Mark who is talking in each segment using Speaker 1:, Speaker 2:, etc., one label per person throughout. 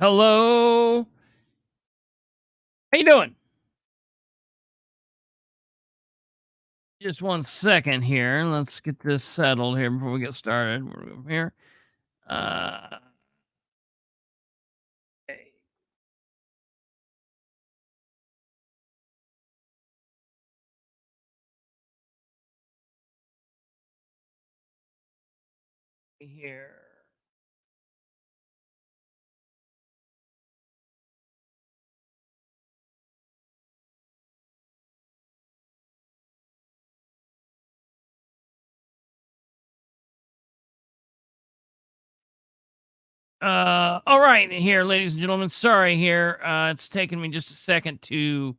Speaker 1: Hello. How you doing? Just one second here. Let's get this settled here before we get started. We're over here. Uh, okay, here. All right, here, ladies and gentlemen. Sorry here. It's taken me just a second to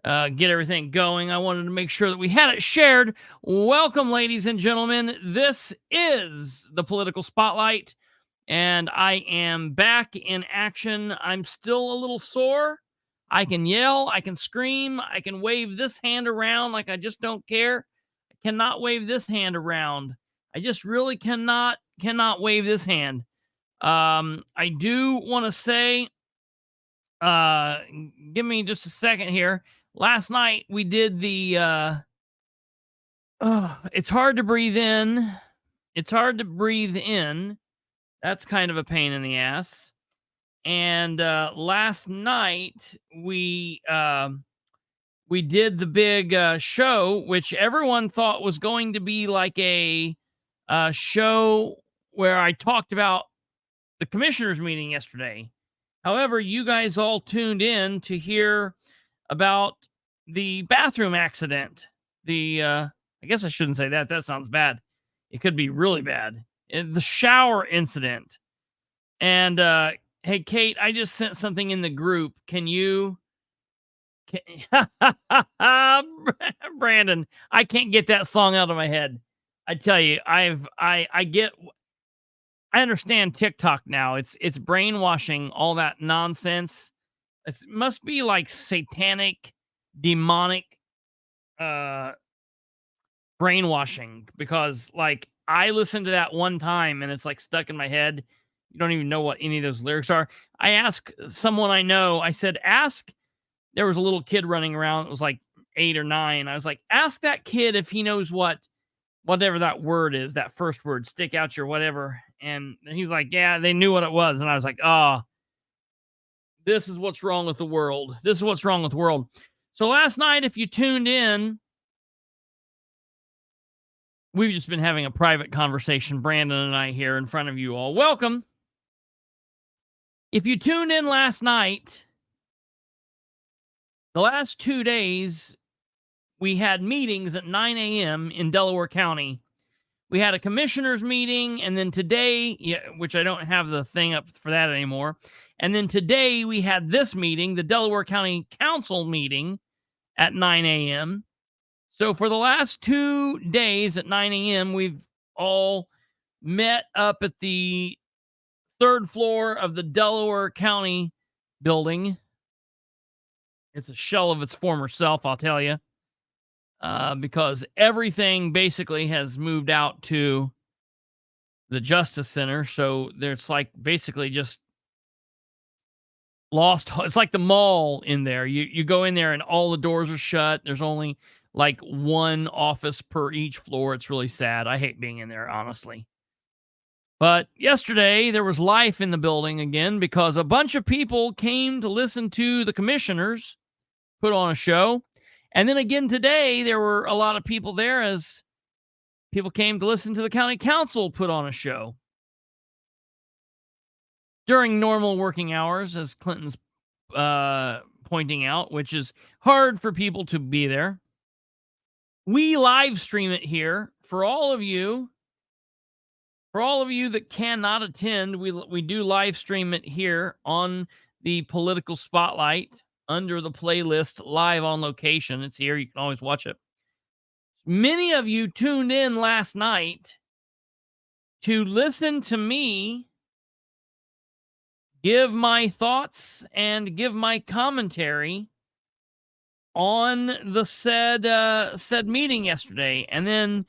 Speaker 1: get everything going. I wanted to make sure that we had it shared. Welcome, ladies and gentlemen. This is the Political Spotlight, and I am back in action. I'm still a little sore. I can yell, I can scream, I can wave this hand around like I just don't care. I cannot wave this hand around. I just really cannot wave this hand. I do want to say, uh, give me just a second here. Last night we did the it's hard to breathe in. It's hard to breathe in. That's kind of a pain in the ass. And last night we did the big show, which everyone thought was going to be like a show where I talked about the commissioners meeting yesterday. However, you guys all tuned in to hear about the bathroom accident. I guess I shouldn't say that. That sounds bad. It could be really bad. The shower incident. And hey, Kate, I just sent something in the group. Can you? Brandon, I can't get that song out of my head. I tell you, I understand TikTok now. It's brainwashing, all that nonsense. It must be like satanic, demonic brainwashing, because like I listened to that one time and it's like stuck in my head. You don't even know what any of those lyrics are. I asked someone I know, I said, there was a little kid running around. It was like 8 or 9. I was like, ask that kid if he knows whatever that word is, that first word, stick out your whatever. And he's like, yeah, they knew what it was. And I was like, oh, this is what's wrong with the world. This is what's wrong with the world. So last night, if you tuned in, we've just been having a private conversation, Brandon and I, here in front of you all. Welcome. If you tuned in last night, the last 2 days, we had meetings at 9 a.m. in Delaware County. We had a commissioners meeting, and then today, which I don't have the thing up for that anymore. And then today we had this meeting, the Delaware County Council meeting at 9 a.m. So for the last 2 days at 9 a.m., we've all met up at the 3rd floor of the Delaware County building. It's a shell of its former self, I'll tell you. Because everything basically has moved out to the Justice Center. So there's like basically just lost. It's like the mall in there. You go in there and all the doors are shut. There's only like one office per each floor. It's really sad. I hate being in there, honestly. But yesterday there was life in the building again because a bunch of people came to listen to the commissioners put on a show. And then again today, there were a lot of people there as people came to listen to the county council put on a show. During normal working hours, as Clinton's pointing out, which is hard for people to be there. We live stream it here for all of you. For all of you that cannot attend, we do live stream it here on the Political Spotlight under the playlist Live on Location. It's here. You can always watch it. Many of you tuned in last night to listen to me give my thoughts and give my commentary on the said meeting yesterday, and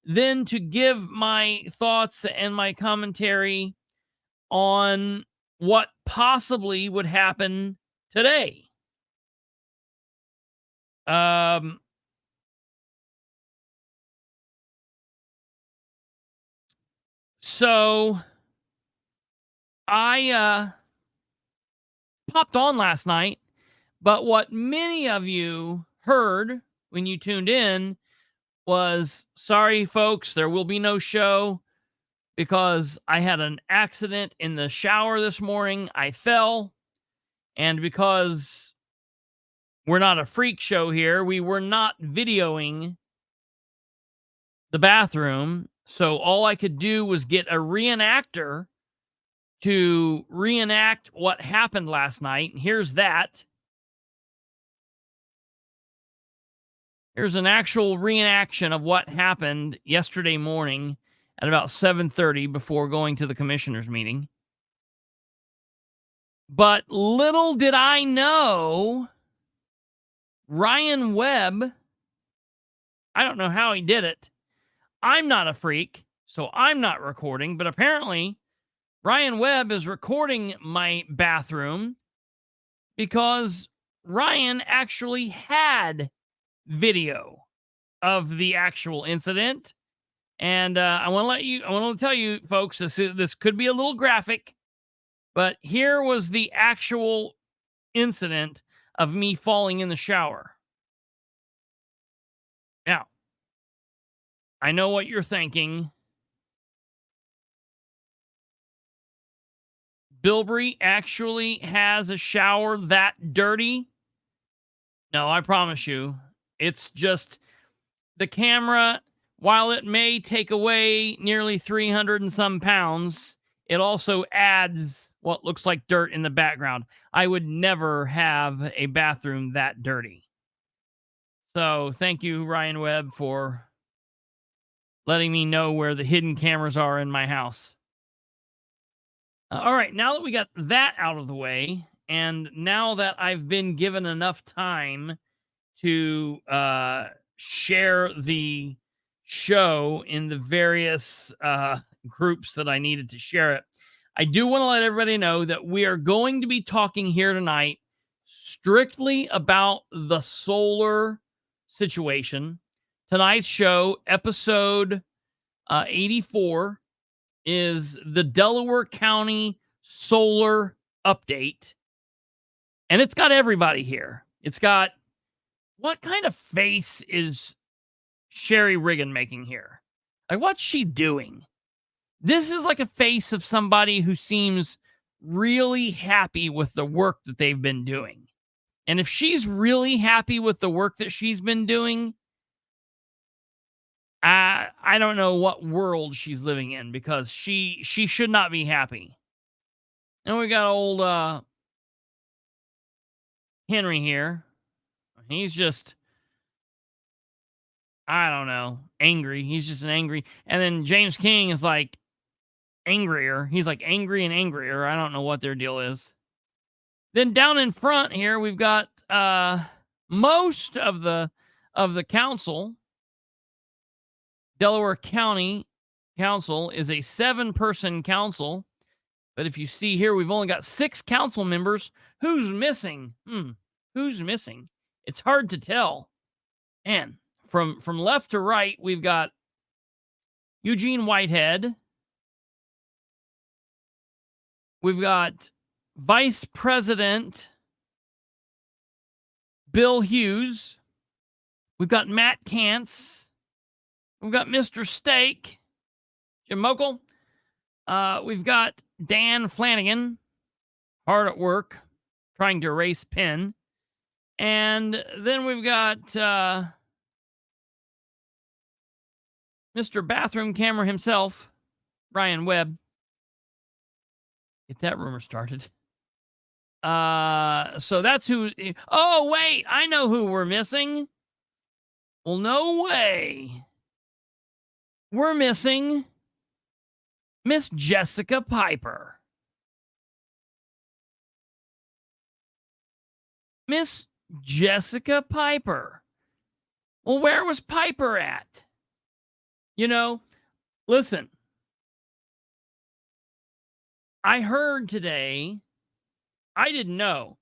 Speaker 1: then to give my thoughts and my commentary on what possibly would happen today. Um, so I popped on last night, but what many of you heard when you tuned in was, sorry folks, there will be no show because I had an accident in the shower this morning. I fell, and because we're not a freak show here, we were not videoing the bathroom. So all I could do was get a reenactor to reenact what happened last night. And here's that. Here's an actual reenaction of what happened yesterday morning at about 7:30 before going to the commissioners meeting. But little did I know, Ryan Webb, I don't know how he did it. I'm not a freak, so I'm not recording, but apparently Ryan Webb is recording my bathroom because Ryan actually had video of the actual incident. And I want to tell you folks, this could be a little graphic, but here was the actual incident of me falling in the shower. Now, I know what you're thinking. Bilbrey actually has a shower that dirty? No, I promise you. It's just the camera, while it may take away nearly 300 and some pounds, it also adds what looks like dirt in the background. I would never have a bathroom that dirty. So thank you, Ryan Webb, for letting me know where the hidden cameras are in my house. All right, now that we got that out of the way, and now that I've been given enough time to share the show in the various groups that I needed to share it, I do want to let everybody know that we are going to be talking here tonight strictly about the solar situation. Tonight's show, episode 84, is the Delaware County solar update. And it's got everybody here. It's got, what kind of face is Sherry Riggin making here? Like, what's she doing? This is like a face of somebody who seems really happy with the work that they've been doing. And if she's really happy with the work that she's been doing, I don't know what world she's living in, because she should not be happy. And we got old Henry here. He's just, I don't know, angry. He's just an angry. And then James King is like angrier. He's like angry and angrier. I don't know what their deal is. Then down in front here, we've got most of the council. Delaware County Council is a 7-person council. But if you see here, we've only got 6 council members. Who's missing? Who's missing? It's hard to tell. And from left to right, we've got Eugene Whitehead. We've got Vice President Bill Hughes. We've got Matt Kantz. We've got Mr. Steak, Jim Mokel. We've got Dan Flanagan, hard at work, trying to erase pen. And then we've got Mr. Bathroom Camera himself, Ryan Webb. Get that rumor started. So that's who. Oh, wait, I know who we're missing. Well, no way. We're missing Miss Jessica Piper. Miss Jessica Piper. Well, where was Piper at? You know, listen. I heard today I didn't know.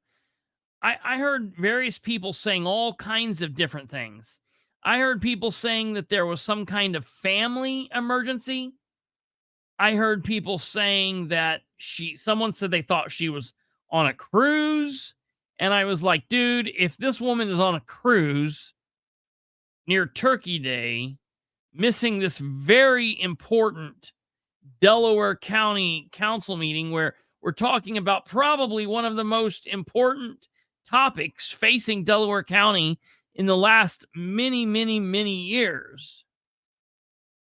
Speaker 1: I heard various people saying all kinds of different things. I heard people saying that there was some kind of family emergency. I heard people saying that someone said they thought she was on a cruise. And I was like, dude, if this woman is on a cruise near Turkey Day, missing this very important Delaware County Council meeting where we're talking about probably one of the most important topics facing Delaware County in the last many, many, many years.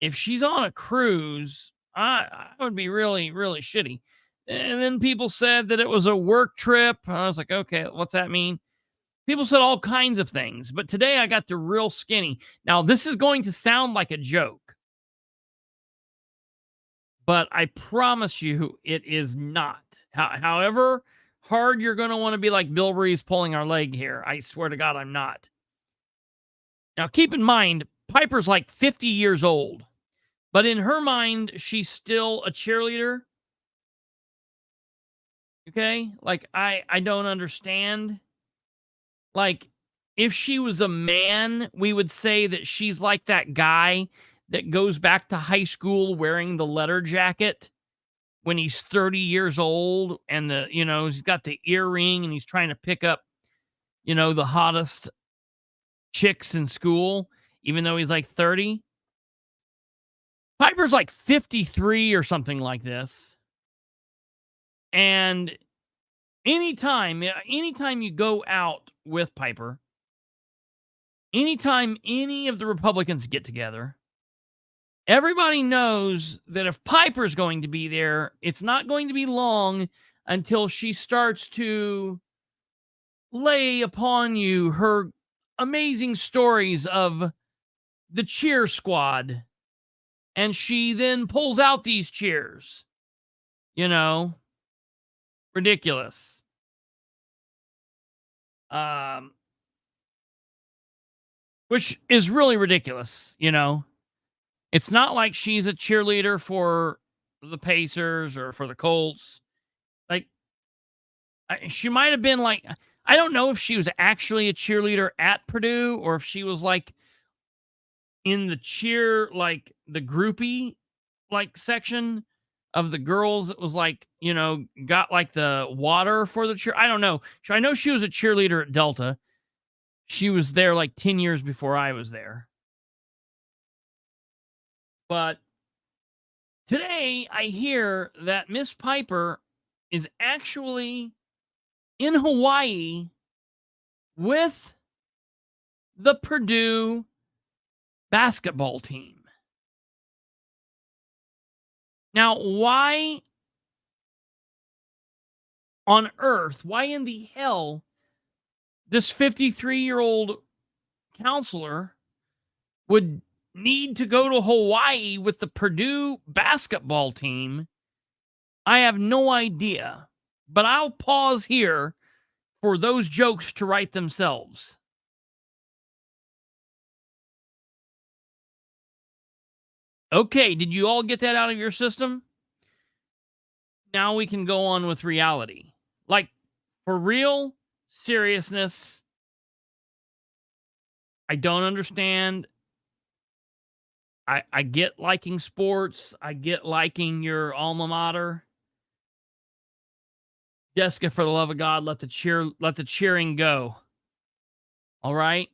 Speaker 1: If she's on a cruise, I would be really, really shitty. And then people said that it was a work trip. I was like, okay, what's that mean? People said all kinds of things, but today I got the real skinny. Now, this is going to sound like a joke, but I promise you it is not. However hard you're going to want to be like Bilbrey's pulling our leg here, I swear to God, I'm not. Now, keep in mind, Piper's like 50 years old, but in her mind, she's still a cheerleader. Okay? Like, I don't understand. Like, if she was a man, we would say that she's like that guy that goes back to high school wearing the letter jacket when he's 30 years old and he's got the earring and he's trying to pick up, the hottest chicks in school, even though he's like 30. Piper's like 53 or something like this. And anytime you go out with Piper, anytime any of the Republicans get together, everybody knows that if Piper's going to be there, it's not going to be long until she starts to lay upon you her amazing stories of the cheer squad. And she then pulls out these cheers. Ridiculous. Which is really ridiculous, It's not like she's a cheerleader for the Pacers or for the Colts. Like, she might have been like, I don't know if she was actually a cheerleader at Purdue or if she was like in the cheer, like the groupie, like section of the girls. It was like, got like the water for the cheer. I don't know. I know she was a cheerleader at Delta. She was there like 10 years before I was there. But today I hear that Miss Piper is actually in Hawaii with the Purdue basketball team. Now, why on earth, why in the hell this 53-year-old counselor would need to go to Hawaii with the Purdue basketball team? I have no idea, but I'll pause here for those jokes to write themselves. Okay, did you all get that out of your system? Now we can go on with reality. Like, for real seriousness, I don't understand. I get liking sports. I get liking your alma mater. Jessica, for the love of God, let the cheering go. All right?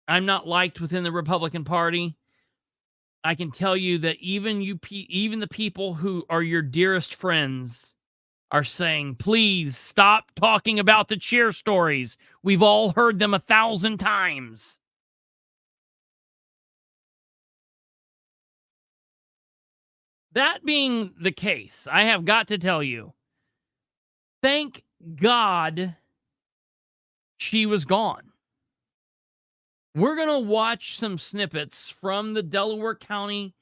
Speaker 1: I'm not liked within the Republican Party. I can tell you that even the people who are your dearest friends are saying, please stop talking about the cheer stories. We've all heard them 1,000 times. That being the case, I have got to tell you, thank God she was gone. We're going to watch some snippets from the Delaware County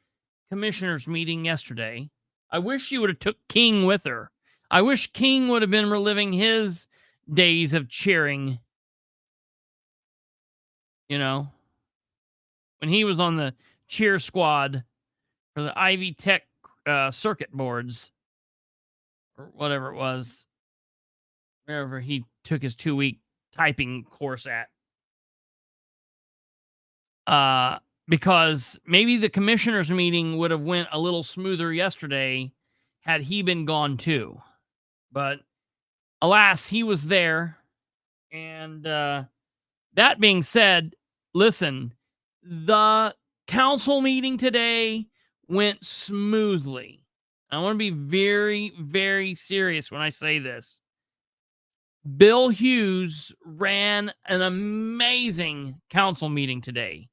Speaker 1: Commissioners meeting yesterday. I wish she would have took King with her. I wish King would have been reliving his days of cheering. When he was on the cheer squad for the Ivy Tech circuit boards or whatever it was. wherever he took his 2-week typing course at. Because maybe the commissioners meeting would have went a little smoother yesterday had he been gone too. But alas, he was there. And that being said, listen, the council meeting today went smoothly. I want to be very, very serious when I say this. Bill Hughes ran an amazing council meeting today.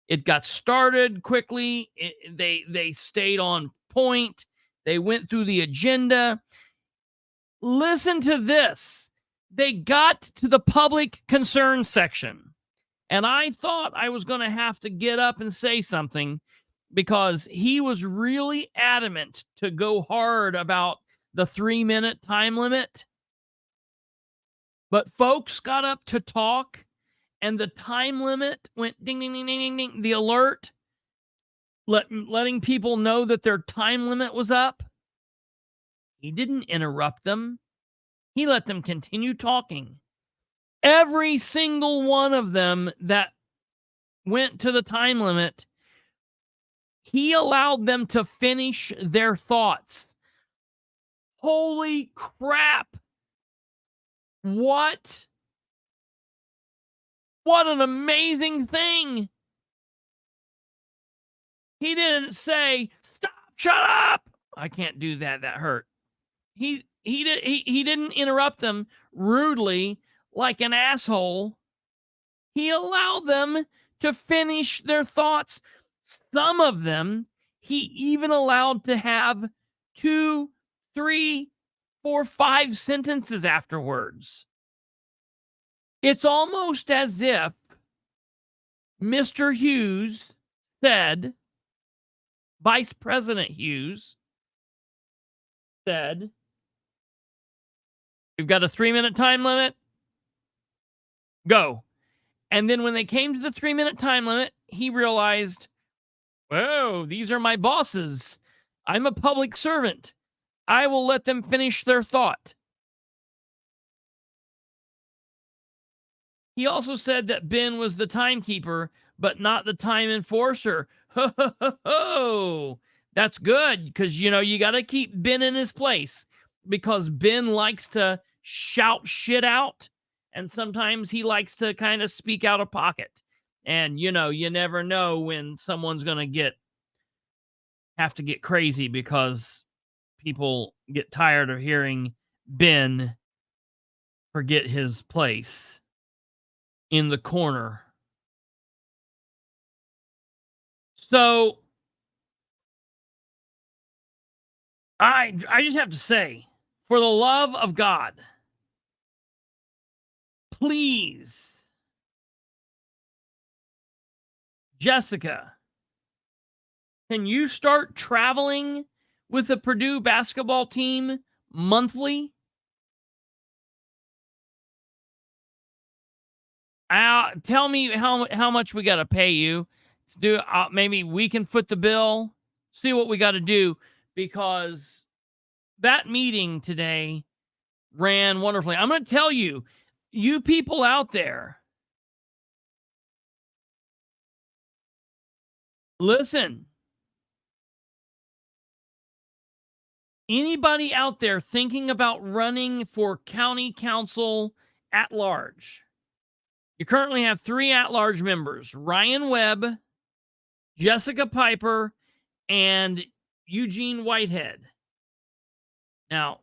Speaker 1: It got started quickly. They stayed on point. They went through the agenda. Listen to this. They got to the public concern section. And I thought I was going to have to get up and say something because he was really adamant to go hard about the 3-minute time limit. But folks got up to talk, and the time limit went ding, ding, ding, ding, ding, ding. The alert, letting people know that their time limit was up. He didn't interrupt them. He let them continue talking. Every single one of them that went to the time limit, he allowed them to finish their thoughts. Holy crap. What an amazing thing. He didn't say, "Stop, shut up." I can't do that. That hurt. He didn't interrupt them rudely like an asshole. He allowed them to finish their thoughts. Some of them he even allowed to have 2, 3, 4, 5 sentences afterwards. It's almost as if Mr. Hughes said, Vice President Hughes said, "We've got a 3-minute time limit. Go." And then when they came to the 3-minute time limit, he realized, "Whoa, these are my bosses. I'm a public servant. I will let them finish their thought." He also said that Ben was the timekeeper, but not the time enforcer. Ho, ho, ho, ho. That's good, because, you got to keep Ben in his place, because Ben likes to shout shit out, and sometimes he likes to kind of speak out of pocket. And, you never know when someone's going to have to get crazy because people get tired of hearing Ben forget his place in the corner. So I just have to say, for the love of God, please, Jessica, can you start traveling with the Purdue basketball team monthly? Tell me how much we got to pay you to do. Maybe we can foot the bill. See what we got to do, because that meeting today ran wonderfully. I'm going to tell you, you people out there, listen. Anybody out there thinking about running for county council at large? You currently have 3 at-large members: Ryan Webb, Jessica Piper, and Eugene Whitehead. Now,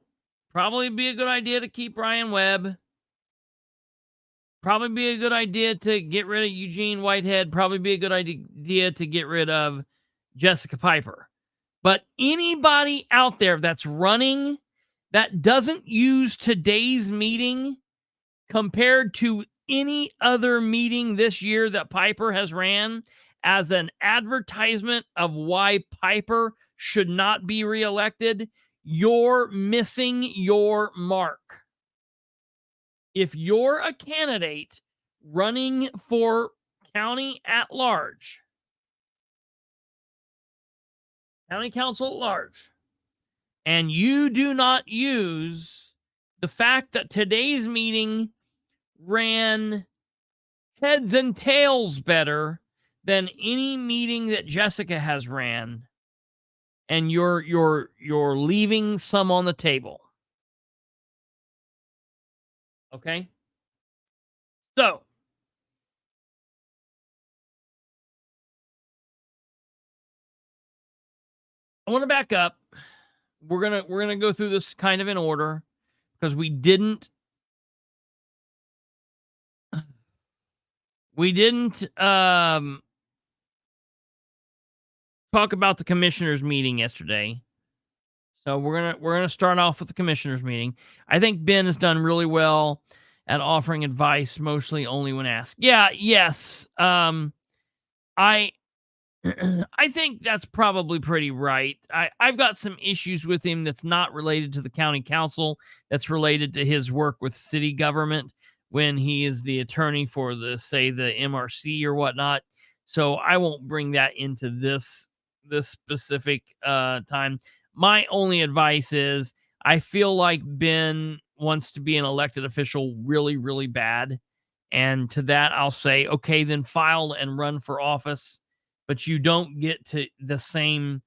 Speaker 1: probably be a good idea to keep Ryan Webb. Probably be a good idea to get rid of Eugene Whitehead. Probably be a good idea to get rid of Jessica Piper. But anybody out there that's running that doesn't use today's meeting compared to any other meeting this year that Piper has ran as an advertisement of why Piper should not be reelected, you're missing your mark. If you're a candidate running for county at large, county council at large, and you do not use the fact that today's meeting ran heads and tails better than any meeting that Jessica has ran, and you're leaving some on the table. Okay? So, I want to back up. We're going to go through this kind of in order because we didn't talk about the commissioners meeting yesterday. So we're gonna start off with the commissioners meeting. I think Ben has done really well at offering advice, mostly only when asked. Yeah, yes. I I think that's probably pretty right. I've got some issues with him that's not related to the county council, that's related to his work with city government when he is the attorney for the MRC or whatnot. So I won't bring that into this specific time. My only advice is I feel like Ben wants to be an elected official really, really bad. And to that, I'll say, okay, then file and run for office, but you don't get to the same,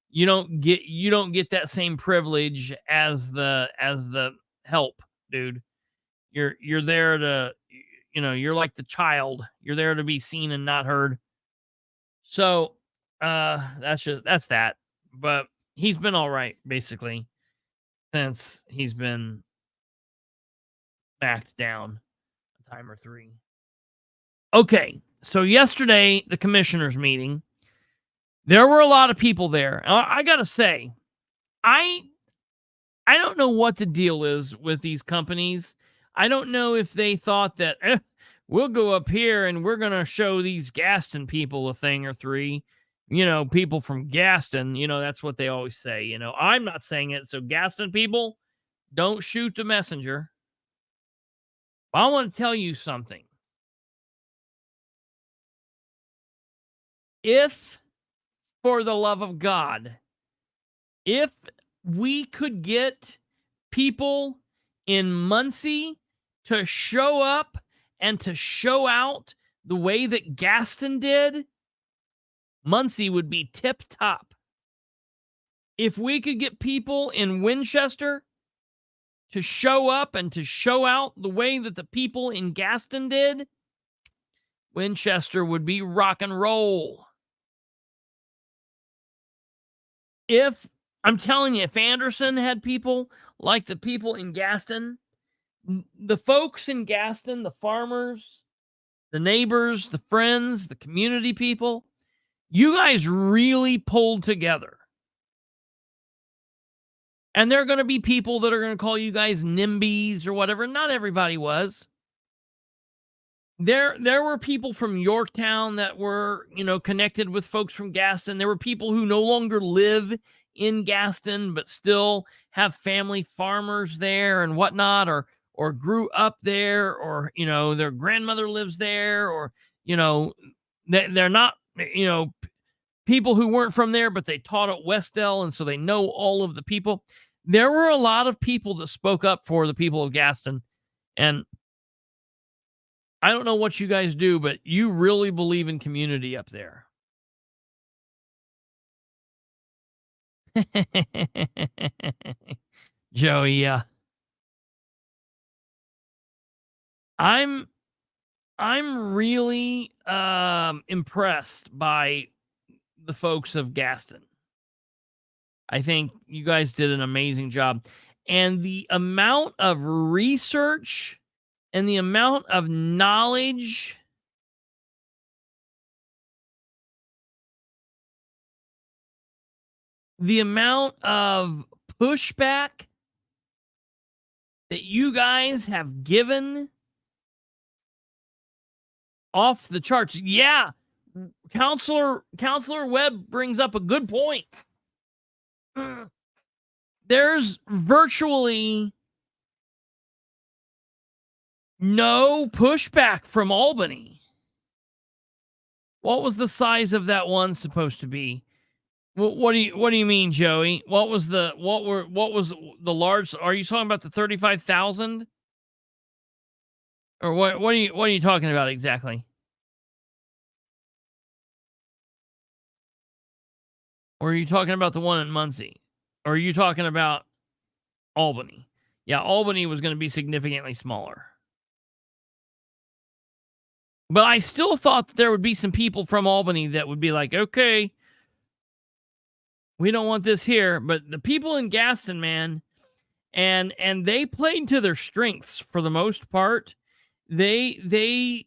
Speaker 1: you don't get that same privilege as the help, dude. You're there to, you're like the child. You're there to be seen and not heard. So, that's that. But he's been all right, basically, since he's been backed down a time or three. Okay, so yesterday, the commissioners meeting, there were a lot of people there. I gotta say, I don't know what the deal is with these companies. I don't know if they thought that we'll go up here and we're gonna show these Gaston people a thing or three. People from Gaston, that's what they always say. I'm not saying it, so Gaston people, don't shoot the messenger. I want to tell you something. If, for the love of God, if we could get people in Muncie to show up and to show out the way that Gaston did, Muncie would be tip top. If we could get people in Winchester to show up and to show out the way that the people in Gaston did, Winchester would be rock and roll. I'm telling you, if Anderson had people like the people in Gaston, the folks in Gaston, the farmers, the neighbors, the friends, the community people, you guys really pulled together. And there are going to be people that are going to call you guys NIMBYs or whatever. Not everybody was. There were people from Yorktown that were, connected with folks from Gaston. There were people who no longer live in Gaston, but still have family farmers there and whatnot, or grew up there, or, their grandmother lives there, or, they're not, people who weren't from there, but they taught at Westdell, and so they know all of the people. There were a lot of people that spoke up for the people of Gaston, and I don't know what you guys do, but you really believe in community up there. Joey, yeah. I'm really impressed by the folks of Gaston. I think you guys did an amazing job. And the amount of research and the amount of knowledge the amount of pushback that you guys have given, off the charts. Yeah, Counselor Webb brings up a good point. There's virtually no pushback from Albany. What was the size of that one supposed to be? What do you mean, Joey? What was the large? Are you talking about the 35,000? Or what are you talking about exactly? Or are you talking about the one in Muncie? Or are you talking about Albany? Yeah, Albany was going to be significantly smaller. But I still thought that there would be some people from Albany that would be like, okay, we don't want this here. But the people in Gaston, man, and they played to their strengths for the most part. They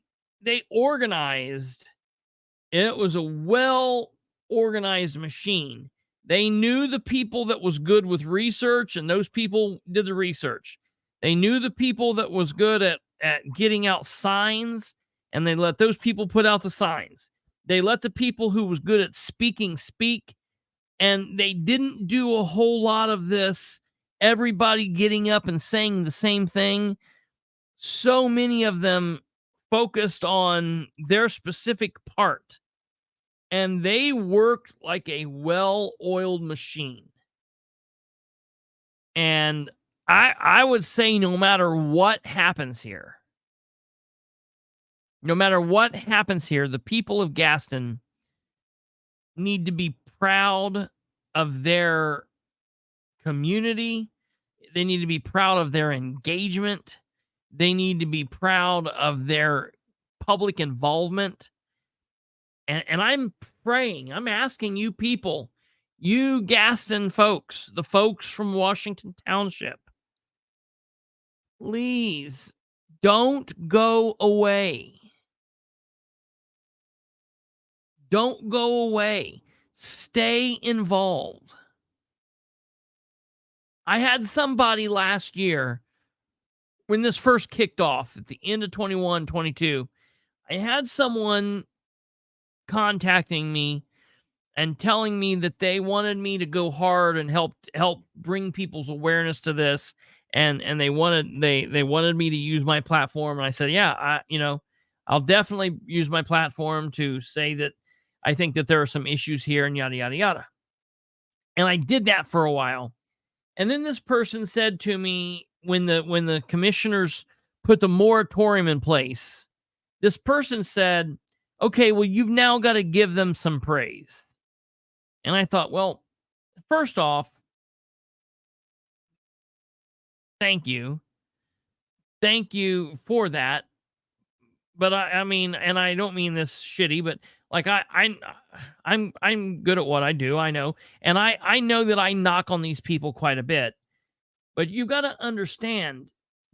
Speaker 1: organized. It was a well organized machine. They knew the people that was good with research, and those people did the research. They knew the people that was good at getting out signs, and they let those people put out the signs. They let the people who was good at speaking speak, and they didn't do a whole lot of this, everybody getting up and saying the same thing. So many of them focused on their specific part, and they worked like a well-oiled machine. And I would say no matter what happens here, the people of Gaston need to be proud of their community. They need to be proud of their engagement. They need to be proud of their public involvement. And I'm praying, I'm asking you people, you Gaston folks, the folks from Washington Township, please don't go away. Don't go away. Stay involved. I had somebody last year when this first kicked off at the end of 21, 22. I had someone contacting me and telling me that they wanted me to go hard and help bring people's awareness to this, and they wanted me to use my platform. And I said, yeah, I'll definitely use my platform to say that I think that there are some issues here, and yada yada yada. And I did that for a while. And then this person said to me, when the commissioners put the moratorium in place, this person said, okay, well, you've now got to give them some praise. And I thought, well, first off, thank you. Thank you for that. But I mean, and I don't mean this shitty, but like I'm good at what I do, I know. And I know that I knock on these people quite a bit. But you got to understand,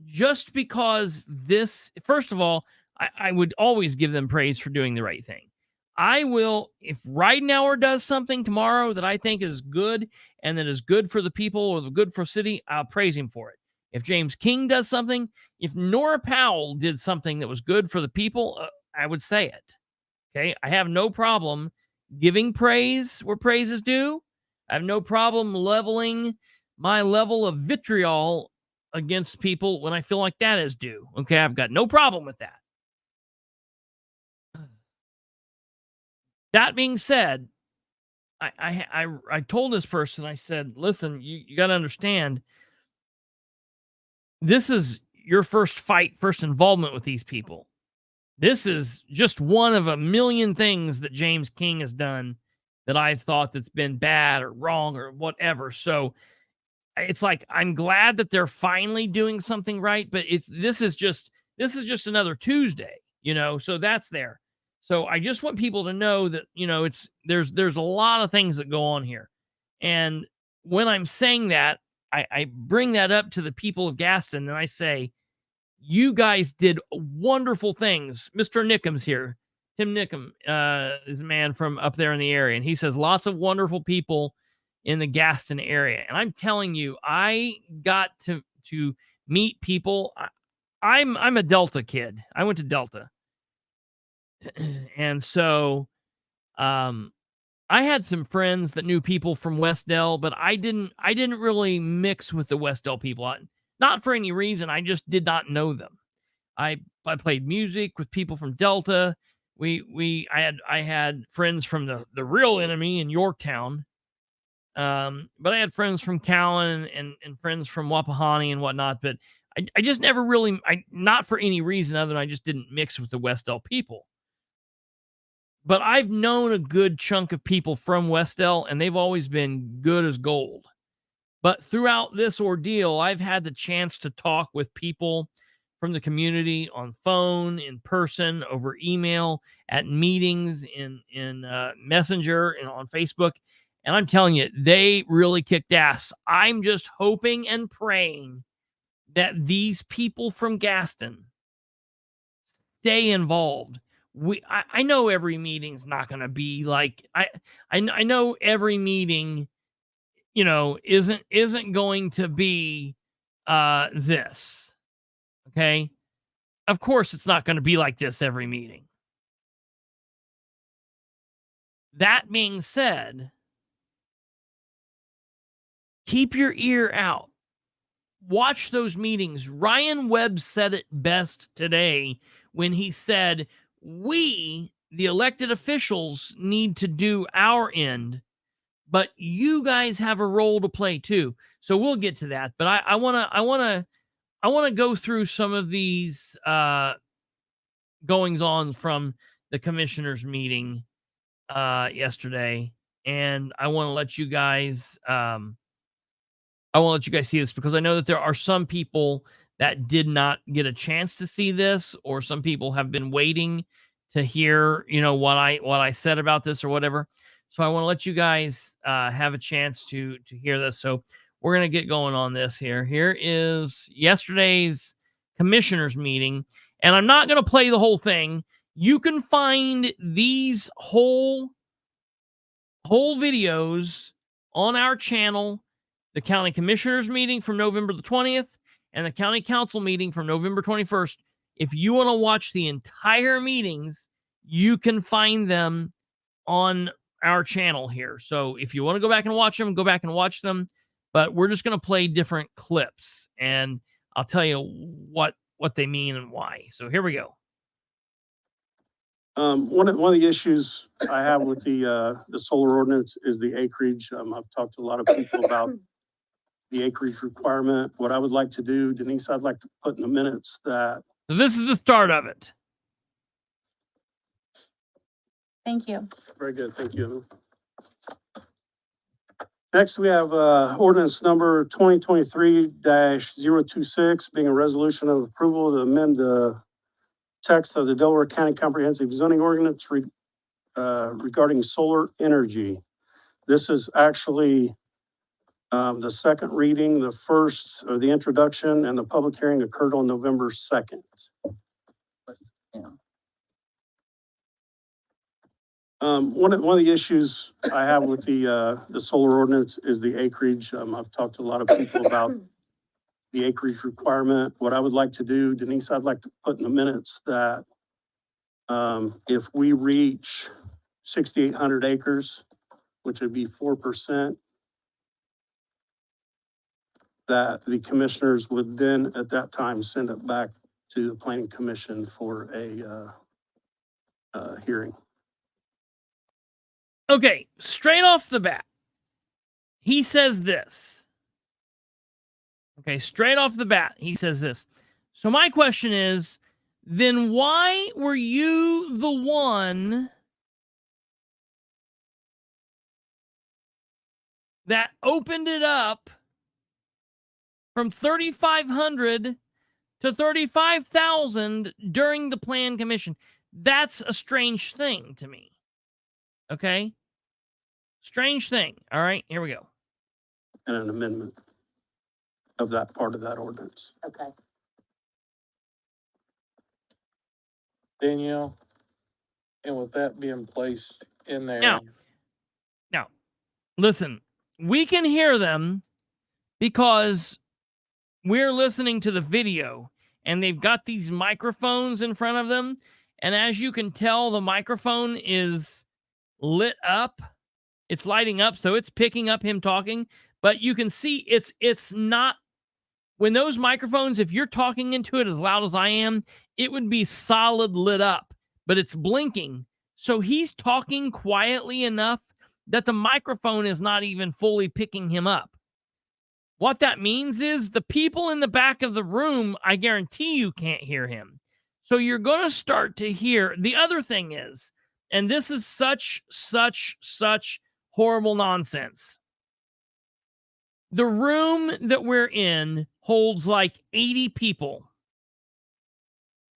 Speaker 1: just because this, first of all, I would always give them praise for doing the right thing. I will, if Ridenauer does something tomorrow that I think is good and that is good for the people or good for city, I'll praise him for it. If James King does something, if Nora Powell did something that was good for the people, I would say it. Okay. I have no problem giving praise where praise is due. I have no problem leveling my level of vitriol against people when I feel like that is due. Okay. I've got no problem with that. That being said, I told this person, I said, listen, you got to understand, this is your first involvement with these people. This is just one of a million things that James King has done that I've thought that's been bad or wrong or whatever. So it's like, I'm glad that they're finally doing something right, but this is just another Tuesday, so that's there. So I just want people to know that, there's a lot of things that go on here. And when I'm saying that, I bring that up to the people of Gaston and I say, you guys did wonderful things. Mr. Nickham's here. Tim Nickham is a man from up there in the area. And he says lots of wonderful people in the Gaston area. And I'm telling you, I got to meet people. I'm a Delta kid. I went to Delta. And so I had some friends that knew people from West Del, but I didn't really mix with the West Del people. Not for any reason. I just did not know them. I played music with people from Delta. I had friends from the real enemy in Yorktown, But I had friends from Cowan and friends from Wapahani and whatnot. But I just never really, not for any reason other than I just didn't mix with the Westell people. But I've known a good chunk of people from Westell, and they've always been good as gold. But throughout this ordeal, I've had the chance to talk with people from the community on phone, in person, over email, at meetings, in Messenger, and on Facebook. And I'm telling you, they really kicked ass. I'm just hoping and praying that these people from Gaston stay involved. I know every meeting's not going to be like I know every meeting, isn't going to be this. Okay? Of course it's not going to be like this every meeting. That being said, keep your ear out. Watch those meetings. Ryan Webb said it best today when he said, we, the elected officials, need to do our end, but you guys have a role to play too. So we'll get to that. But I want to go through some of these goings on from the commissioners meeting yesterday, and I want to let you guys see this, because I know that there are some people that did not get a chance to see this, or some people have been waiting to hear, what I said about this or whatever. So I want to let you guys have a chance to hear this. So we're going to get going on this here. Here is yesterday's commissioners meeting, and I'm not going to play the whole thing. You can find these whole videos on our channel. The county commissioners meeting from November the 20th and the county council meeting from November 21st. If you want to watch the entire meetings, you can find them on our channel here. So if you want to go back and watch them, go back and watch them. But we're just going to play different clips, and I'll tell you what they mean and why. So here we go.
Speaker 2: One of the issues I have with the solar ordinance is the acreage. I've talked to a lot of people about the acreage requirement. What I would like to do, Denise, I'd like to put in the minutes that.
Speaker 1: So this is the start of it.
Speaker 3: Thank you.
Speaker 2: Very good, thank you. Next, we have ordinance number 2023-026, being a resolution of approval to amend the text of the Delaware County Comprehensive Zoning Ordinance regarding solar energy. This is actually the second reading. The first, or the introduction and the public hearing, occurred on November 2nd. One of the issues I have with the solar ordinance is the acreage. I've talked to a lot of people about the acreage requirement. What I would like to do, Denise, I'd like to put in the minutes that if we reach 6,800 acres, which would be 4%, that the commissioners would then at that time send it back to the planning commission for a hearing.
Speaker 1: Okay, straight off the bat, he says this. Okay, straight off the bat, he says this. So my question is, then why were you the one that opened it up from 3,500 to 35,000 during the plan commission? That's a strange thing to me. Okay? Strange thing. All right, here we go.
Speaker 2: And an amendment of that part of that ordinance.
Speaker 3: Okay.
Speaker 4: Danielle, and with that being placed in there.
Speaker 1: Now, listen, we can hear them because we're listening to the video, and they've got these microphones in front of them. And as you can tell, the microphone is lit up. It's lighting up, so it's picking up him talking. But you can see it's not, when those microphones, if you're talking into it as loud as I am, it would be solid lit up, but it's blinking. So he's talking quietly enough that the microphone is not even fully picking him up. What that means is the people in the back of the room, I guarantee you can't hear him. So you're going to start to hear. The other thing is, and this is such horrible nonsense. The room that we're in holds like 80 people.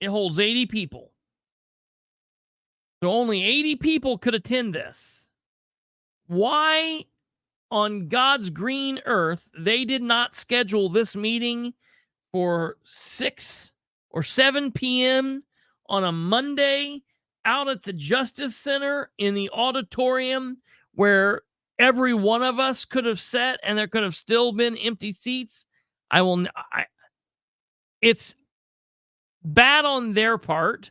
Speaker 1: It holds 80 people. So only 80 people could attend this. Why on God's green earth they did not schedule this meeting for 6 or 7 p.m. on a Monday out at the Justice Center in the auditorium where every one of us could have sat and there could have still been empty seats? It's bad on their part.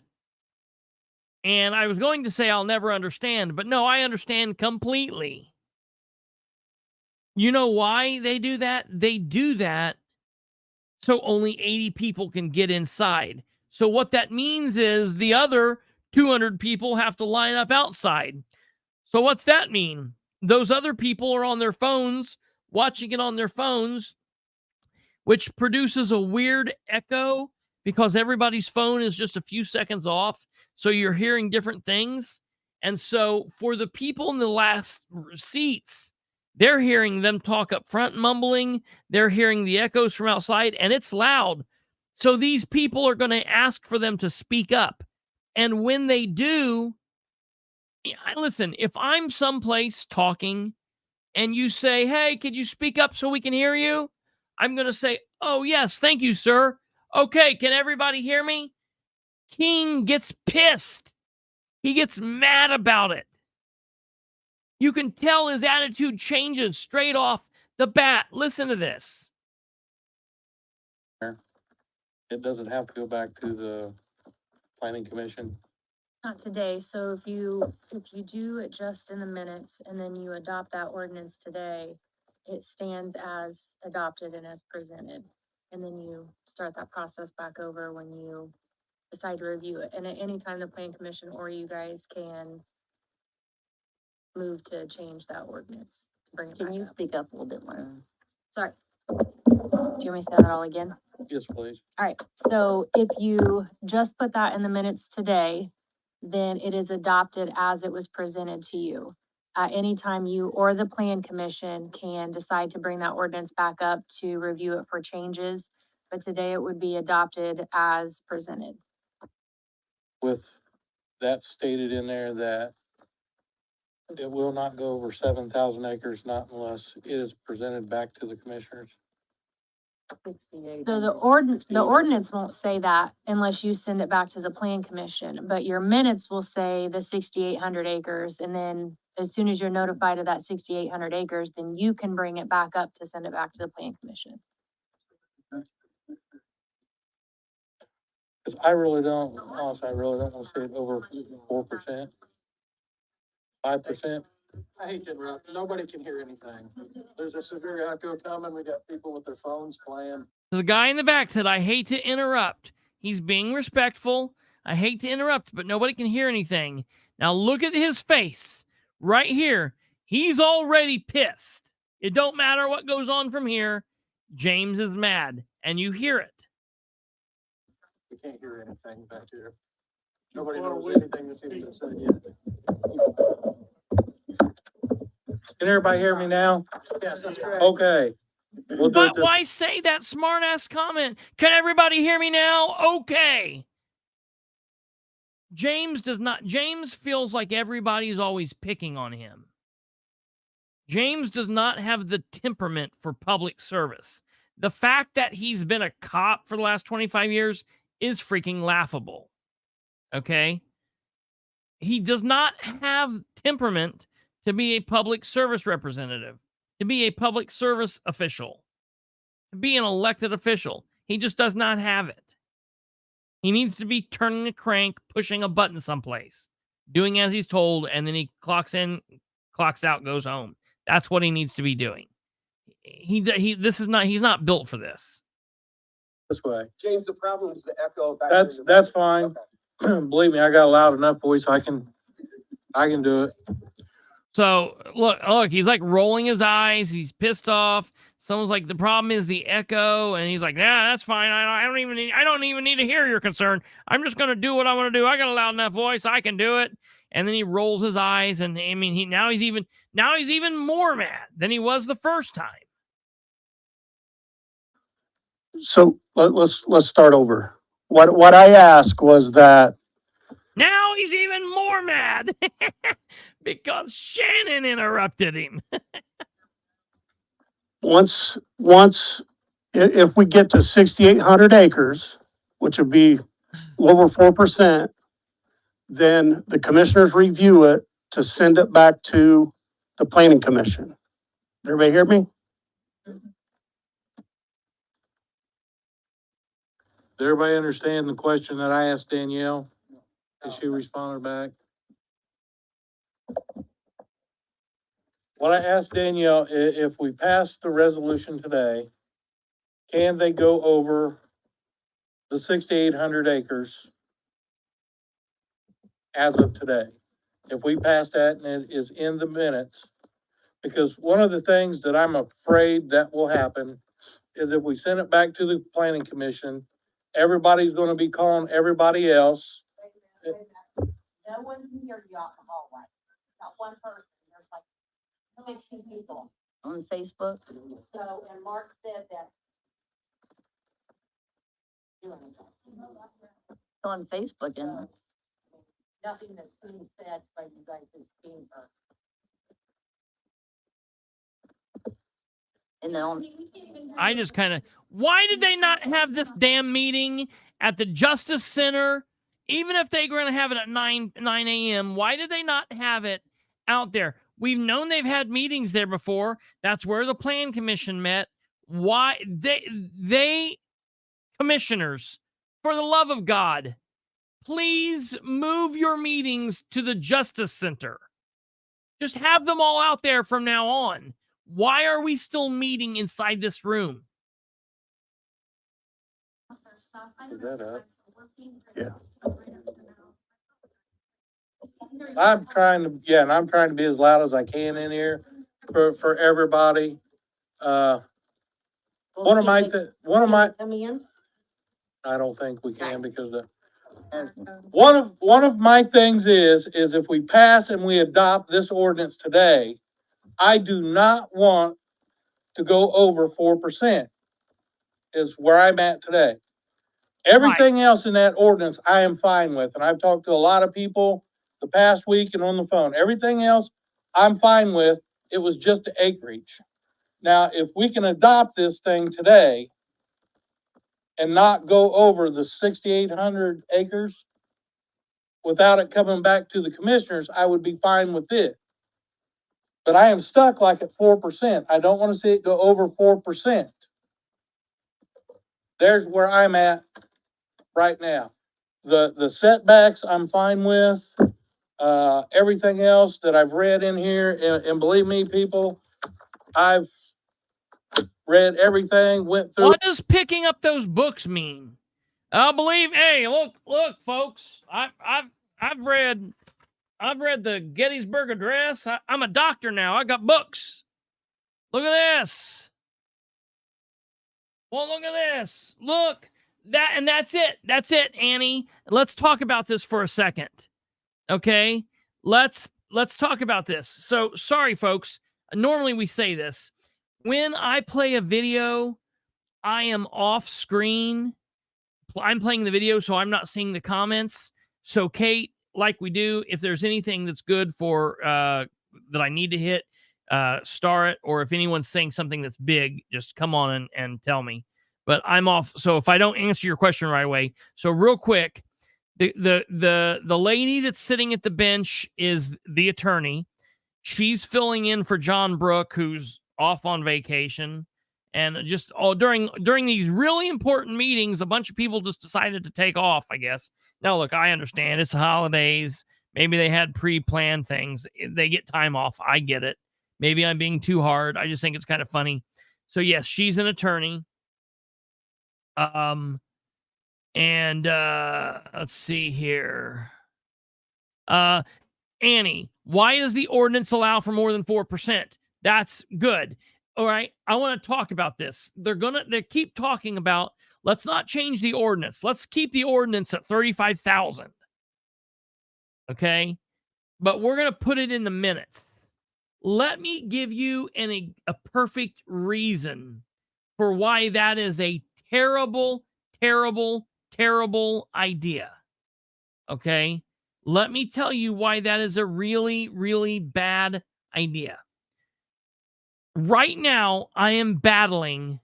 Speaker 1: And I was going to say I'll never understand, but no, I understand completely. You know why they do that? They do that so only 80 people can get inside. So what that means is the other 200 people have to line up outside. So what's that mean? Those other people are on their phones, watching it on their phones, which produces a weird echo because everybody's phone is just a few seconds off. So you're hearing different things. And so for the people in the last seats, they're hearing them talk up front mumbling. They're hearing the echoes from outside, and it's loud. So these people are going to ask for them to speak up. And when they do, listen, if I'm someplace talking and you say, hey, could you speak up so we can hear you? I'm going to say, oh, yes, thank you, sir. Okay, can everybody hear me? King gets pissed. He gets mad about it. You can tell his attitude changes straight off the bat. Listen to this.
Speaker 4: It doesn't have to go back to the planning commission.
Speaker 3: Not today, so if you do adjust in the minutes and then you adopt that ordinance today, it stands as adopted and as presented. And then you start that process back over when you decide to review it. And at any time, the plan commission or you guys can move to change that ordinance. Bring it back
Speaker 5: Can you
Speaker 3: up.
Speaker 5: speak up a little bit more?
Speaker 3: Sorry. Do you want me to say that all again?
Speaker 4: Yes, please.
Speaker 3: All right, so if you just put that in the minutes today, then it is adopted as it was presented to you. At any time you or the plan commission can decide to bring that ordinance back up to review it for changes, but today it would be adopted as presented.
Speaker 4: With that stated in there that it will not go over 7,000 acres, not unless it is presented back to the commissioners.
Speaker 3: So the ordinance won't say that unless you send it back to the plan commission, but your minutes will say the 6,800 acres. And then as soon as you're notified of that 6,800 acres, then you can bring it back up to send it back to the plan commission.
Speaker 4: Cause I really don't, honestly, I really don't want to see it over 4%. 5%.
Speaker 6: I hate to interrupt, nobody can hear anything. There's a severe echo coming, we got people with their phones playing.
Speaker 1: The guy in the back said, I hate to interrupt. He's being respectful. I hate to interrupt, but nobody can hear anything. Now look at his face right here. He's already pissed. It don't matter what goes on from here. James is mad, and you hear it.
Speaker 6: We can't hear anything back here. Nobody knows anything that's even been said yet.
Speaker 4: Can everybody hear me now?
Speaker 6: Yes, that's great.
Speaker 4: Okay. We'll do
Speaker 1: But
Speaker 4: it this,
Speaker 1: why say that smart-ass comment? Can everybody hear me now? Okay. James feels like everybody's always picking on him. James does not have the temperament for public service. The fact that he's been a cop for the last 25 years is freaking laughable. Okay? He does not have temperament to be a public service representative, to be a public service official, to be an elected official. He just does not have it. He needs to be turning a crank, pushing a button someplace, doing as he's told, and then he clocks in, clocks out, goes home. That's what he needs to be doing. He's not built for this.
Speaker 4: this way.
Speaker 6: James, the problem is the echo back there.
Speaker 4: That's fine. Believe me, I got a loud enough voice, I can do it.
Speaker 1: So look, he's like rolling his eyes. He's pissed off. Someone's like, the problem is the echo, and he's like, nah, that's fine. I don't even need to hear your concern. I'm just gonna do what I want to do. I got a loud enough voice. I can do it. And then he rolls his eyes, and I mean, now he's even more mad than he was the first time.
Speaker 2: So let's start over. What I asked was that
Speaker 1: Now he's even more mad because Shannon interrupted him.
Speaker 2: once if we get to 6,800 acres, which would be over 4%, then the commissioners review it to send it back to the planning commission. Did everybody hear me?
Speaker 4: Did everybody understand the question that I asked Danielle? Did she respond back? What I asked Danielle, if we pass the resolution today, can they go over the 6,800 acres as of today? If we pass that and it is in the minutes, because one of the things that I'm afraid that will happen is if we send it back to the planning commission, everybody's gonna be calling everybody else.
Speaker 5: No one can hear you out in the hallway, not one person, there's like 15 people.
Speaker 7: On Facebook.
Speaker 5: So, and Mark said that. Doing it.
Speaker 7: On Facebook, and
Speaker 5: Nothing that's being said by you guys is being heard.
Speaker 7: then on,
Speaker 1: I just kind of, why did they not have this damn meeting at the Justice Center? Even if they were going to have it at 9 a.m., why did they not have it out there? We've known they've had meetings there before. That's where the Plan Commission met. Why they commissioners, for the love of God, please move your meetings to the Justice Center. Just have them all out there from now on. Why are we still meeting inside this room?
Speaker 4: Is that up?
Speaker 2: Yeah.
Speaker 4: I'm trying to be as loud as I can in here for everybody. One of my,
Speaker 5: Coming in?
Speaker 4: I don't think we can because one of my things is if we pass and we adopt this ordinance today, I do not want to go over 4%, is where I'm at today. Everything else in that ordinance, I am fine with, and I've talked to a lot of people the past week and on the phone. Everything else, I'm fine with. It was just the acreage. Now, if we can adopt this thing today and not go over the 6,800 acres without it coming back to the commissioners, I would be fine with it. But I am stuck like at 4%. I don't want to see it go over 4%. There's where I'm at right now. The setbacks I'm fine with. Everything else that I've read in here, and believe me, people, I've read everything, went through.
Speaker 1: What does picking up those books mean? Hey, look, folks, I've read the Gettysburg Address. I'm a doctor now. I got books. Look at this. Well, look at this. Look, that's it. That's it, Annie. Let's talk about this for a second. Okay? Let's talk about this. So, sorry, folks. Normally we say this. When I play a video, I am off screen. I'm playing the video, so I'm not seeing the comments. So, Kate, like we do, if there's anything that's good for that I need to hit, star it, or if anyone's saying something that's big, just come on and tell me. But I'm off, so if I don't answer your question right away, so real quick, the lady that's sitting at the bench is the attorney. She's filling in for John Brook, who's off on vacation. And just during these really important meetings, a bunch of people just decided to take off, I guess. Now, look, I understand it's the holidays. Maybe they had pre-planned things. They get time off. I get it. Maybe I'm being too hard. I just think it's kind of funny. So, yes, she's an attorney. And let's see here. Annie, why does the ordinance allow for more than 4%? That's good. All right. I want to talk about this. They keep talking about, let's not change the ordinance. Let's keep the ordinance at 35,000. Okay. But we're going to put it in the minutes. Let me give you a perfect reason for why that is a terrible, terrible, terrible idea. Okay. Let me tell you why that is a really, really bad idea. Right now, I am battling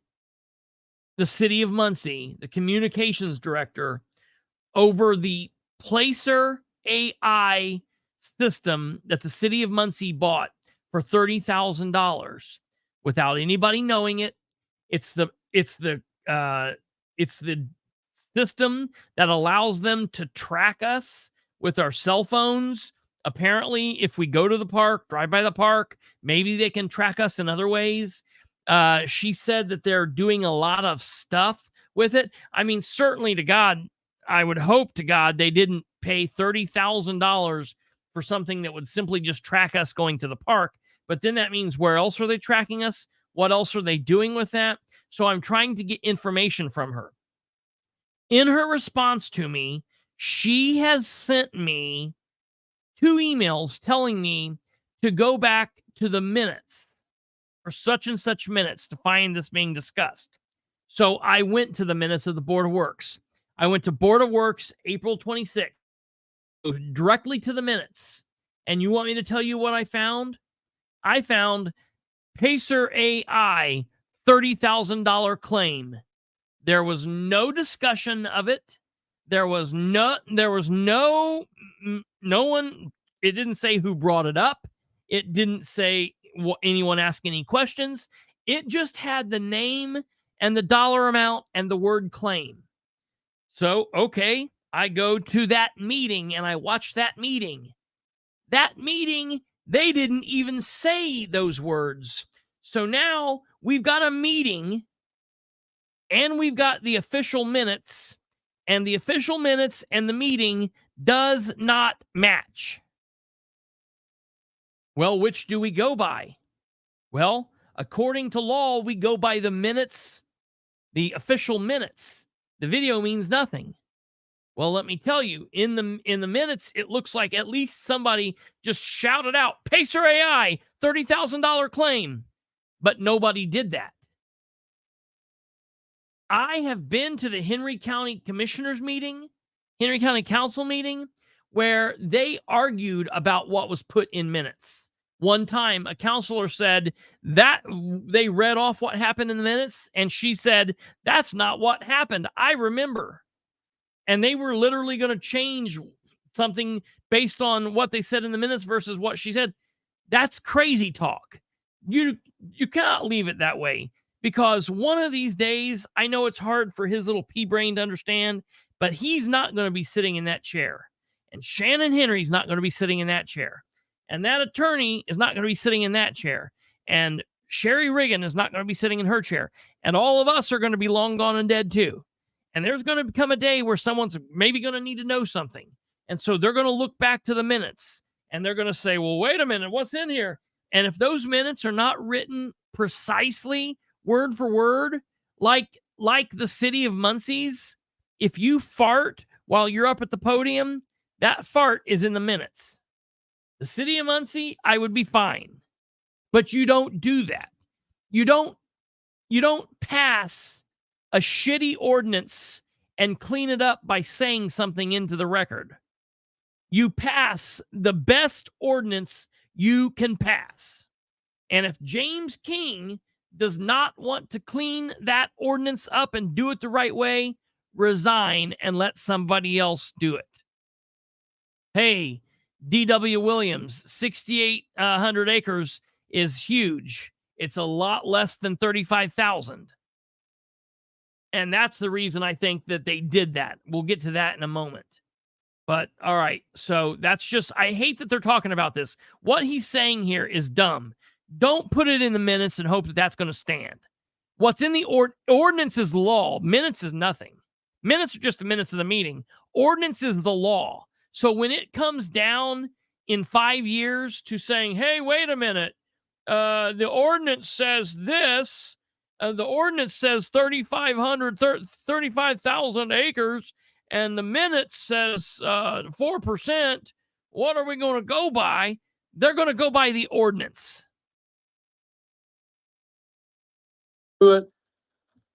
Speaker 1: the city of Muncie, the communications director, over the Placer AI system that the city of Muncie bought for $30,000 without anybody knowing it. It's the system that allows them to track us with our cell phones. Apparently, if we go to the park, drive by the park, maybe they can track us in other ways. She said that they're doing a lot of stuff with it. I mean, certainly to God, I would hope to God they didn't pay $30,000 for something that would simply just track us going to the park. But then that means where else are they tracking us? What else are they doing with that? So I'm trying to get information from her. In her response to me, she has sent me 2 emails telling me to go back to the minutes for such and such minutes to find this being discussed. So I went to the minutes of the Board of Works. I went to Board of Works April 26th, directly to the minutes. And you want me to tell you what I found? I found Pacer AI $30,000 claim. There was no discussion of it. There was no one. It didn't say who brought it up. It didn't say anyone ask any questions. It just had the name and the dollar amount and the word claim. So, okay, I go to that meeting and I watch that meeting. That meeting, they didn't even say those words. So now we've got a meeting and we've got the official minutes, and the official minutes and the meeting does not match. Well, which do we go by? Well, according to law, we go by the minutes, the official minutes. The video means nothing. Well, let me tell you, in the minutes, it looks like at least somebody just shouted out, Pacer AI, $30,000 claim. But nobody did that. I have been to the Henry County Commissioners meeting, Henry County Council meeting, where they argued about what was put in minutes. One time, a counselor said that they read off what happened in the minutes, and she said, that's not what happened. I remember. And they were literally going to change something based on what they said in the minutes versus what she said. That's crazy talk. You cannot leave it that way, because one of these days, I know it's hard for his little pea brain to understand, but he's not going to be sitting in that chair. And Shannon Henry's not going to be sitting in that chair. And that attorney is not going to be sitting in that chair. And Sherry Riggin is not going to be sitting in her chair. And all of us are going to be long gone and dead too. And there's going to become a day where someone's maybe going to need to know something. And so they're going to look back to the minutes and they're going to say, well, wait a minute, what's in here? And if those minutes are not written precisely word for word, like the city of Muncie's, if you fart while you're up at the podium, that fart is in the minutes. The city of Muncie, I would be fine. But you don't do that. You don't pass a shitty ordinance and clean it up by saying something into the record. You pass the best ordinance you can pass. And if James King does not want to clean that ordinance up and do it the right way, resign and let somebody else do it. Hey, D.W. Williams, 6,800 acres is huge. It's a lot less than 35,000. And that's the reason I think that they did that. We'll get to that in a moment. But all right, so that's just, I hate that they're talking about this. What he's saying here is dumb. Don't put it in the minutes and hope that that's going to stand. What's in the ordinance is law. Minutes is nothing. Minutes are just the minutes of the meeting. Ordinance is the law. So when it comes down in 5 years to saying, hey, wait a minute, the ordinance says this, the ordinance says 35,000 acres, and the minute says 4%, what are we going to go by? They're going to go by the ordinance.
Speaker 4: Do it.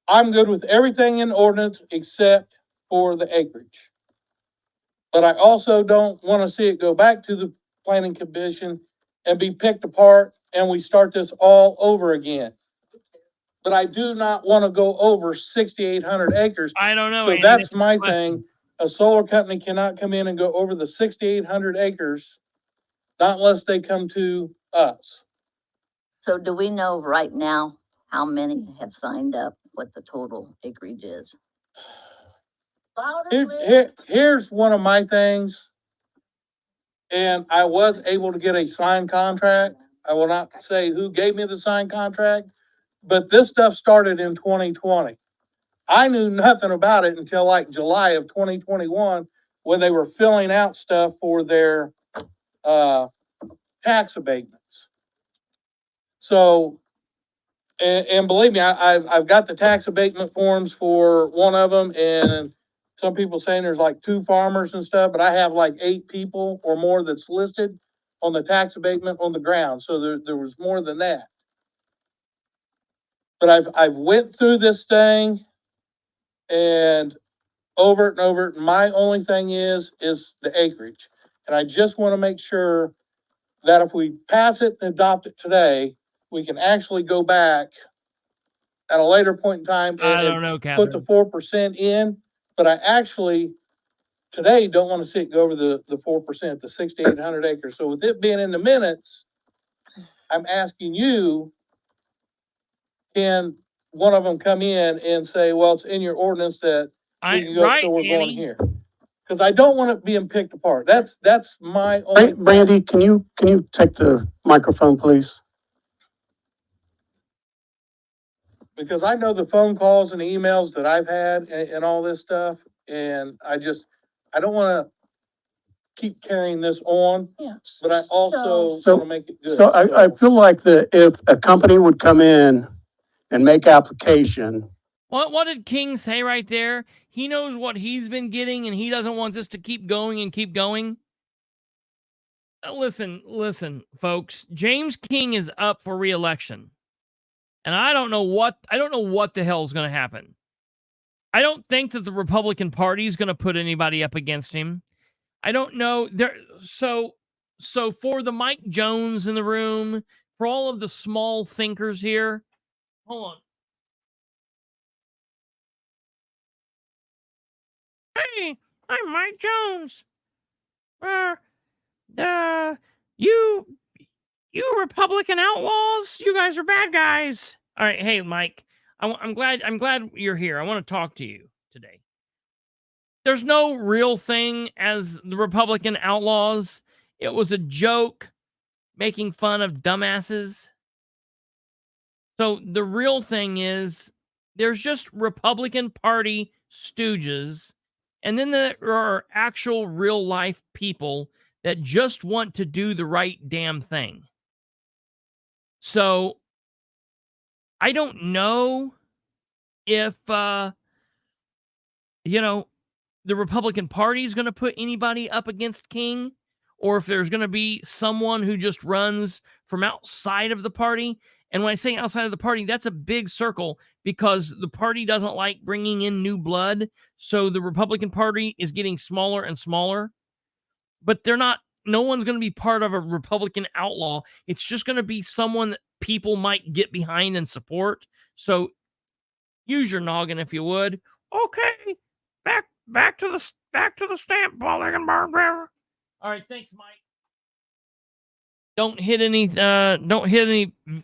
Speaker 4: I'm good with everything in ordinance except for the acreage. But I also don't want to see it go back to the planning commission and be picked apart and we start this all over again. But I do not want to go over 6,800 acres.
Speaker 1: I don't know.
Speaker 4: So
Speaker 1: Andy,
Speaker 4: that's
Speaker 1: a
Speaker 4: my
Speaker 1: good question.
Speaker 4: thing. A solar company cannot come in and go over the 6,800 acres, not unless they come to us.
Speaker 7: So do we know right now how many have signed up, what the total acreage is?
Speaker 4: Here's one of my things. And I was able to get a signed contract. I will not say who gave me the signed contract, but this stuff started in 2020. I knew nothing about it until like July of 2021, when they were filling out stuff for their tax abatements. So, and believe me, I've got the tax abatement forms for one of them, and some people saying there's like 2 farmers and stuff, but I have like 8 people or more that's listed on the tax abatement on the ground. So there was more than that. But I've went through this thing and over it and over it. My only thing is the acreage. And I just want to make sure that if we pass it and adopt it today, we can actually go back at a later point in time
Speaker 1: I don't
Speaker 4: and
Speaker 1: know,
Speaker 4: put the
Speaker 1: Catherine.
Speaker 4: 4% in. But I actually today don't want to see it go over the 4%, the 6,800 acres. So with it being in the minutes, I'm asking you, can one of them come in and say, well, it's in your ordinance that we can go,
Speaker 1: Right,
Speaker 4: so we're going
Speaker 1: Annie.
Speaker 4: here. Because I don't want it being picked apart. That's my only.
Speaker 2: Brandy, can you take the microphone, please?
Speaker 4: Because I know the phone calls and emails that I've had and all this stuff, and I don't want to keep carrying this on,
Speaker 3: Yeah.
Speaker 4: but I also
Speaker 2: So-
Speaker 4: want to make it good.
Speaker 2: So I feel like if a company would come in and make application,
Speaker 1: What did King say right there? He knows what he's been getting, and he doesn't want this to keep going and keep going. Listen, folks. James King is up for re-election, and I don't know what the hell is going to happen. I don't think that the Republican Party is going to put anybody up against him. I don't know. So for the Mike Jones in the room, for all of the small thinkers here, hold on. Hey, I'm Mike Jones. You Republican outlaws, you guys are bad guys. All right, hey, Mike, I'm glad you're here. I want to talk to you today. There's no real thing as the Republican outlaws. It was a joke making fun of dumbasses. So the real thing is there's just Republican Party stooges, and then there are actual real life people that just want to do the right damn thing. So I don't know if the Republican Party is going to put anybody up against King, or if there's going to be someone who just runs from outside of the party. And when I say outside of the party, that's a big circle because the party doesn't like bringing in new blood. So the Republican Party is getting smaller and smaller, but no one's going to be part of a Republican outlaw. It's just going to be someone that people might get behind and support. So use your noggin if you would. Okay, back to the stamp balling and bar. All right, thanks, Mike. Don't hit any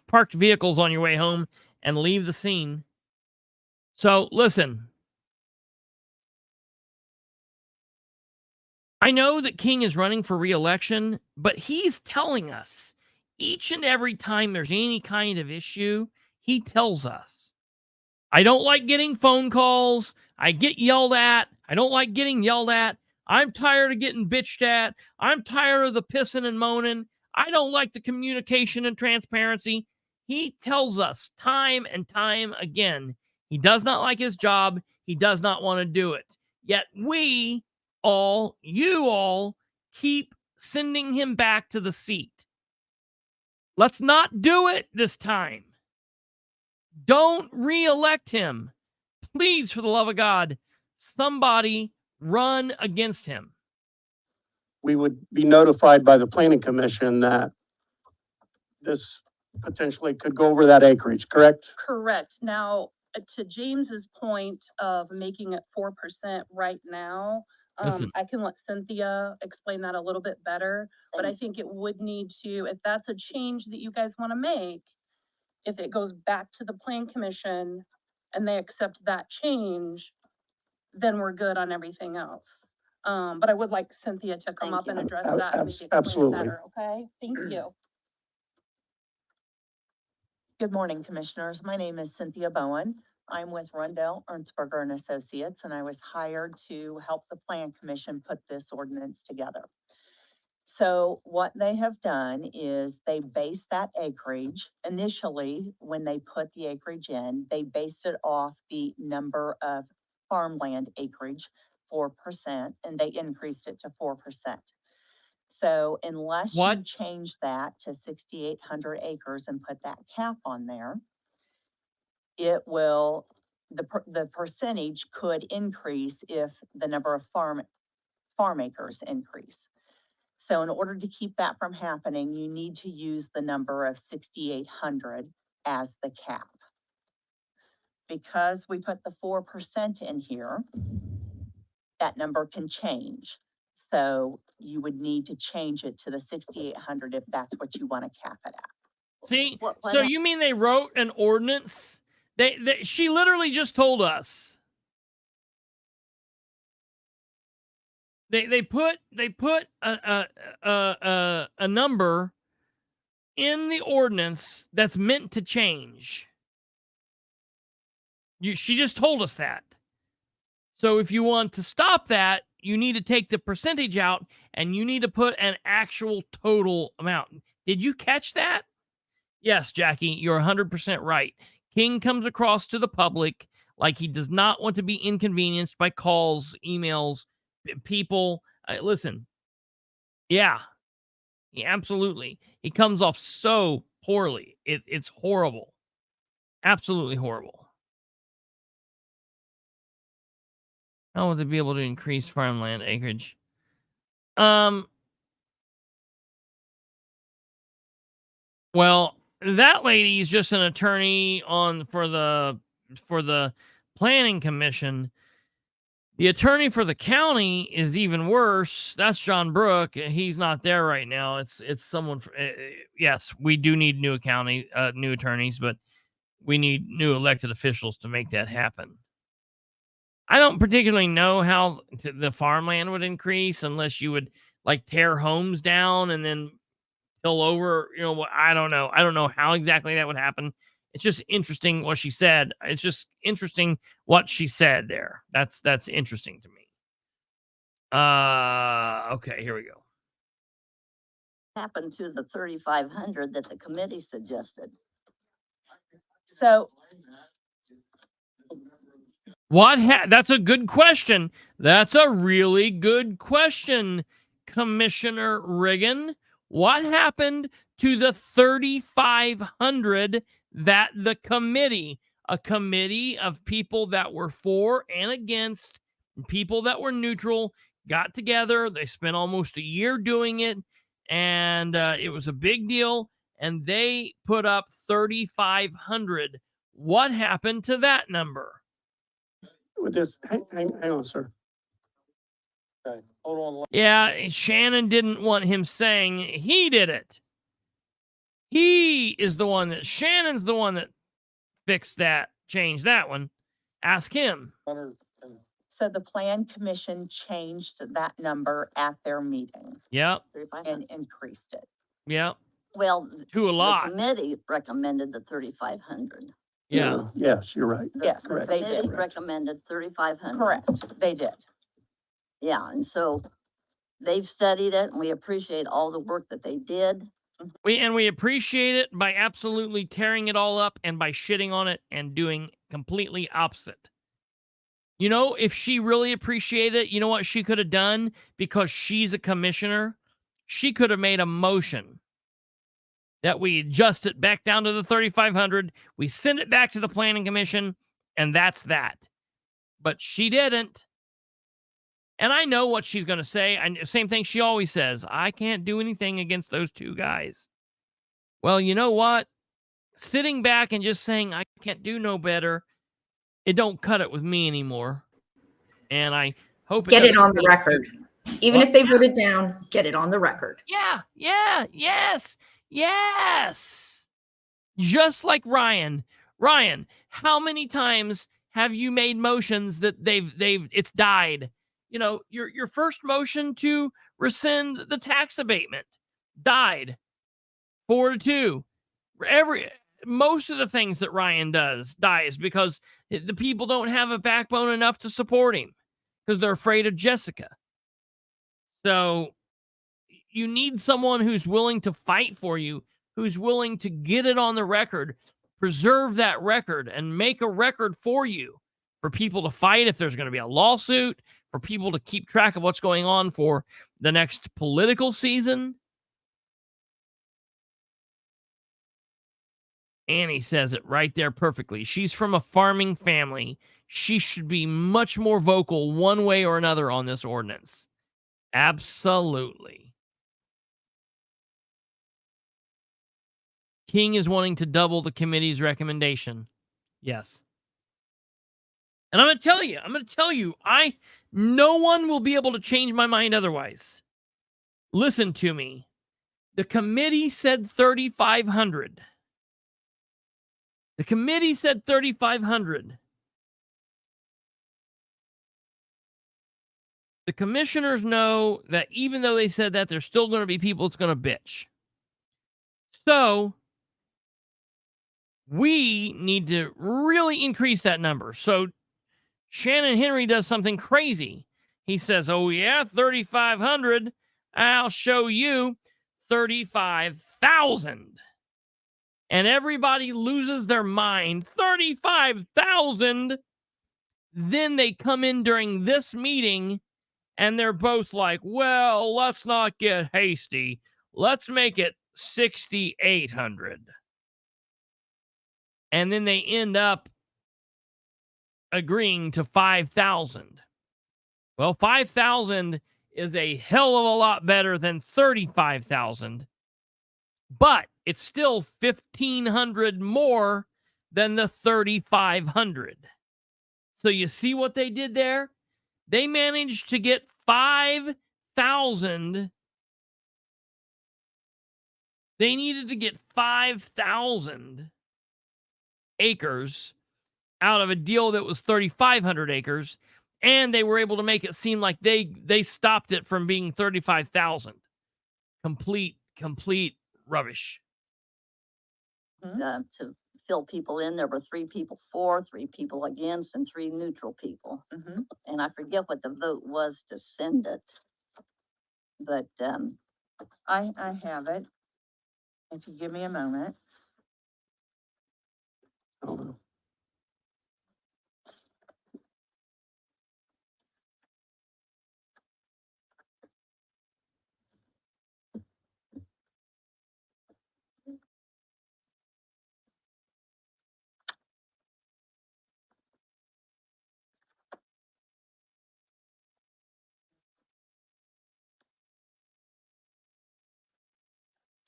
Speaker 1: parked vehicles on your way home and leave the scene. So listen, I know that King is running for re-election, but he's telling us each and every time there's any kind of issue, he tells us, I don't like getting phone calls. I get yelled at. I don't like getting yelled at. I'm tired of getting bitched at. I'm tired of the pissing and moaning. I don't like the communication and transparency. He tells us time and time again, he does not like his job. He does not want to do it. Yet you all keep sending him back to the seat. Let's not do it this time. Don't re-elect him. Please, for the love of God, somebody run against him.
Speaker 2: We would be notified by the planning commission that this potentially could go over that acreage, correct?
Speaker 8: Correct. Now, to James's point of making it 4% right now,
Speaker 1: Listen.
Speaker 8: I can let Cynthia explain that a little bit better, but I think it would need to, if that's a change that you guys want to make, if it goes back to the plan commission and they accept that change, then we're good on everything else. But I would like Cynthia to come
Speaker 7: Thank
Speaker 8: up and
Speaker 7: you.
Speaker 8: address that and maybe explain it
Speaker 2: Absolutely.
Speaker 8: better, okay? Thank you.
Speaker 5: Good morning, Commissioners. My name is Cynthia Bowen. I'm with Rundell, Ernstberger and Associates, and I was hired to help the Plan Commission put this ordinance together. So what they have done is they based that acreage, initially, when they put the acreage in, they based it off the number of farmland acreage, 4%, and they increased it to 4%. So unless you
Speaker 1: What?
Speaker 5: change that to 6,800 acres and put that cap on there, it will, the percentage could increase if the number of farm acres increase. So in order to keep that from happening, you need to use the number of 6,800 as the cap. Because we put the 4% in here, that number can change. So you would need to change it to the 6,800 if that's what you want to cap it at.
Speaker 1: See,
Speaker 7: What
Speaker 1: so you mean they wrote an ordinance? She literally just told us. They put a number in the ordinance that's meant to change. She just told us that. So if you want to stop that, you need to take the percentage out and you need to put an actual total amount. Did you catch that? Yes, Jackie, you're 100% right. King comes across to the public like he does not want to be inconvenienced by calls, emails, people. Listen, yeah, absolutely. He comes off so poorly. It's horrible. Absolutely horrible. How would they be able to increase farmland acreage? Well, that lady is just an attorney for the planning commission. The attorney for the county is even worse. That's John Brook. He's not there right now. It's someone. Yes, we do need new attorneys, but we need new elected officials to make that happen. I don't particularly know how the farmland would increase unless you would like tear homes down and then till over, I don't know. I don't know how exactly that would happen. It's just interesting what she said. It's just interesting what she said there. That's interesting to me. Okay, here we go.
Speaker 7: happened to the 3,500 that the committee suggested?
Speaker 5: So
Speaker 1: That's a good question. That's a really good question, Commissioner Riggin. What happened to the 3,500 that the committee, a committee of people that were for and against, and people that were neutral, got together? They spent almost a year doing it, and it was a big deal, and they put up 3,500. What happened to that number?
Speaker 2: With this, hang on, sir.
Speaker 4: Okay, hold on.
Speaker 1: Yeah, Shannon didn't want him saying he did it. Shannon's the one that fixed that, changed that one. Ask him.
Speaker 5: So the Plan Commission changed that number at their meeting
Speaker 1: Yep,
Speaker 7: 3,500.
Speaker 5: and increased it.
Speaker 1: yep,
Speaker 7: Well,
Speaker 1: to a lot.
Speaker 7: the committee recommended the 3,500.
Speaker 1: Yeah.
Speaker 2: Yes, you're right.
Speaker 7: The
Speaker 5: Yes,
Speaker 2: correct.
Speaker 5: they
Speaker 7: committee
Speaker 5: did.
Speaker 7: recommended 3,500.
Speaker 5: Correct, they did.
Speaker 7: Yeah, and so they've studied it and we appreciate all the work that they did.
Speaker 1: We appreciate it by absolutely tearing it all up and by shitting on it and doing completely opposite. You know, if she really appreciated it, you know what she could have done? Because she's a commissioner, she could have made a motion that we adjust it back down to the 3,500. We send it back to the planning commission, and that's that. But she didn't. And I know what she's going to say. Same thing she always says. I can't do anything against those two guys. Well, you know what? Sitting back and just saying I can't do no better, it don't cut it with me anymore. And I hope
Speaker 9: Get it
Speaker 1: doesn't
Speaker 9: on the
Speaker 1: cut
Speaker 9: record. Even
Speaker 1: What?
Speaker 9: if they vote it down, get it on the record.
Speaker 1: Yes. Just like Ryan. Ryan, how many times have you made motions that it's died? You know, your first motion to rescind the tax abatement died 4-2. Most of the things that Ryan dies because the people don't have a backbone enough to support him because they're afraid of Jessica. So you need someone who's willing to fight for you, who's willing to get it on the record, preserve that record, and make a record for you, for people to fight if there's going to be a lawsuit, for people to keep track of what's going on for the next political season. Annie says it right there perfectly. She's from a farming family. She should be much more vocal one way or another on this ordinance. Absolutely. King is wanting to double the committee's recommendation. Yes. And I'm going to tell you, no one will be able to change my mind otherwise. Listen to me. The committee said 3,500. The committee said 3,500. The commissioners know that even though they said that, there's still going to be people that's going to bitch. So we need to really increase that number. So Shannon Henry does something crazy. He says, oh yeah, 3,500. I'll show you 35,000. And everybody loses their mind. 35,000. Then they come in during this meeting and they're both like, well, let's not get hasty. Let's make it 6,800. And then they end up agreeing to 5,000. Well, 5,000 is a hell of a lot better than 35,000. But it's still 1,500 more than the 3,500. So you see what they did there? They managed to get 5,000. They needed to get 5,000 acres out of a deal that was 3,500 acres. And they were able to make it seem like they stopped it from being 35,000. Complete rubbish.
Speaker 7: To fill people in, there were 3 people for, 3 people against, and 3 neutral people. And I forget what the vote was to send it. But
Speaker 5: I have it. If you give me a moment.
Speaker 2: Hold on.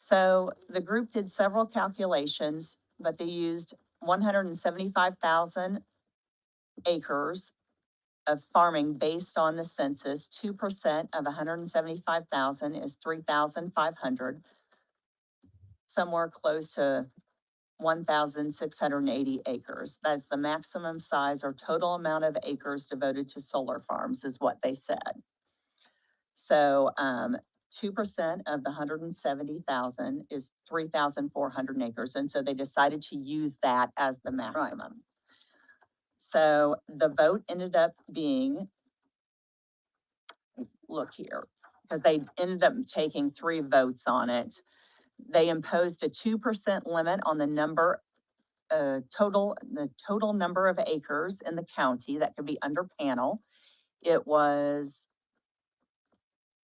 Speaker 5: So the group did several calculations, but they used 175,000 acres of farming based on the census. 2% of 175,000 is 3,500, somewhere close to 1,680 acres. That's the maximum size or total amount of acres devoted to solar farms is what they said. So, 2% of the 170,000 is 3,400 acres. And so they decided to use that as the maximum. So the vote ended up being look here, because they ended up taking 3 votes on it. They imposed a 2% limit on the total number of acres in the county that could be under panel. It was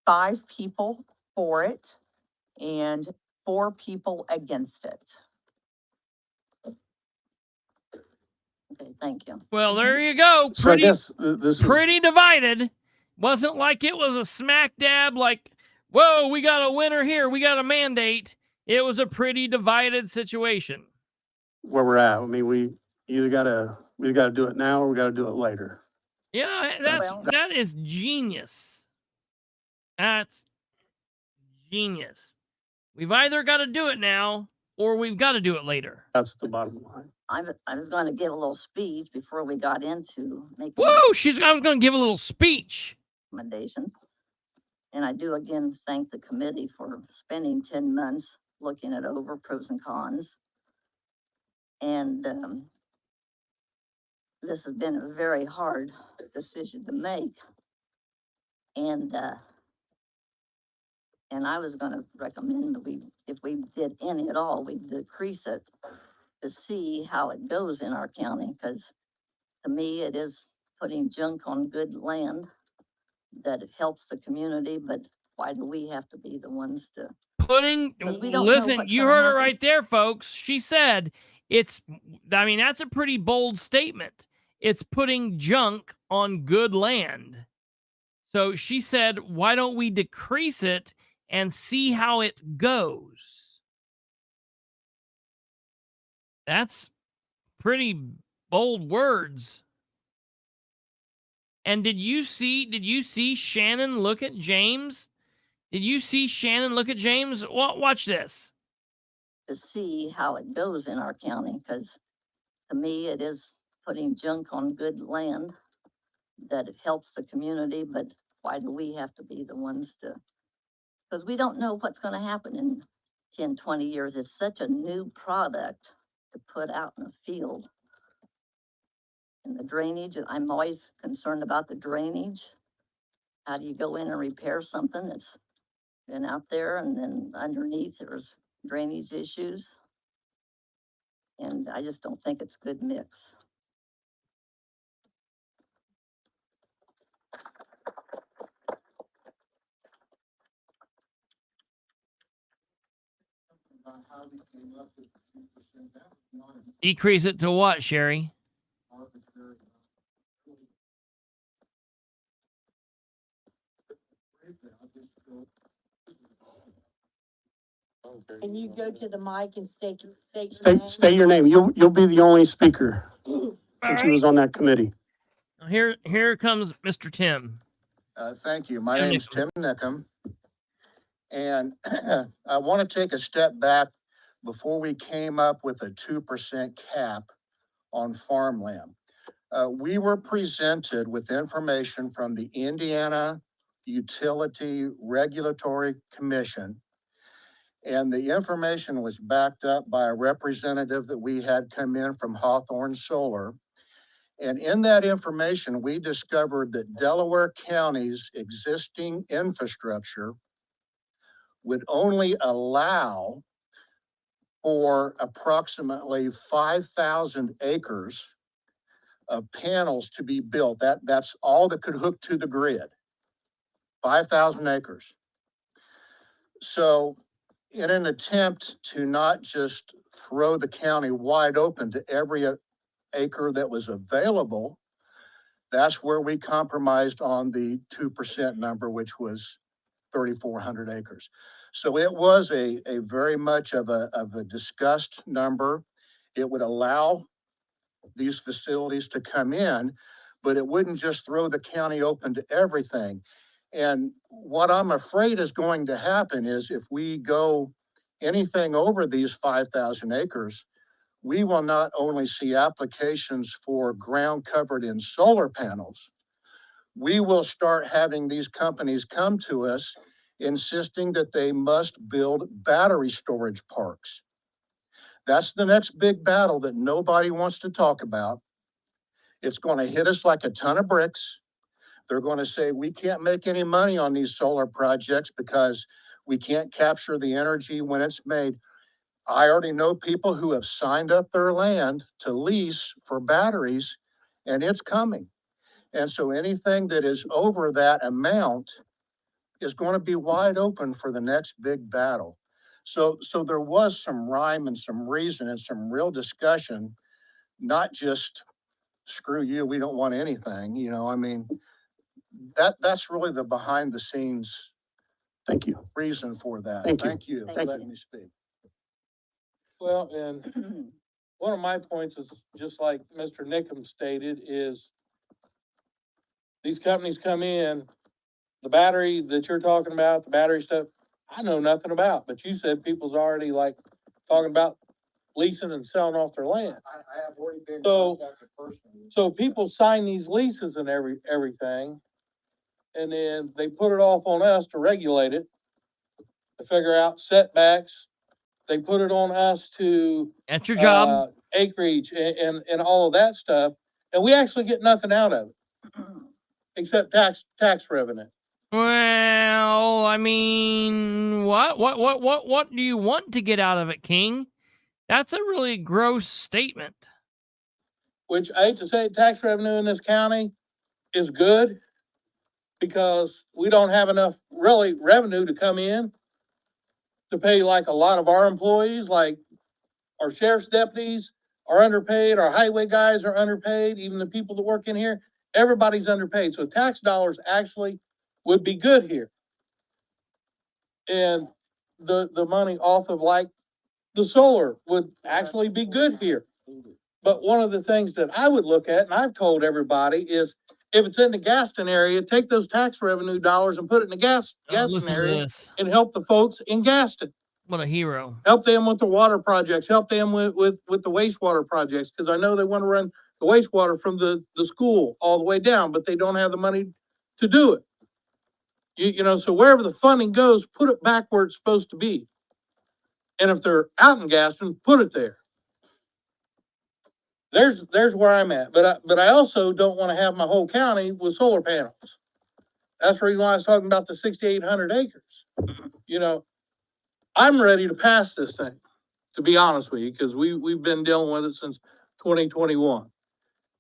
Speaker 5: 5 people for it and 4 people against it.
Speaker 7: Okay, thank you.
Speaker 1: Well, there you go.
Speaker 2: So I
Speaker 1: Pretty,
Speaker 2: guess this is,
Speaker 1: pretty divided. Wasn't like it was a smack dab, like, whoa, we got a winner here. We got a mandate. It was a pretty divided situation.
Speaker 2: where we're at. I mean, we either gotta do it now or we gotta do it later.
Speaker 1: Yeah,
Speaker 5: Well-
Speaker 1: that is genius. That's genius. We've either got to do it now or we've got to do it later.
Speaker 2: That's the bottom line.
Speaker 7: I was going to give a little speech before we got into making
Speaker 1: Whoa, I was going to give a little speech.
Speaker 7: recommendation. And I do again thank the committee for spending 10 months looking it over, pros and cons. And this has been a very hard decision to make. And I was gonna recommend that if we did any at all, we decrease it to see how it goes in our county, because to me, it is putting junk on good land, that it helps the community, but why do we have to be the ones to?
Speaker 1: Putting,
Speaker 7: Because we don't know
Speaker 1: listen,
Speaker 7: what's
Speaker 1: you
Speaker 7: gonna
Speaker 1: heard it
Speaker 7: happen.
Speaker 1: right there, folks. She said that's a pretty bold statement. It's putting junk on good land. So she said, why don't we decrease it and see how it goes? That's pretty bold words. And did you see Shannon look at James? Did you see Shannon look at James? Watch this.
Speaker 7: To see how it goes in our county, because to me, it is putting junk on good land, that it helps the community, but why do we have to be the ones to? Because we don't know what's going to happen in 10, 20 years. It's such a new product to put out in the field. And the drainage, I'm always concerned about the drainage. How do you go in and repair something that's been out there, and then underneath there's drainage issues? And I just don't think it's a good mix.
Speaker 1: Decrease it to what, Sherry?
Speaker 10: Can you go to the mic and state your name?
Speaker 2: State your name. You'll be the only speaker
Speaker 1: All
Speaker 2: since you
Speaker 1: right.
Speaker 2: was on that committee.
Speaker 1: Here comes Mr. Tim.
Speaker 6: Thank you. My
Speaker 1: Tim
Speaker 6: name's Tim Nickum. And I want to take a step back before we came up with a 2% cap on farmland. We were presented with information from the Indiana Utility Regulatory Commission. And the information was backed up by a representative that we had come in from Hawthorne Solar. And in that information, we discovered that Delaware County's existing infrastructure would only allow for approximately 5,000 acres of panels to be built. That's all that could hook to the grid, 5,000 acres. So in an attempt to not just throw the county wide open to every acre that was available, that's where we compromised on the 2% number, which was 3,400 acres. So it was a very much of a discussed number. It would allow these facilities to come in, but it wouldn't just throw the county open to everything. And what I'm afraid is going to happen is if we go anything over these 5,000 acres, we will not only see applications for ground covered in solar panels, we will start having these companies come to us insisting that they must build battery storage parks. That's the next big battle that nobody wants to talk about. It's going to hit us like a ton of bricks, They're gonna say, we can't make any money on these solar projects because we can't capture the energy when it's made. I already know people who have signed up their land to lease for batteries, and it's coming. And so anything that is over that amount is going to be wide open for the next big battle. So there was some rhyme and some reason and some real discussion, not just screw you, we don't want anything, you know, I mean, that's really the behind the scenes
Speaker 2: Thank you.
Speaker 6: reason for that.
Speaker 2: Thank you.
Speaker 6: Thank you for
Speaker 7: Thank
Speaker 6: letting
Speaker 7: you.
Speaker 6: me speak.
Speaker 4: Well, and one of my points is, just like Mr. Nickam stated, is these companies come in, the battery that you're talking about, the battery stuff, I know nothing about, but you said people's already like talking about leasing and selling off their land.
Speaker 6: I have already been
Speaker 4: So-
Speaker 6: contacted personally.
Speaker 4: So people sign these leases and everything, and then they put it off on us to regulate it, to figure out setbacks. They put it on us to
Speaker 1: That's your job.
Speaker 4: acreage and all of that stuff, and we actually get nothing out of it, except tax revenue.
Speaker 1: Well, I mean, what do you want to get out of it, King? That's a really gross statement.
Speaker 4: Which I hate to say, tax revenue in this county is good, because we don't have enough really revenue to come in to pay like a lot of our employees, like our sheriff's deputies are underpaid, our highway guys are underpaid, even the people that work in here, everybody's underpaid. So tax dollars actually would be good here. And the money off of like the solar would actually be good here. But one of the things that I would look at, and I've told everybody, is if it's in the Gaston area, take those tax revenue dollars and put it in the Gaston
Speaker 1: Listen to
Speaker 4: area
Speaker 1: this.
Speaker 4: and help the folks in Gaston.
Speaker 1: What a hero.
Speaker 4: Help them with the water projects, help them with the wastewater projects, because I know they want to run the wastewater from the school all the way down, but they don't have the money to do it. You know, so wherever the funding goes, put it back where it's supposed to be. And if they're out in Gaston, put it there. There's where I'm at, but I also don't want to have my whole county with solar panels. That's the reason why I was talking about the 6,800 acres. You know, I'm ready to pass this thing, to be honest with you, because we've been dealing with it since 2021.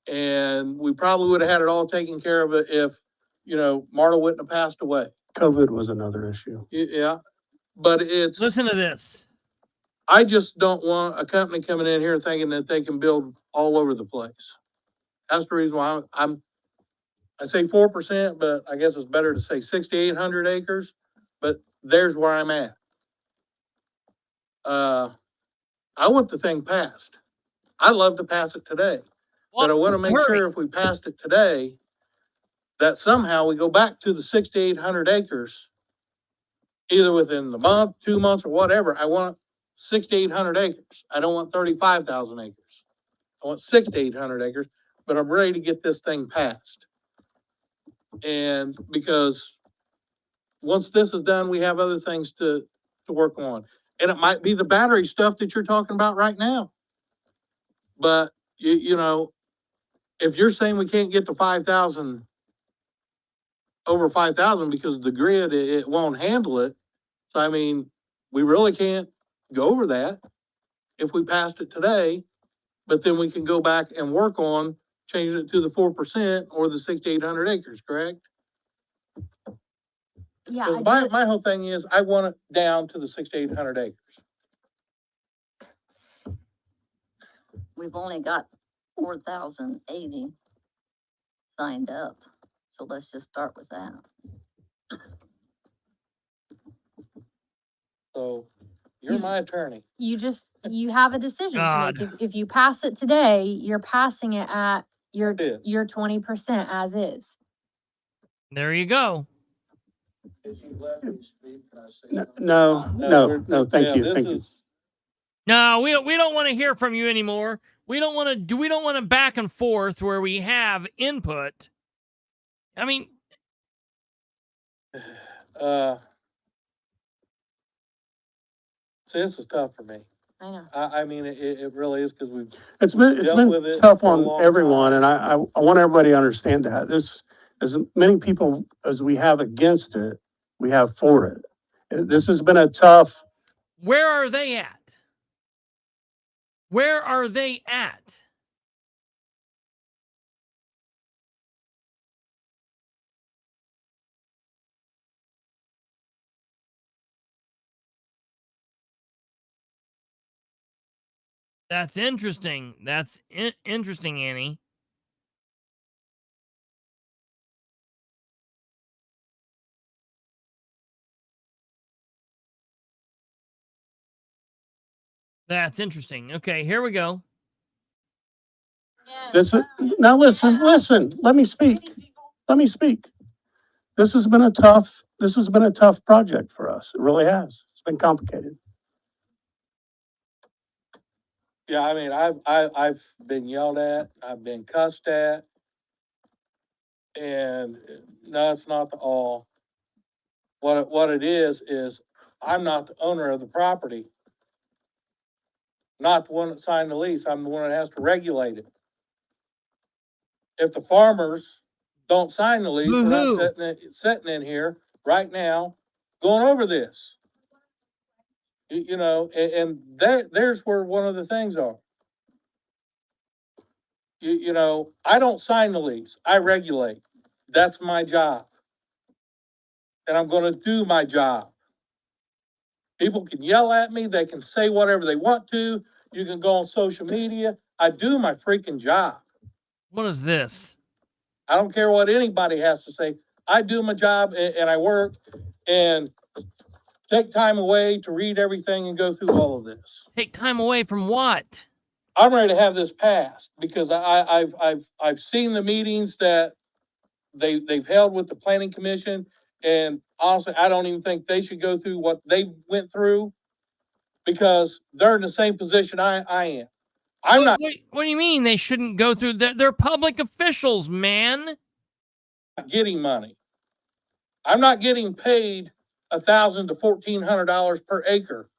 Speaker 4: And we probably would have had it all taken care of it if, you know, Marta wouldn't have passed away.
Speaker 2: COVID was another issue.
Speaker 4: Yeah, but it's.
Speaker 1: Listen to this.
Speaker 4: I just don't want a company coming in here thinking that they can build all over the place. That's the reason why I say 4%, but I guess it's better to say 6,800 acres, but there's where I'm at. I want the thing passed. I'd love to pass it today, but I want to make sure if we passed it today, that somehow we go back to the 6,800 acres, either within the month, 2 months, or whatever. I want 6,800 acres. I don't want 35,000 acres. I want 6,800 acres, but I'm ready to get this thing passed. And because once this is done, we have other things to work on. And it might be the battery stuff that you're talking about right now. But you know, if you're saying we can't get to 5,000, over 5,000 because the grid, it won't handle it. So I mean, we really can't go over that if we passed it today, but then we can go back and work on changing it to the 4% or the 6,800 acres, correct?
Speaker 3: Yeah,
Speaker 4: 'Cause my whole thing is I want it down to the 6,800 acres.
Speaker 7: We've only got 4,080 signed up, so let's just start with that.
Speaker 4: So you're my attorney.
Speaker 3: you have a decision to
Speaker 1: God.
Speaker 3: make. If you pass it today, you're passing it at your
Speaker 4: It is.
Speaker 3: 20% as is.
Speaker 1: There you go.
Speaker 6: If you let me speak, can I say
Speaker 2: No,
Speaker 6: something?
Speaker 2: no, thank
Speaker 4: Yeah,
Speaker 2: you,
Speaker 4: this
Speaker 2: thank you.
Speaker 4: is-
Speaker 1: No, we don't want to hear from you anymore. We don't want to back and forth where we have input. I mean,
Speaker 4: See, this is tough for me.
Speaker 3: I know.
Speaker 4: I mean, it really is, because we've
Speaker 2: It's
Speaker 4: dealt with
Speaker 2: been
Speaker 4: it
Speaker 2: tough
Speaker 4: for a
Speaker 2: on
Speaker 4: long
Speaker 2: everyone,
Speaker 4: time.
Speaker 2: and I want everybody to understand that. This as many people as we have against it, we have for it. This has been a tough,
Speaker 1: Where are they at? Where are they at? That's interesting. That's interesting, Annie. That's interesting. Okay, here we go.
Speaker 2: this is, now listen, let me speak. Let me speak. This has been a tough project for us. It really has. It's been complicated.
Speaker 4: Yeah, I mean, I've been yelled at, I've been cussed at. And no, it's not the all. What it is I'm not the owner of the property. Not the one that signed the lease, I'm the one that has to regulate it. If the farmers don't sign the lease, we're not
Speaker 1: Boo-hoo.
Speaker 4: sitting in here right now going over this. You know, and there's where one of the things are. You know, I don't sign the lease, I regulate. That's my job. And I'm gonna do my job. People can yell at me, they can say whatever they want to, you can go on social media. I do my freaking job.
Speaker 1: What is this?
Speaker 4: I don't care what anybody has to say. I do my job and I work and take time away to read everything and go through all of this.
Speaker 1: Take time away from what?
Speaker 4: I'm ready to have this passed because I've seen the meetings that they've held with the planning commission, and honestly, I don't even think they should go through what they went through because they're in the same position I am. I'm not
Speaker 1: What do you mean they shouldn't go through? They're public officials, man.
Speaker 4: getting money. I'm not getting paid $1,000 to $1,400 per acre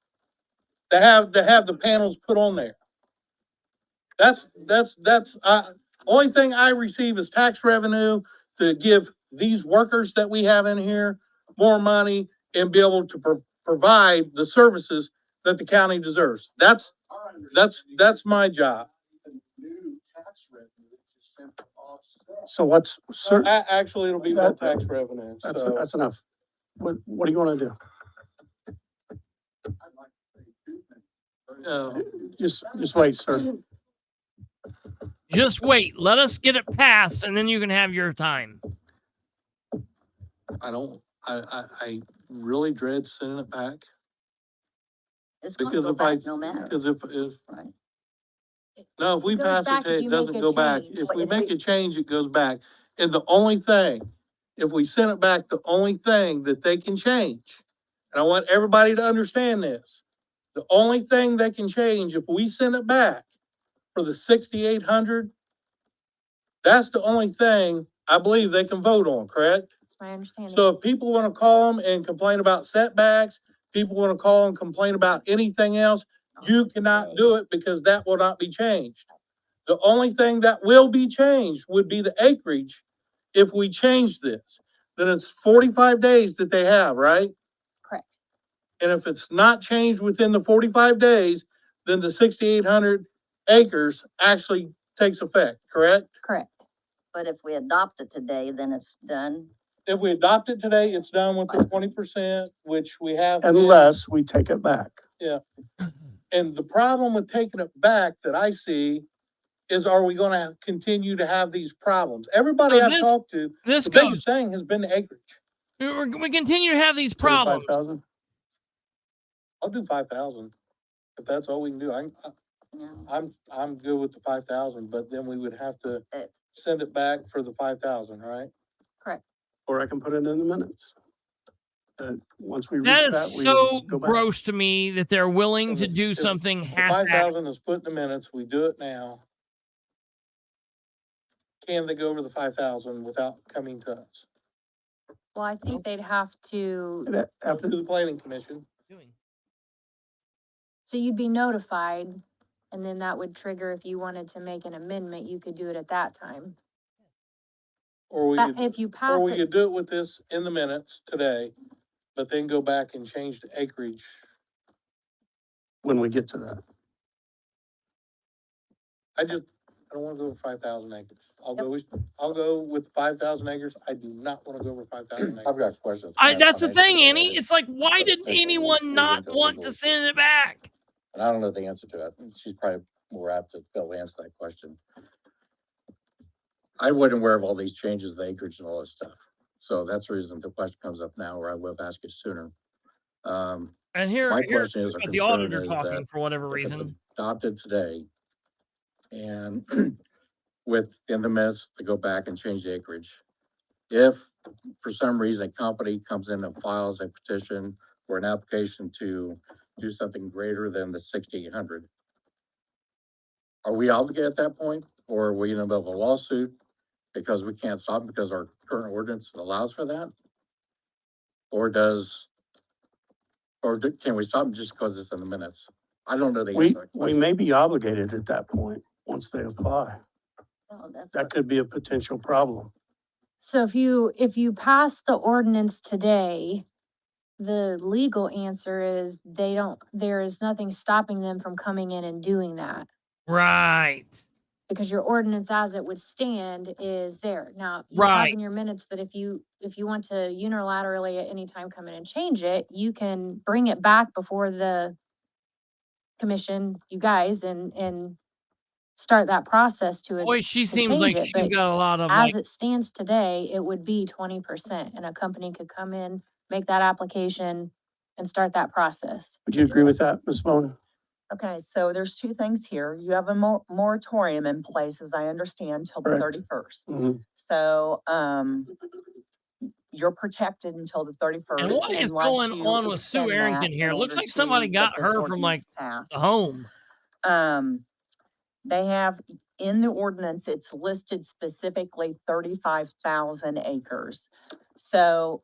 Speaker 4: to have the panels put on there. That's only thing I receive is tax revenue to give these workers that we have in here more money and be able to provide the services that the county deserves. That's my job.
Speaker 2: So what's, sir,
Speaker 4: Actually, it'll be more tax revenue. So
Speaker 2: that's enough. What do you want to do? Just wait, sir.
Speaker 1: Just wait. Let us get it passed, and then you can have your time.
Speaker 4: I really dread sending it back
Speaker 7: It's gonna
Speaker 4: because
Speaker 7: go back no matter,
Speaker 4: because if
Speaker 7: right?
Speaker 4: no, if we
Speaker 3: It goes
Speaker 4: pass
Speaker 3: back
Speaker 4: it,
Speaker 3: if
Speaker 4: it
Speaker 3: you make
Speaker 4: doesn't
Speaker 3: a
Speaker 4: go back.
Speaker 3: change.
Speaker 4: If we make a change, it goes back. And the only thing, if we send it back, the only thing that they can change, and I want everybody to understand this, the only thing they can change if we send it back for the 6,800, that's the only thing I believe they can vote on, correct?
Speaker 3: That's my understanding.
Speaker 4: So if people want to call them and complain about setbacks, people want to call and complain about anything else, you cannot do it because that will not be changed. The only thing that will be changed would be the acreage if we change this. Then it's 45 days that they have, right?
Speaker 3: Correct.
Speaker 4: And if it's not changed within the 45 days, then the 6,800 acres actually takes effect, correct?
Speaker 3: Correct.
Speaker 7: But if we adopt it today, then it's done.
Speaker 4: If we adopt it today, it's done with the 20%, which we have.
Speaker 2: Unless we take it back.
Speaker 4: Yeah. And the problem with taking it back that I see is, are we gonna continue to have these problems? Everybody
Speaker 1: So
Speaker 4: I've talked to,
Speaker 1: This
Speaker 4: the
Speaker 1: goes.
Speaker 4: biggest thing has been the acreage.
Speaker 1: We continue to have these problems.
Speaker 2: 5,000?
Speaker 4: I'll do 5,000. If that's all we can do,
Speaker 7: Yeah.
Speaker 4: I'm good with the 5,000, but then we would have to send it back for the 5,000, right?
Speaker 3: Correct.
Speaker 2: Or I can put it in the minutes. Once we reach
Speaker 1: That
Speaker 2: that,
Speaker 1: is
Speaker 2: we
Speaker 1: so
Speaker 2: go back.
Speaker 1: gross to me that they're willing to
Speaker 4: If-
Speaker 1: do
Speaker 4: if
Speaker 1: something
Speaker 4: The
Speaker 1: half-assed.
Speaker 4: 5,000 is put in the minutes, we do it now. Can they go over the 5,000 without coming to us?
Speaker 3: Well, I think they'd have to,
Speaker 2: And
Speaker 4: To the planning commission.
Speaker 3: so you'd be notified, and then that would trigger if you wanted to make an amendment, you could do it at that time.
Speaker 4: Or we could,
Speaker 3: If you pass
Speaker 4: or we
Speaker 3: it,
Speaker 4: could do it with this in the minutes today, but then go back and change the acreage.
Speaker 2: when we get to that.
Speaker 4: I don't wanna go over 5,000 acres. I'll go with 5,000 acres. I do not wanna go over 5,000 acres.
Speaker 11: I've got questions.
Speaker 1: That's the
Speaker 11: on
Speaker 1: thing,
Speaker 11: it.
Speaker 1: Annie. It's like, why
Speaker 11: But
Speaker 1: didn't
Speaker 11: official
Speaker 1: anyone
Speaker 11: move
Speaker 1: not
Speaker 11: into
Speaker 1: want
Speaker 11: legal
Speaker 1: to send it back?
Speaker 11: And I don't know the answer to it. She's probably more apt to be able to answer that question. I wasn't aware of all these changes, the acreage and all this stuff. So that's the reason the question comes up now, where I would have asked it sooner.
Speaker 1: And here,
Speaker 11: My
Speaker 1: here,
Speaker 11: question is, or
Speaker 1: got the
Speaker 11: concern
Speaker 1: auditor
Speaker 11: is
Speaker 1: talking
Speaker 11: that
Speaker 1: for whatever
Speaker 11: if it's
Speaker 1: reason.
Speaker 11: adopted today and with in the midst to go back and change the acreage, if for some reason a company comes in and files a petition or an application to do something greater than the 6,800, are we obligated at that point, or are we in the middle of a lawsuit because we can't stop because our current ordinance allows for that? Or can we stop just because it's in the minutes? I don't know the answer
Speaker 2: We,
Speaker 11: to that
Speaker 2: we
Speaker 11: question.
Speaker 2: may be obligated at that point, once they apply.
Speaker 7: Oh, that's
Speaker 2: That
Speaker 7: what-
Speaker 2: could be a potential problem.
Speaker 3: so if you pass the ordinance today, the legal answer is there is nothing stopping them from coming in and doing that.
Speaker 1: Right.
Speaker 3: Because your ordinance as it would stand is there. Now, you have
Speaker 1: Right.
Speaker 3: in your minutes that if you want to unilaterally at any time come in and change it, you can bring it back before the commission, you guys, and start that process to
Speaker 1: Boy, she
Speaker 3: to
Speaker 1: seems
Speaker 3: change
Speaker 1: like
Speaker 3: it,
Speaker 1: she's
Speaker 3: but
Speaker 1: got a lot of
Speaker 3: as
Speaker 1: like,
Speaker 3: it stands today, it would be 20%, and a company could come in, make that application, and start that process.
Speaker 2: Would you agree with that, Ms. Bone?
Speaker 5: Okay, so there's two things here. You have a moratorium in place, as I understand, till the
Speaker 2: Correct.
Speaker 5: 31st.
Speaker 2: Mhm.
Speaker 5: So, you're protected until the 31st.
Speaker 1: and what is
Speaker 5: unless
Speaker 1: going
Speaker 5: you
Speaker 1: on with Sue
Speaker 5: extend that
Speaker 1: Arrington here?
Speaker 5: in
Speaker 1: It looks
Speaker 5: order
Speaker 1: like somebody
Speaker 5: to
Speaker 1: got
Speaker 5: get this
Speaker 1: her from like
Speaker 5: ordinance
Speaker 1: the
Speaker 5: passed.
Speaker 1: home.
Speaker 5: They have, in the ordinance, it's listed specifically 35,000 acres. So,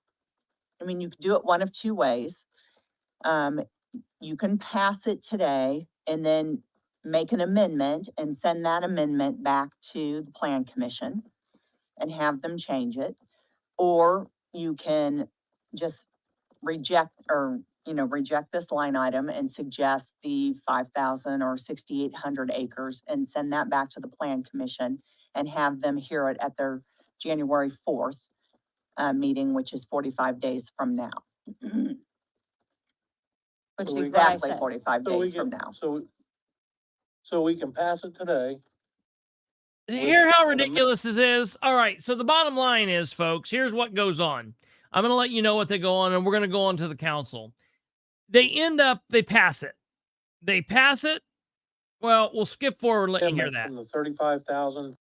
Speaker 5: I mean, you could do it one of two ways. You can pass it today and then make an amendment and send that amendment back to the Plan Commission and have them change it. Or you can just reject reject this line item and suggest the 5,000 or 6,800 acres and send that back to the Plan Commission and have them hear it at their January 4th meeting, which is 45 days from now. Which
Speaker 4: So
Speaker 5: is
Speaker 4: we-
Speaker 5: exactly
Speaker 3: said.
Speaker 5: 45
Speaker 4: So we
Speaker 5: days from
Speaker 4: can,
Speaker 5: now.
Speaker 4: so we can pass it today.
Speaker 1: Hear how
Speaker 4: With an
Speaker 1: ridiculous this is? All right. So the bottom line is, folks, here's what goes on. I'm going to let you know what they go on, and we're going to go on to the council. They pass it. They pass it. Well, we'll skip forward, let you hear that.
Speaker 4: From the 35,000.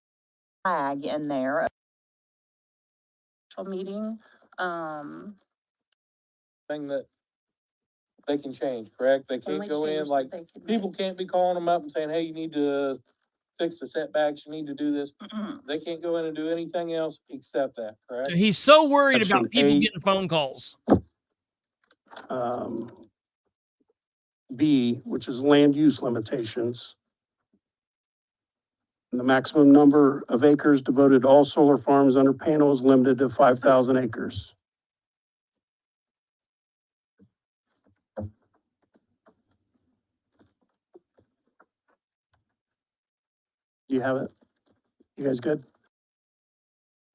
Speaker 5: Flag in there.
Speaker 8: Meeting,
Speaker 4: Thing that they can change, correct? They
Speaker 8: only
Speaker 4: can't go in,
Speaker 8: change that
Speaker 4: like,
Speaker 8: they could make.
Speaker 4: people can't be calling them up and saying, hey, you need to fix the setbacks, you need to do this. They can't go in and do anything else except that, correct?
Speaker 1: He's so worried
Speaker 2: Section
Speaker 1: about people
Speaker 2: 8.
Speaker 1: getting phone calls.
Speaker 2: B, which is land use limitations. And the maximum number of acres devoted to all solar farms under panel is limited to 5,000 acres. Do you have it? You guys good?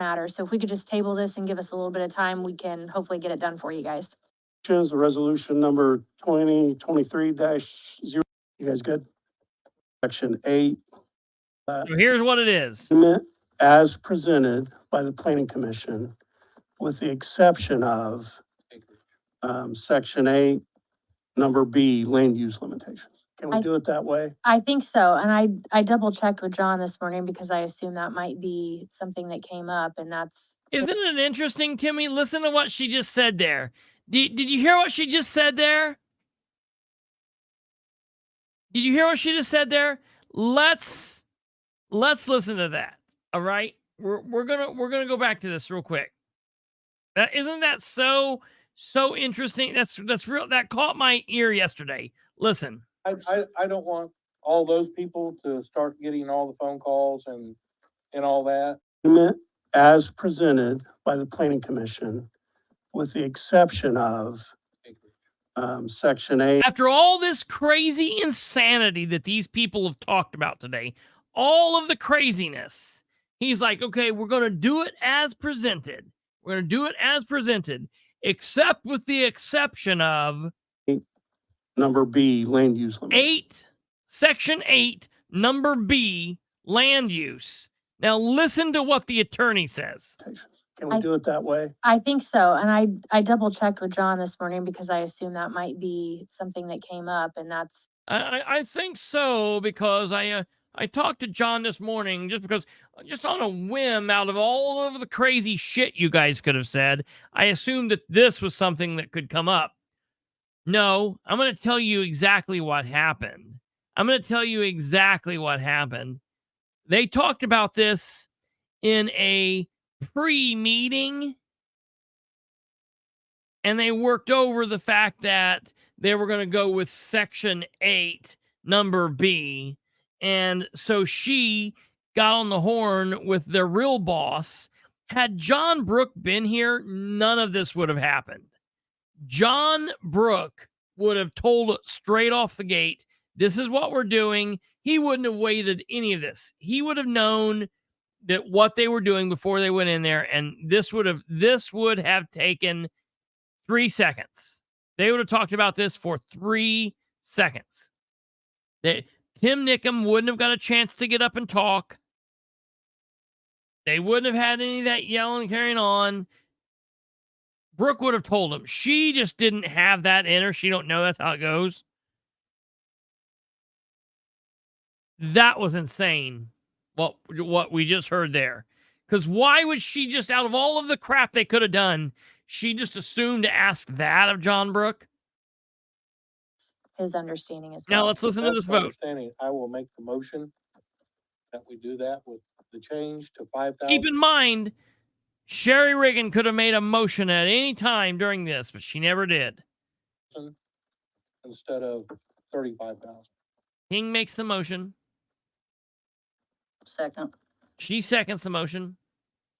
Speaker 3: Matter. So if we could just table this and give us a little bit of time, we can hopefully get it done for you guys.
Speaker 2: The resolution number 2023-0. You guys good? Section 8.
Speaker 1: So here's what it is.
Speaker 2: Amendment as presented by the Planning Commission, with the exception of Section 8, number B, land use limitations. Can we do it that way?
Speaker 3: I think so, and I double checked with John this morning because I assume that might be something that came up, and that's.
Speaker 1: Isn't it interesting, Timmy? Listen to what she just said there. Did you hear what she just said there? Did you hear what she just said there? Let's listen to that. All right, we're gonna go back to this real quick. Isn't that so interesting? That's real. That caught my ear yesterday. Listen.
Speaker 4: I don't want all those people to start getting all the phone calls and all that.
Speaker 2: Amendment as presented by the planning commission, with the exception of, section A.
Speaker 1: After all this crazy insanity that these people have talked about today, all of the craziness, he's like, okay, we're going to do it as presented. We're going to do it as presented, except with the exception of
Speaker 2: Number B, land use limit.
Speaker 1: Section 8, number B, land use. Now listen to what the attorney says.
Speaker 2: Can we do it that way?
Speaker 3: I think so, and I double checked with John this morning because I assume that might be something that came up, and that's,
Speaker 1: I think so, because I talked to John this morning just on a whim, out of all of the crazy shit you guys could have said, I assumed that this was something that could come up. No, I'm going to tell you exactly what happened. They talked about this in a pre-meeting, and they worked over the fact that they were going to go with section 8, number B. And so she got on the horn with their real boss. Had John Brook been here, none of this would have happened. John Brook would have told straight off the gate, this is what we're doing. He wouldn't have waited any of this. He would have known that what they were doing before they went in there, and this would have taken 3 seconds. They would have talked about this for 3 seconds. Tim Nickum wouldn't have got a chance to get up and talk. They wouldn't have had any of that yelling and carrying on. Brooke would have told him. She just didn't have that in her. She don't know that's how it goes. That was insane, what we just heard there. Because why would she just, out of all of the crap they could have done, she just assumed to ask that of John Brook?
Speaker 3: his understanding as well.
Speaker 1: Now let's listen to this vote.
Speaker 4: Understanding, I will make the motion that we do that with the change to 5,000.
Speaker 1: Keep in mind, Sherry Riggin could have made a motion at any time during this, but she never did.
Speaker 4: Instead of 35,000.
Speaker 1: King makes the motion.
Speaker 7: Second.
Speaker 1: She seconds the motion.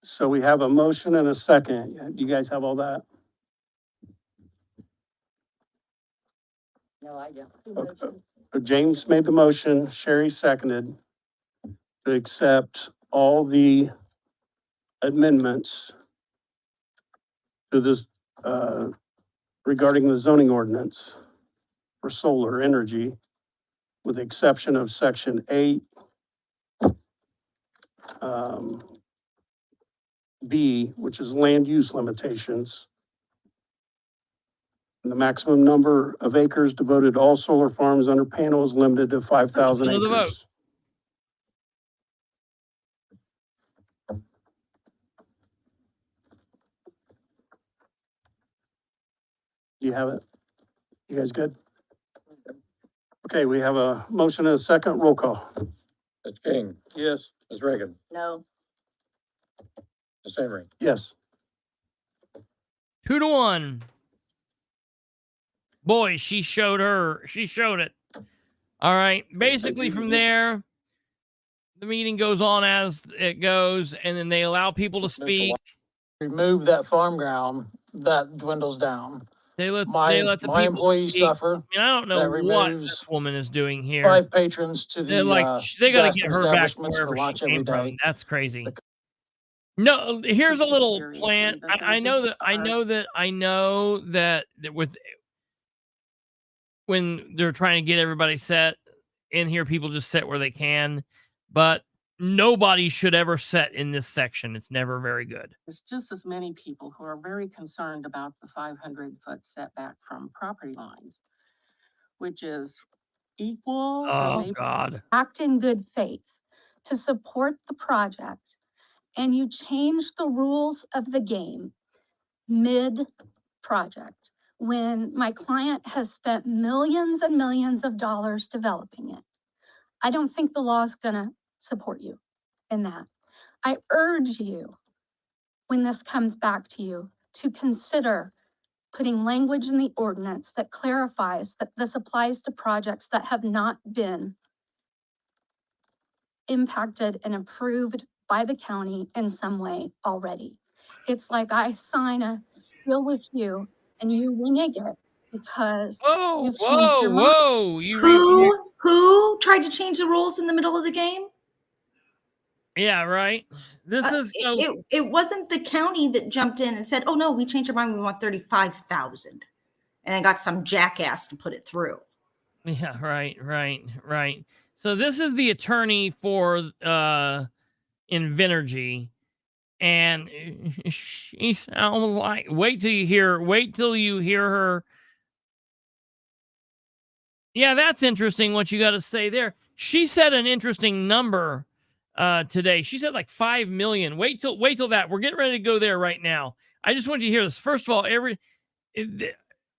Speaker 2: So we have a motion and a second. You guys have all that?
Speaker 7: No, I don't.
Speaker 2: Okay. James made the motion, Sherry seconded to accept all the amendments to this, regarding the zoning ordinance for solar energy, with the exception of section 8, B, which is land use limitations. And the maximum number of acres devoted to all solar farms under panel is limited to 5,000
Speaker 1: Listen to the vote.
Speaker 2: acres. Do you have it? You guys good? Okay, we have a motion and a second. Roll call.
Speaker 11: Mr. King,
Speaker 4: Yes.
Speaker 11: Ms. Reagan,
Speaker 7: No,
Speaker 11: Ms. Henry,
Speaker 2: Yes.
Speaker 1: 2-1. Boy, she showed it. All right. Basically from there, the meeting goes on as it goes, and then they allow people to speak.
Speaker 12: Remove that farm ground, that dwindles down.
Speaker 1: They let
Speaker 12: My
Speaker 1: the people
Speaker 12: employees
Speaker 1: speak.
Speaker 12: suffer.
Speaker 1: I mean, I don't know
Speaker 12: That
Speaker 1: what
Speaker 12: removes
Speaker 1: this woman is doing here.
Speaker 12: 5 patrons to
Speaker 1: They're
Speaker 12: the,
Speaker 1: like, they got to
Speaker 12: gas
Speaker 1: get her back
Speaker 12: establishments
Speaker 1: wherever
Speaker 12: for
Speaker 1: she
Speaker 12: lunch every
Speaker 1: came from.
Speaker 12: day.
Speaker 1: That's crazy. No, here's a little
Speaker 8: Seriously,
Speaker 1: plan.
Speaker 8: that
Speaker 1: I know that with when they're trying to get everybody set in here, people just sit where they can, but nobody should ever sit in this section. It's never very good.
Speaker 13: There's just as many people who are very concerned about the 500-foot setback from property lines, which is equal.
Speaker 1: Oh
Speaker 13: maybe
Speaker 1: God.
Speaker 3: Act in good faith to support the project, and you change the rules of the game mid-project, when my client has spent millions and millions of dollars developing it. I don't think the law is gonna support you in that. I urge you, when this comes back to you, to consider putting language in the ordinance that clarifies that this applies to projects that have not been impacted and approved
Speaker 8: by the county in some way already. It's like I sign a deal with you and you renege it because
Speaker 1: Whoa,
Speaker 8: you've changed your mind.
Speaker 1: whoa! You
Speaker 9: Who tried to change the rules in the middle of the game?
Speaker 1: yeah, right. This is so.
Speaker 9: It wasn't the county that jumped in and said, "Oh no, we changed our mind. We want 35,000," and then got some jackass to put it through.
Speaker 1: Yeah, right. So this is the attorney for Invenergy, and she sounds like wait till you hear her. Yeah, that's interesting what you got to say there. She said an interesting number today. She said like 5 million. Wait till that. We're getting ready to go there right now. I just want you to hear this. First of all,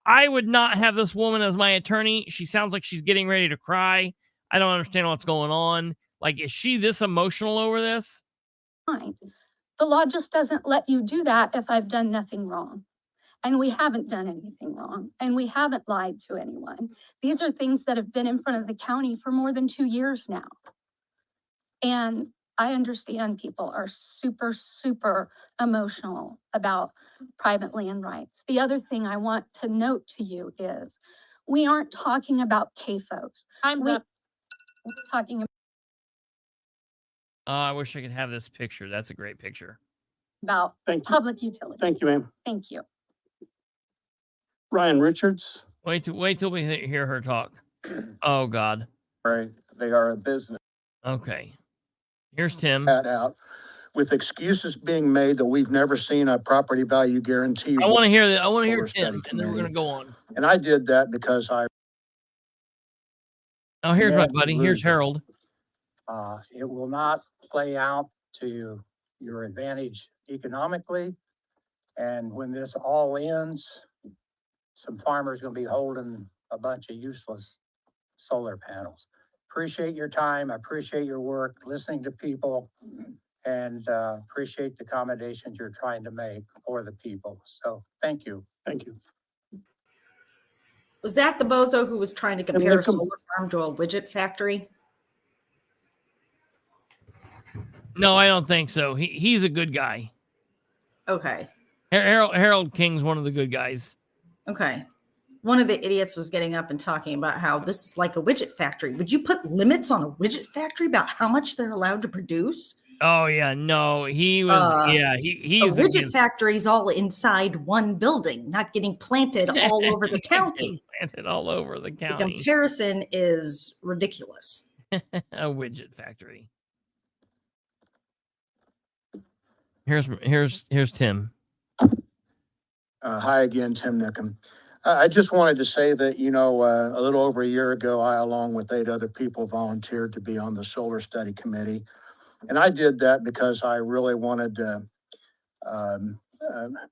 Speaker 1: I would not have this woman as my attorney. She sounds like she's getting ready to cry. I don't understand what's going on. Like, is she this emotional over this?
Speaker 8: Fine. The law just doesn't let you do that if I've done nothing wrong. And we haven't done anything wrong. And we haven't lied to anyone. These are things that have been in front of the county for more than 2 years now. And I understand people are super, super emotional about private land rights. The other thing I want to note to you is we aren't talking about CAFOs. We're talking
Speaker 1: I wish I could have this picture. That's a great picture.
Speaker 8: about
Speaker 2: Thank you.
Speaker 8: public utilities.
Speaker 2: Thank you, ma'am.
Speaker 8: Thank you.
Speaker 2: Ryan Richards.
Speaker 1: Wait till we hear her talk. Oh God.
Speaker 6: Right, they are a business.
Speaker 1: Okay. Here's Tim.
Speaker 6: That out, with excuses being made that we've never seen a property value guarantee.
Speaker 1: I want to hear that. I want to hear
Speaker 6: Solar
Speaker 1: Tim,
Speaker 6: study
Speaker 1: and then we're
Speaker 6: committee.
Speaker 1: gonna go on.
Speaker 6: And I did that because
Speaker 1: Oh, here's my
Speaker 6: Never
Speaker 1: buddy. Here's
Speaker 6: lose it.
Speaker 1: Harold.
Speaker 14: It will not play out to your advantage economically. And when this all ends, some farmers gonna be holding a bunch of useless solar panels. Appreciate your time. I appreciate your work, listening to people, and appreciate the accommodations you're trying to make for the people. So thank you.
Speaker 2: Thank you.
Speaker 9: Was that the bozo who was trying to compare a
Speaker 2: look 'em-
Speaker 9: solar farm to a widget factory?
Speaker 1: No, I don't think so. He's a good guy.
Speaker 9: Okay.
Speaker 1: Harold King's one of the good guys.
Speaker 9: Okay. One of the idiots was getting up and talking about how this is like a widget factory. Would you put limits on a widget factory about how much they're allowed to produce?
Speaker 1: Oh yeah, no, he was. He's
Speaker 9: a widget factory's all inside one building, not getting planted all over the county.
Speaker 1: Planted all over the
Speaker 9: The
Speaker 1: county.
Speaker 9: comparison is ridiculous.
Speaker 1: A widget factory. Here's Tim.
Speaker 6: hi again, Tim Nickham. I just wanted to say that, a little over a year ago, I, along with 8 other people, volunteered to be on the solar study committee. And I did that because I really wanted to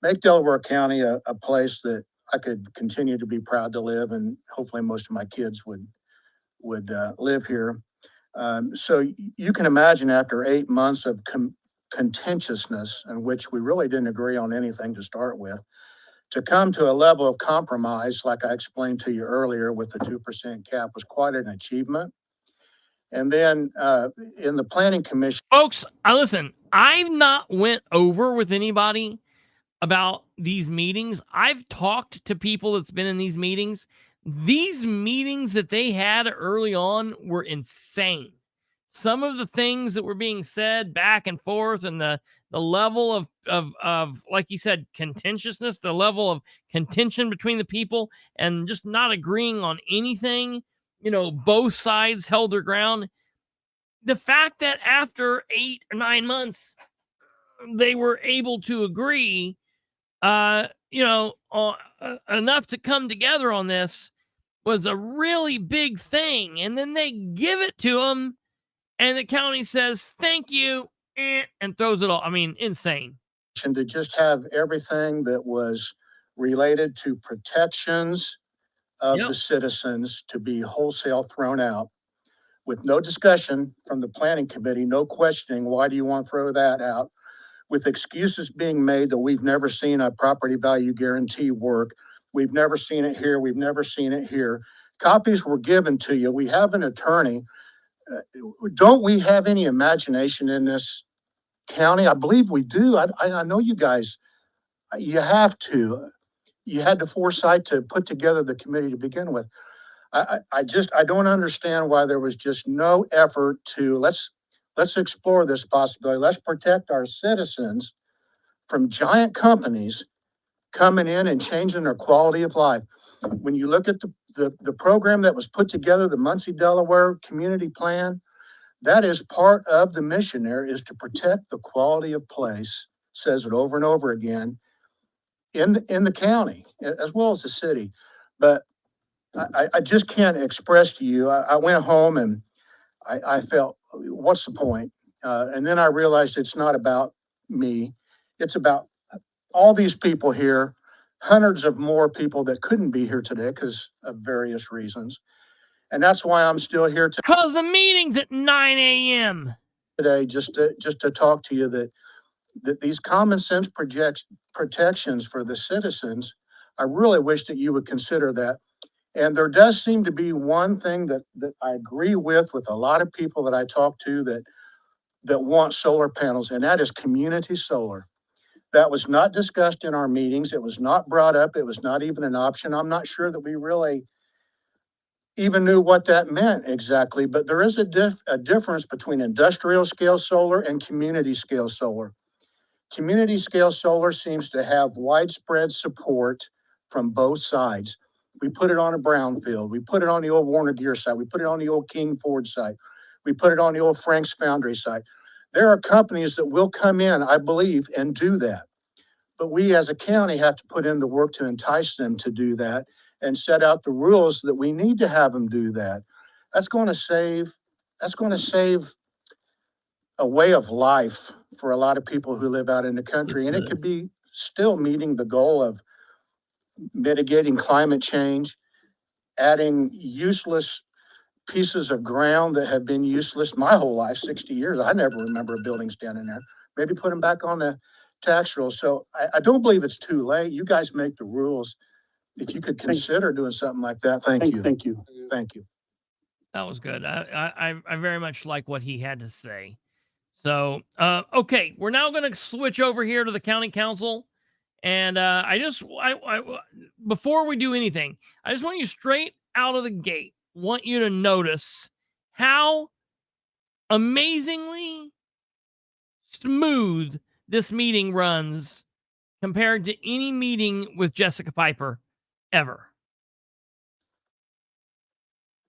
Speaker 6: make Delaware County a place that I could continue to be proud to live, and hopefully most of my kids would live here. So you can imagine, after 8 months of contentiousness, in which we really didn't agree on anything to start with, to come to a level of compromise, like I explained to you earlier with the 2% cap, was quite an achievement. And then in the planning commission,
Speaker 1: Folks, listen, I've not went over with anybody about these meetings. I've talked to people that's been in these meetings. These meetings that they had early on were insane. Some of the things that were being said back and forth, and the level of like you said, contentiousness, the level of contention between the people, and just not agreeing on anything. Both sides held their ground. The fact that after 8 or 9 months, they were able to agree, enough to come together on this was a really big thing. And then they give it to them, and the county says, thank you, and throws it all. I mean, insane.
Speaker 6: and to just have everything that was related to protections of
Speaker 1: Yep.
Speaker 6: the citizens to be wholesale thrown out with no discussion from the planning committee, no questioning, why do you want to throw that out? With excuses being made that we've never seen a property value guarantee work. We've never seen it here. We've never seen it here. Copies were given to you. We have an attorney. Don't we have any imagination in this? county? I believe we do. I know you guys, you have to. You had the foresight to put together the committee to begin with. I don't understand why there was just no effort to, let's explore this possibility. Let's protect our citizens from giant companies coming in and changing their quality of life. When you look at the program that was put together, the Muncie, Delaware Community Plan, that is part of the mission there, is to protect the quality of place, says it over and over again, in the county as well as the city. But I just can't express to you. I went home and I felt, what's the point? And then I realized it's not about me. It's about all these people here, hundreds of more people that couldn't be here today because of various reasons. And that's why I'm still here
Speaker 1: Because the meeting's at 9 a.m.
Speaker 6: today, just to talk to you that these common sense protections for the citizens, I really wish that you would consider that. And there does seem to be one thing that I agree with a lot of people that I talk to that want solar panels, and that is community solar. That was not discussed in our meetings. It was not brought up. It was not even an option. I'm not sure that we really even knew what that meant exactly, but there is a difference between industrial scale solar and community scale solar. Community scale solar seems to have widespread support from both sides. We put it on a brownfield. We put it on the old Warner Gear site. We put it on the old King Ford site. We put it on the old Frank's Foundry site. There are companies that will come in, I believe, and do that. But we as a county have to put in the work to entice them to do that and set out the rules that we need to have them do that. That's going to save a way of life for a lot of people who live out in the country.
Speaker 1: Yes,
Speaker 6: And
Speaker 1: it
Speaker 6: it could
Speaker 1: is.
Speaker 6: be still meeting the goal of mitigating climate change, adding useless pieces of ground that have been useless my whole life, 60 years. I never remember a building standing there. Maybe put them back on the tax roll. So I don't believe it's too late. You guys make the rules. If you could consider doing something like that, thank you.
Speaker 2: Thank you.
Speaker 6: Thank you.
Speaker 1: That was good. I very much like what he had to say. So, okay, we're now going to switch over here to the county council. And before we do anything, I just want you straight out of the gate, want you to notice how amazingly smooth this meeting runs compared to any meeting with Jessica Piper ever.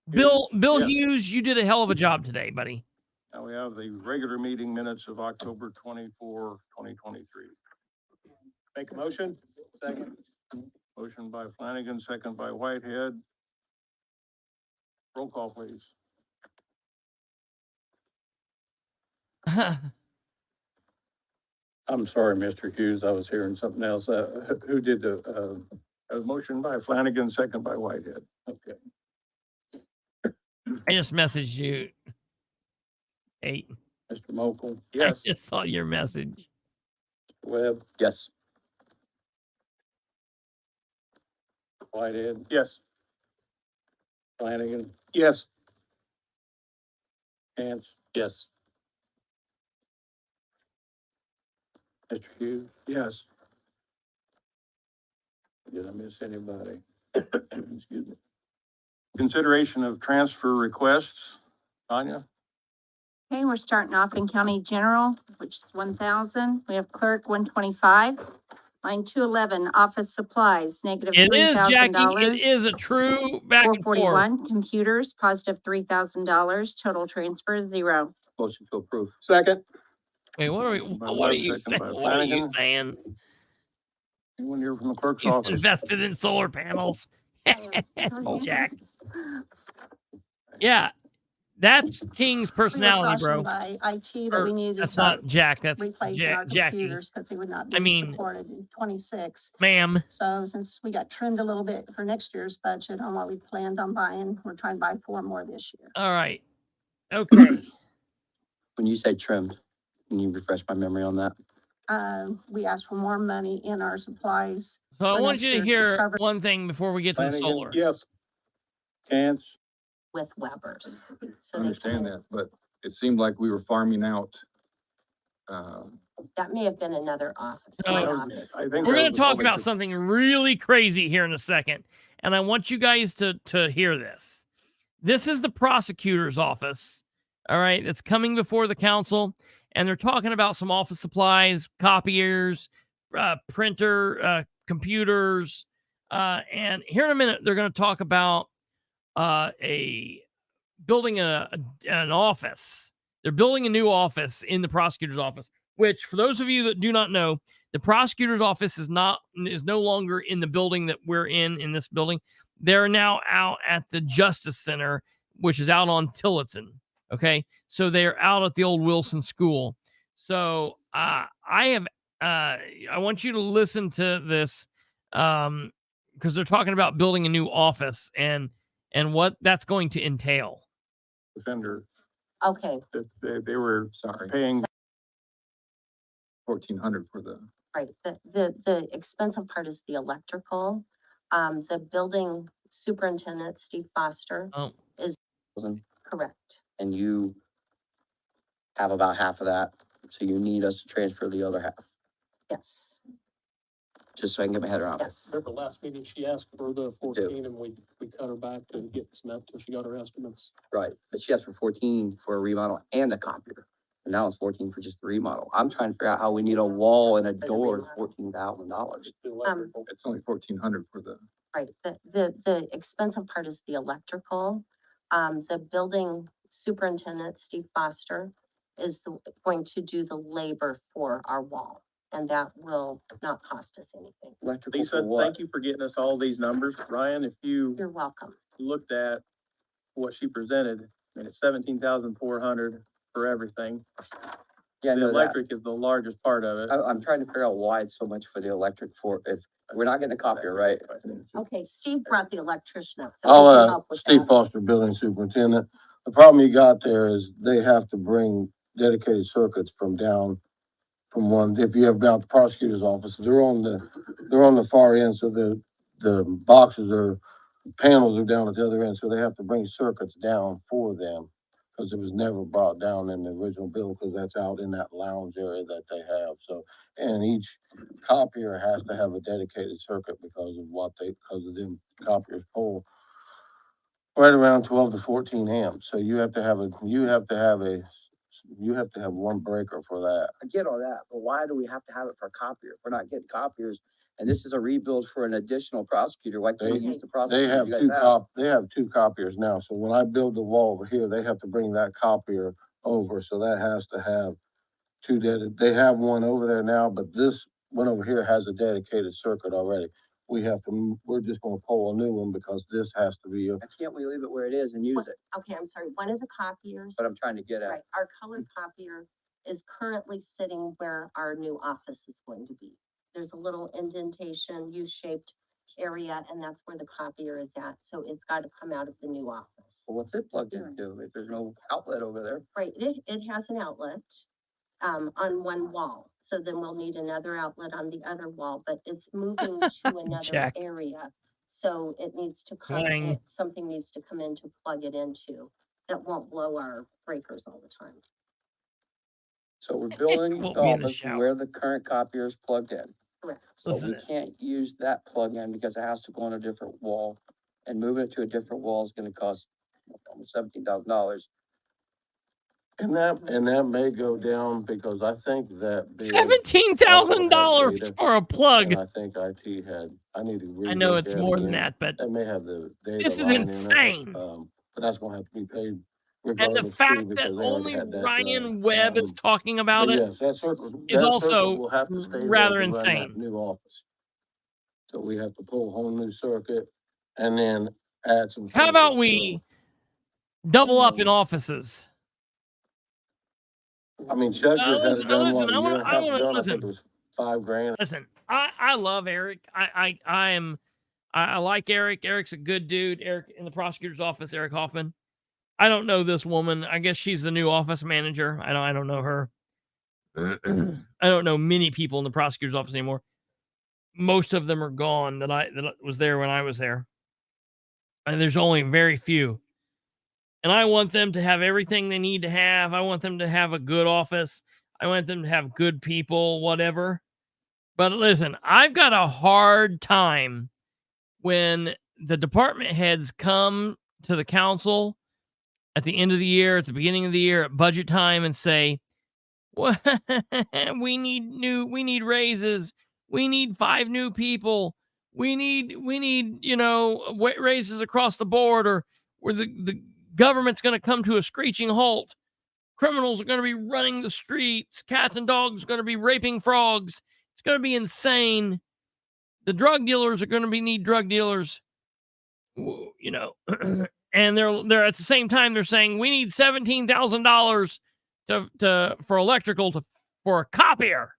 Speaker 1: Bill
Speaker 2: Yeah.
Speaker 1: Hughes, you did a hell of a job today, buddy.
Speaker 15: Now we have the regular meeting minutes of October 24, 2023.
Speaker 2: Make a motion? Second.
Speaker 15: Motion by Flanagan, second by Whitehead. Roll call, please.
Speaker 11: I'm sorry, Mr. Hughes, I was hearing something else. Who did
Speaker 15: A motion by Flanagan, second by Whitehead.
Speaker 11: okay.
Speaker 1: I just messaged you. Hey,
Speaker 11: Mr. Mokel?
Speaker 1: I just saw your message.
Speaker 11: Webb? Yes. Whitehead?
Speaker 2: Yes.
Speaker 11: Flanagan?
Speaker 2: Yes.
Speaker 11: Chance? Yes. Mr. Hughes?
Speaker 2: Yes.
Speaker 11: Did I miss anybody? Excuse me.
Speaker 15: Consideration of transfer requests. Tanya?
Speaker 3: Okay, we're starting off in county general, which is 1,000. We have clerk 125. Line 211, office supplies, negative
Speaker 1: It is, Jackie.
Speaker 3: $3,000.
Speaker 1: It is a true back and forth.
Speaker 3: 441, computers, positive $3,000. Total transfer is 0.
Speaker 11: Motion to approve.
Speaker 2: Second.
Speaker 1: Wait, what are you saying?
Speaker 15: Second by
Speaker 1: What are you
Speaker 15: Flanagan.
Speaker 1: saying?
Speaker 15: Anyone here from the clerk's
Speaker 1: He's
Speaker 15: office?
Speaker 1: invested in solar panels. Jack. Yeah, that's King's personality, bro.
Speaker 10: By IT
Speaker 1: Or,
Speaker 10: that we needed to
Speaker 1: that's
Speaker 10: start
Speaker 1: not Jack. That's
Speaker 10: replacing our
Speaker 1: Jackie.
Speaker 10: computers because they would not
Speaker 1: I
Speaker 10: be
Speaker 1: mean-
Speaker 10: supported in 26.
Speaker 1: Ma'am.
Speaker 10: So since we got trimmed a little bit for next year's budget on what we planned on buying, we're trying to buy 4 more this year.
Speaker 1: All right. Okay.
Speaker 16: When you say trimmed, can you refresh my memory on that?
Speaker 10: We asked for more money in our supplies.
Speaker 1: So I
Speaker 10: for
Speaker 1: want
Speaker 10: next
Speaker 1: you to
Speaker 10: year
Speaker 1: hear
Speaker 10: cover-
Speaker 1: one thing before we get to the
Speaker 11: Flanagan?
Speaker 1: solar.
Speaker 2: Yes.
Speaker 11: Chance?
Speaker 5: With Weber's.
Speaker 11: I understand that, but it seemed like we were farming out
Speaker 13: That may have been another office,
Speaker 1: No,
Speaker 13: my
Speaker 1: I
Speaker 13: office.
Speaker 2: I think
Speaker 1: We're
Speaker 2: that
Speaker 1: going
Speaker 2: was
Speaker 1: to talk
Speaker 2: probably
Speaker 1: about
Speaker 2: the-
Speaker 1: something really crazy here in a second, and I want you guys to hear this. This is the prosecutor's office, all right, that's coming before the council, and they're talking about some office supplies, copiers, printer, computers, and here in a minute, they're going to talk about building an office. They're building a new office in the prosecutor's office, which for those of you that do not know, the prosecutor's office is no longer in the building that we're in this building. They're now out at the Justice Center, which is out on Tillotson. Okay. So they're out at the old Wilson School. So I want you to listen to this because they're talking about building a new office and what that's going to entail.
Speaker 15: Defender,
Speaker 13: Okay,
Speaker 15: that they were paying
Speaker 16: 1,400 for the.
Speaker 13: right. The expensive part is the electrical. The building superintendent, Steve Foster,
Speaker 1: Oh,
Speaker 13: is correct.
Speaker 16: And you have about half of that, so you need us to transfer the other half,
Speaker 13: Yes,
Speaker 16: just so I can get my head around it.
Speaker 13: yes.
Speaker 2: At the last meeting, she asked for the 14 and we cut her back to get some up till she got her estimates.
Speaker 16: Right, but she asked for 14 for a remodel and a copier, and now it's 14 for just the remodel. I'm trying to figure out how we need a wall and a door is $14,000. It's only 1,400 for the.
Speaker 13: Right, the expensive part is the electrical. The building superintendent, Steve Foster, is going to do the labor for our wall, and that will not cost us anything.
Speaker 16: Electrical
Speaker 15: Lisa,
Speaker 16: for what?
Speaker 15: thank you for getting us all these numbers. Ryan, if you
Speaker 13: You're welcome.
Speaker 15: looked at what she presented, I mean, it's 17,400 for everything.
Speaker 16: Yeah, I
Speaker 15: The
Speaker 16: know that.
Speaker 15: electric is the largest part of it.
Speaker 16: I'm trying to figure out why it's so much for the electric for, if, we're not getting a copier, right?
Speaker 13: Okay, Steve brought the electrician up, so
Speaker 4: I'll,
Speaker 13: he can help with
Speaker 4: Steve
Speaker 13: that.
Speaker 4: Foster, building superintendent. The problem you got there is they have to bring dedicated circuits from one, if you have down at the prosecutor's office, they're on the far end, so the boxes panels are down at the other end, so they have to bring circuits down for them. Cause it was never brought down in the original bill, cause that's out in that lounge area that they have, so. And each copier has to have a dedicated circuit because of them copiers pull right around 12 to 14 amps, so you have to have one breaker for that.
Speaker 16: I get all that, but why do we have to have it for a copier? If we're not getting copiers, and this is a rebuild for an additional prosecutor, why can't we use the
Speaker 4: They
Speaker 16: prosecutor
Speaker 4: have
Speaker 16: you guys
Speaker 4: they have two copiers now, so when I build the wall over here, they have to bring that copier over, so that has to have they have one over there now, but this one over here has a dedicated circuit already. We're just gonna pull a new one because this has to be,
Speaker 16: Why can't we leave it where it is and use it?
Speaker 13: Okay, I'm sorry, one of the copiers,
Speaker 16: What I'm trying to get
Speaker 13: right,
Speaker 16: at.
Speaker 13: our color copier is currently sitting where our new office is going to be. There's a little indentation, U-shaped area, and that's where the copier is at, so it's gotta come out of the new office.
Speaker 16: Well, what's it plugged into if there's no outlet over there?
Speaker 13: Right, it has an outlet, on one wall, so then we'll need another outlet on the other wall, but it's moving to another
Speaker 1: Check.
Speaker 13: area. So it needs to come
Speaker 1: Clang.
Speaker 13: in, something needs to come in to plug it into, that won't blow our breakers all the time.
Speaker 16: So we're building the
Speaker 1: Won't be in the
Speaker 16: office
Speaker 1: shower.
Speaker 16: where the current copier is plugged in.
Speaker 13: Correct.
Speaker 16: But
Speaker 1: Listen
Speaker 16: we
Speaker 1: to this.
Speaker 16: can't use that plug-in because it has to go on a different wall. And moving it to a different wall is gonna cost almost $17,000.
Speaker 4: and that may go down because I think that. bid
Speaker 1: $17,000
Speaker 4: also had
Speaker 1: for a plug.
Speaker 4: And I think IT I need to read.
Speaker 1: I know it's more than that, but
Speaker 4: That may have the data.
Speaker 1: This is
Speaker 4: line in it,
Speaker 1: insane.
Speaker 4: But that's gonna have to be paid.
Speaker 1: and
Speaker 4: regardless
Speaker 1: the
Speaker 4: too,
Speaker 1: fact that
Speaker 4: because they already
Speaker 1: only
Speaker 4: had that
Speaker 1: Ryan
Speaker 4: done.
Speaker 1: Webb is talking about
Speaker 4: But
Speaker 1: it
Speaker 4: yes, that circle.
Speaker 1: is
Speaker 4: that
Speaker 1: also
Speaker 4: circle will have to stay there
Speaker 1: rather
Speaker 4: to run that
Speaker 1: insane.
Speaker 4: New office. So we have to pull a whole new circuit and then add some.
Speaker 1: How about
Speaker 4: circuits,
Speaker 1: we double up in offices?
Speaker 4: I mean, Chuck just had it
Speaker 1: Listen,
Speaker 4: done,
Speaker 1: listen,
Speaker 4: what, a
Speaker 1: I
Speaker 4: year
Speaker 1: wanna-
Speaker 4: and a
Speaker 1: I
Speaker 4: half
Speaker 1: wanna-
Speaker 4: ago, and I
Speaker 1: listen.
Speaker 4: think it was $5,000.
Speaker 1: Listen, I love Eric. I like Eric. Eric's a good dude. Eric in the prosecutor's office, Eric Hoffman. I don't know this woman. I guess she's the new office manager. I don't know her. I don't know many people in the prosecutor's office anymore. Most of them are gone that was there when I was there. And there's only very few. And I want them to have everything they need to have. I want them to have a good office. I want them to have good people, whatever. But listen, I've got a hard time when the department heads come to the council at the end of the year, at the beginning of the year, at budget time, and say, well, we need raises. We need 5 new people. We need, raises across the board, or the government's going to come to a screeching halt. Criminals are going to be running the streets. Cats and dogs are going to be raping frogs. It's going to be insane. The drug dealers are going to need drug dealers, and they're at the same time, they're saying we need $17,000 for electrical for a copier.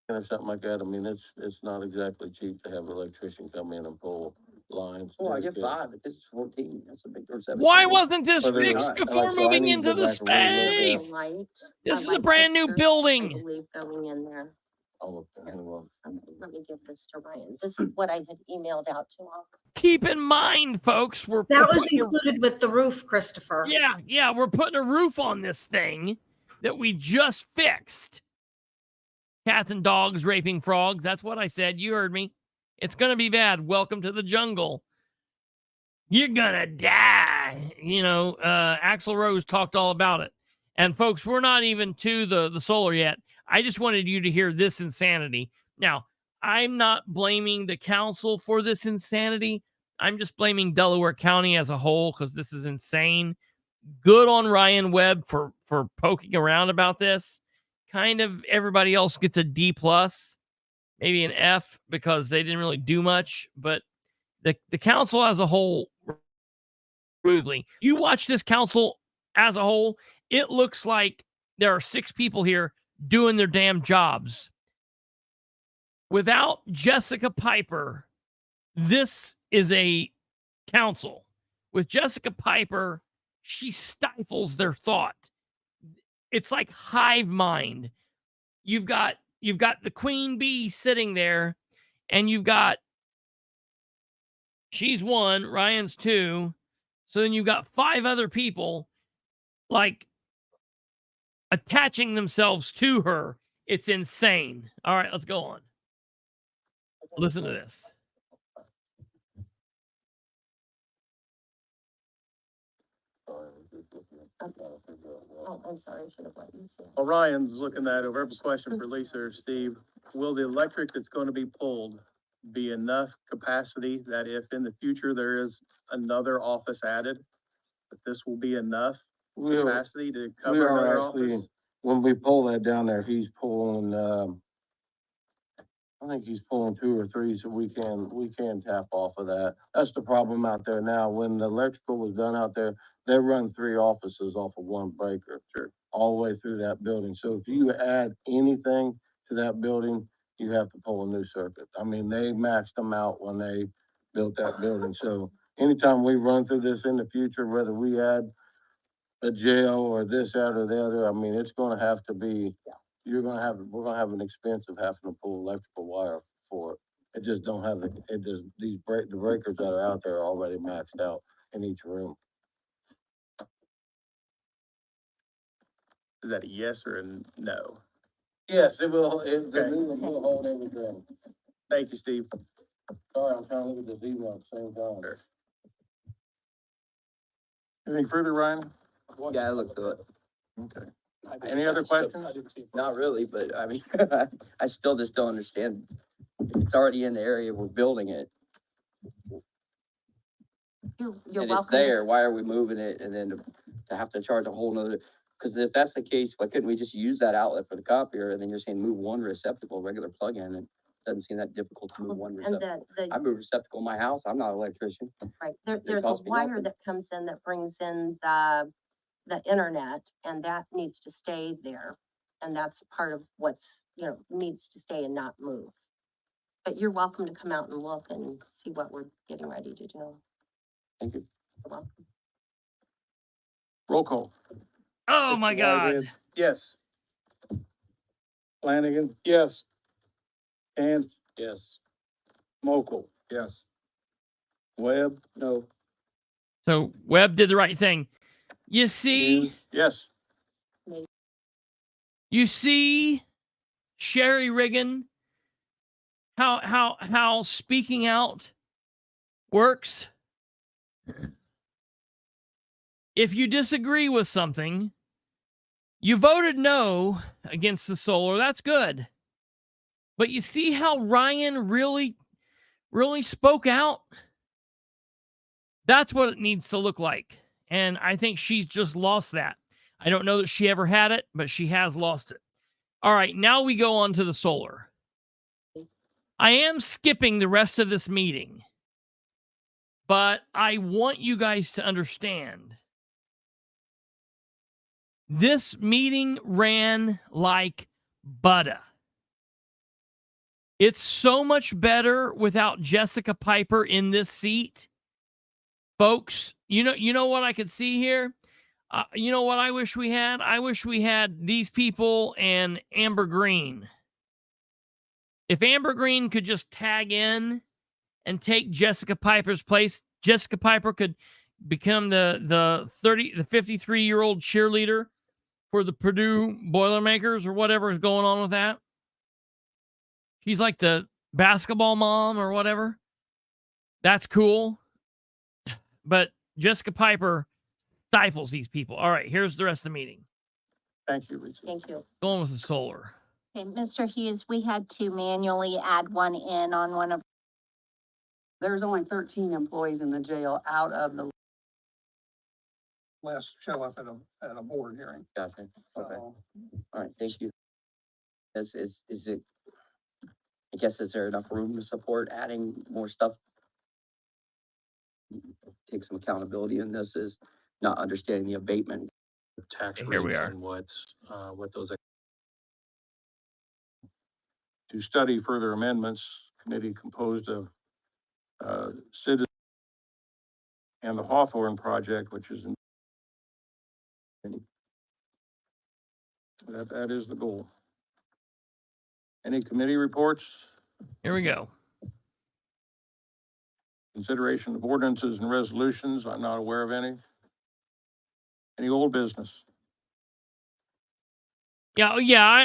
Speaker 11: Or something like that. I mean, it's not exactly cheap to have an electrician come in and pull lines.
Speaker 16: Well, I get 5, but this is 14. That's a big, or 17.
Speaker 1: Why wasn't this
Speaker 11: Well, they're
Speaker 1: fixed
Speaker 11: not.
Speaker 1: before
Speaker 11: So I
Speaker 1: moving
Speaker 11: need to
Speaker 1: into
Speaker 11: go
Speaker 1: the
Speaker 11: back and relook at
Speaker 1: space?
Speaker 13: Light.
Speaker 1: This is a
Speaker 13: light
Speaker 1: brand new
Speaker 13: fixtures, I
Speaker 1: building.
Speaker 13: believe going in there.
Speaker 11: I'll look at it. Well,
Speaker 13: Let me give this to Ryan. This is what I had emailed out to all.
Speaker 1: Keep in mind, folks,
Speaker 9: That was included with the roof, Christopher.
Speaker 1: Yeah, we're putting a roof on this thing that we just fixed. Cats and dogs raping frogs. That's what I said. You heard me. It's going to be bad. Welcome to the jungle. You're going to die. Axl Rose talked all about it. And folks, we're not even to the solar yet. I just wanted you to hear this insanity. Now, I'm not blaming the council for this insanity. I'm just blaming Delaware County as a whole because this is insane. Good on Ryan Webb for poking around about this. Kind of everybody else gets a D+, maybe an F, because they didn't really do much. But the council as a whole, rudely. You watch this council as a whole, it looks like there are 6 people here doing their damn jobs. Without Jessica Piper, this is a council. With Jessica Piper, she stifles their thought. It's like hive mind. You've got the queen bee sitting there, and she's 1, Ryan's 2. So then you've got 5 other people like attaching themselves to her. It's insane. All right, let's go on. Listen to this.
Speaker 13: Oh, I'm sorry, I should have let you see.
Speaker 15: Well, Ryan's looking that over. I have a question for Lisa or Steve. Will the electric that's going to be pulled be enough capacity that if in the future there is another office added, that this will be enough capacity to
Speaker 11: we
Speaker 15: cover
Speaker 11: are
Speaker 15: another
Speaker 11: actually,
Speaker 15: office?
Speaker 11: when we pull that down there, he's pulling, I think he's pulling 2 or 3, so we can tap off of that. That's the problem out there now. When the electrical was done out there, they run 3 offices off of 1 breaker. Sure. All the way through that building. So if you add anything to that building, you have to pull a new circuit. I mean, they maxed them out when they built that building. So anytime we run through this in the future, whether we add a jail or this, that, or the other, I mean, it's gonna have to be, we're gonna have an expense of having to pull electrical wire for it. It just don't have the breakers that are out there are already maxed out in each room.
Speaker 15: Is that a yes or a no?
Speaker 11: Yes, it will, the
Speaker 15: Okay.
Speaker 11: new one will hold everything.
Speaker 15: Thank you, Steve.
Speaker 11: Sorry, I'm trying to look at this email at the same time.
Speaker 15: Sure.
Speaker 4: Anything further, Ryan?
Speaker 16: Yeah, I looked through it.
Speaker 4: Okay. Any other questions?
Speaker 16: Not really, but I mean, I still just don't understand. It's already in the area, we're building it,
Speaker 13: You're
Speaker 16: and it's
Speaker 13: welcome.
Speaker 16: there, why are we moving it, and then to have to charge a whole nother? Because if that's the case, why couldn't we just use that outlet for the copier, and then you're saying move 1 receptacle, regular plug-in, it doesn't seem that difficult to move 1
Speaker 13: And
Speaker 16: receptacle.
Speaker 13: the,
Speaker 16: I move receptacle in my house, I'm not an electrician.
Speaker 13: right, there's a
Speaker 16: cost me
Speaker 13: wire
Speaker 16: nothing.
Speaker 13: that comes in that brings in the internet, and that needs to stay there. And that's part of what's, needs to stay and not move. But you're welcome to come out and look and see what we're getting ready to do.
Speaker 16: Thank you.
Speaker 13: You're welcome.
Speaker 4: Roll call.
Speaker 1: Oh my God.
Speaker 15: Yes.
Speaker 4: Flanagan? Yes. Cant?
Speaker 11: Yes.
Speaker 4: Mokel?
Speaker 11: Yes.
Speaker 4: Webb? No.
Speaker 1: So Webb did the right thing. You see?
Speaker 4: Yes.
Speaker 1: You see Sherry Riggin, how speaking out works? If you disagree with something, you voted no against the solar, that's good. But you see how Ryan really spoke out? That's what it needs to look like. And I think she's just lost that. I don't know that she ever had it, but she has lost it. All right, now we go on to the solar. I am skipping the rest of this meeting, but I want you guys to understand. This meeting ran like butter. It's so much better without Jessica Piper in this seat. Folks, you know what I could see here? You know what I wish we had? I wish we had these people and Amber Green. If Amber Green could just tag in and take Jessica Piper's place, Jessica Piper could become the 53-year-old cheerleader for the Purdue Boilermakers or whatever is going on with that. She's like the basketball mom or whatever. That's cool. But Jessica Piper stifles these people. All right, here's the rest of the meeting.
Speaker 2: Thank you, Lisa.
Speaker 13: Thank you.
Speaker 1: Going with the solar.
Speaker 10: Okay, Mr. Hughes, we had to manually add one in on one of.
Speaker 17: There's only 13 employees in the jail out of the
Speaker 4: Last show up at a board hearing.
Speaker 16: Gotcha. Okay.
Speaker 4: So,
Speaker 16: All right, thank you. Is it, I guess, is there enough room to support adding more stuff? Take some accountability in this is not understanding the abatement.
Speaker 15: Tax
Speaker 1: Here we
Speaker 15: rates
Speaker 1: are.
Speaker 15: and what those.
Speaker 2: To study further amendments, committee composed of, citizens and the Hawthorne project, which is that is the goal. Any committee reports?
Speaker 1: Here we go.
Speaker 2: Consideration of ordinances and resolutions, I'm not aware of any. Any old business?
Speaker 1: Yeah,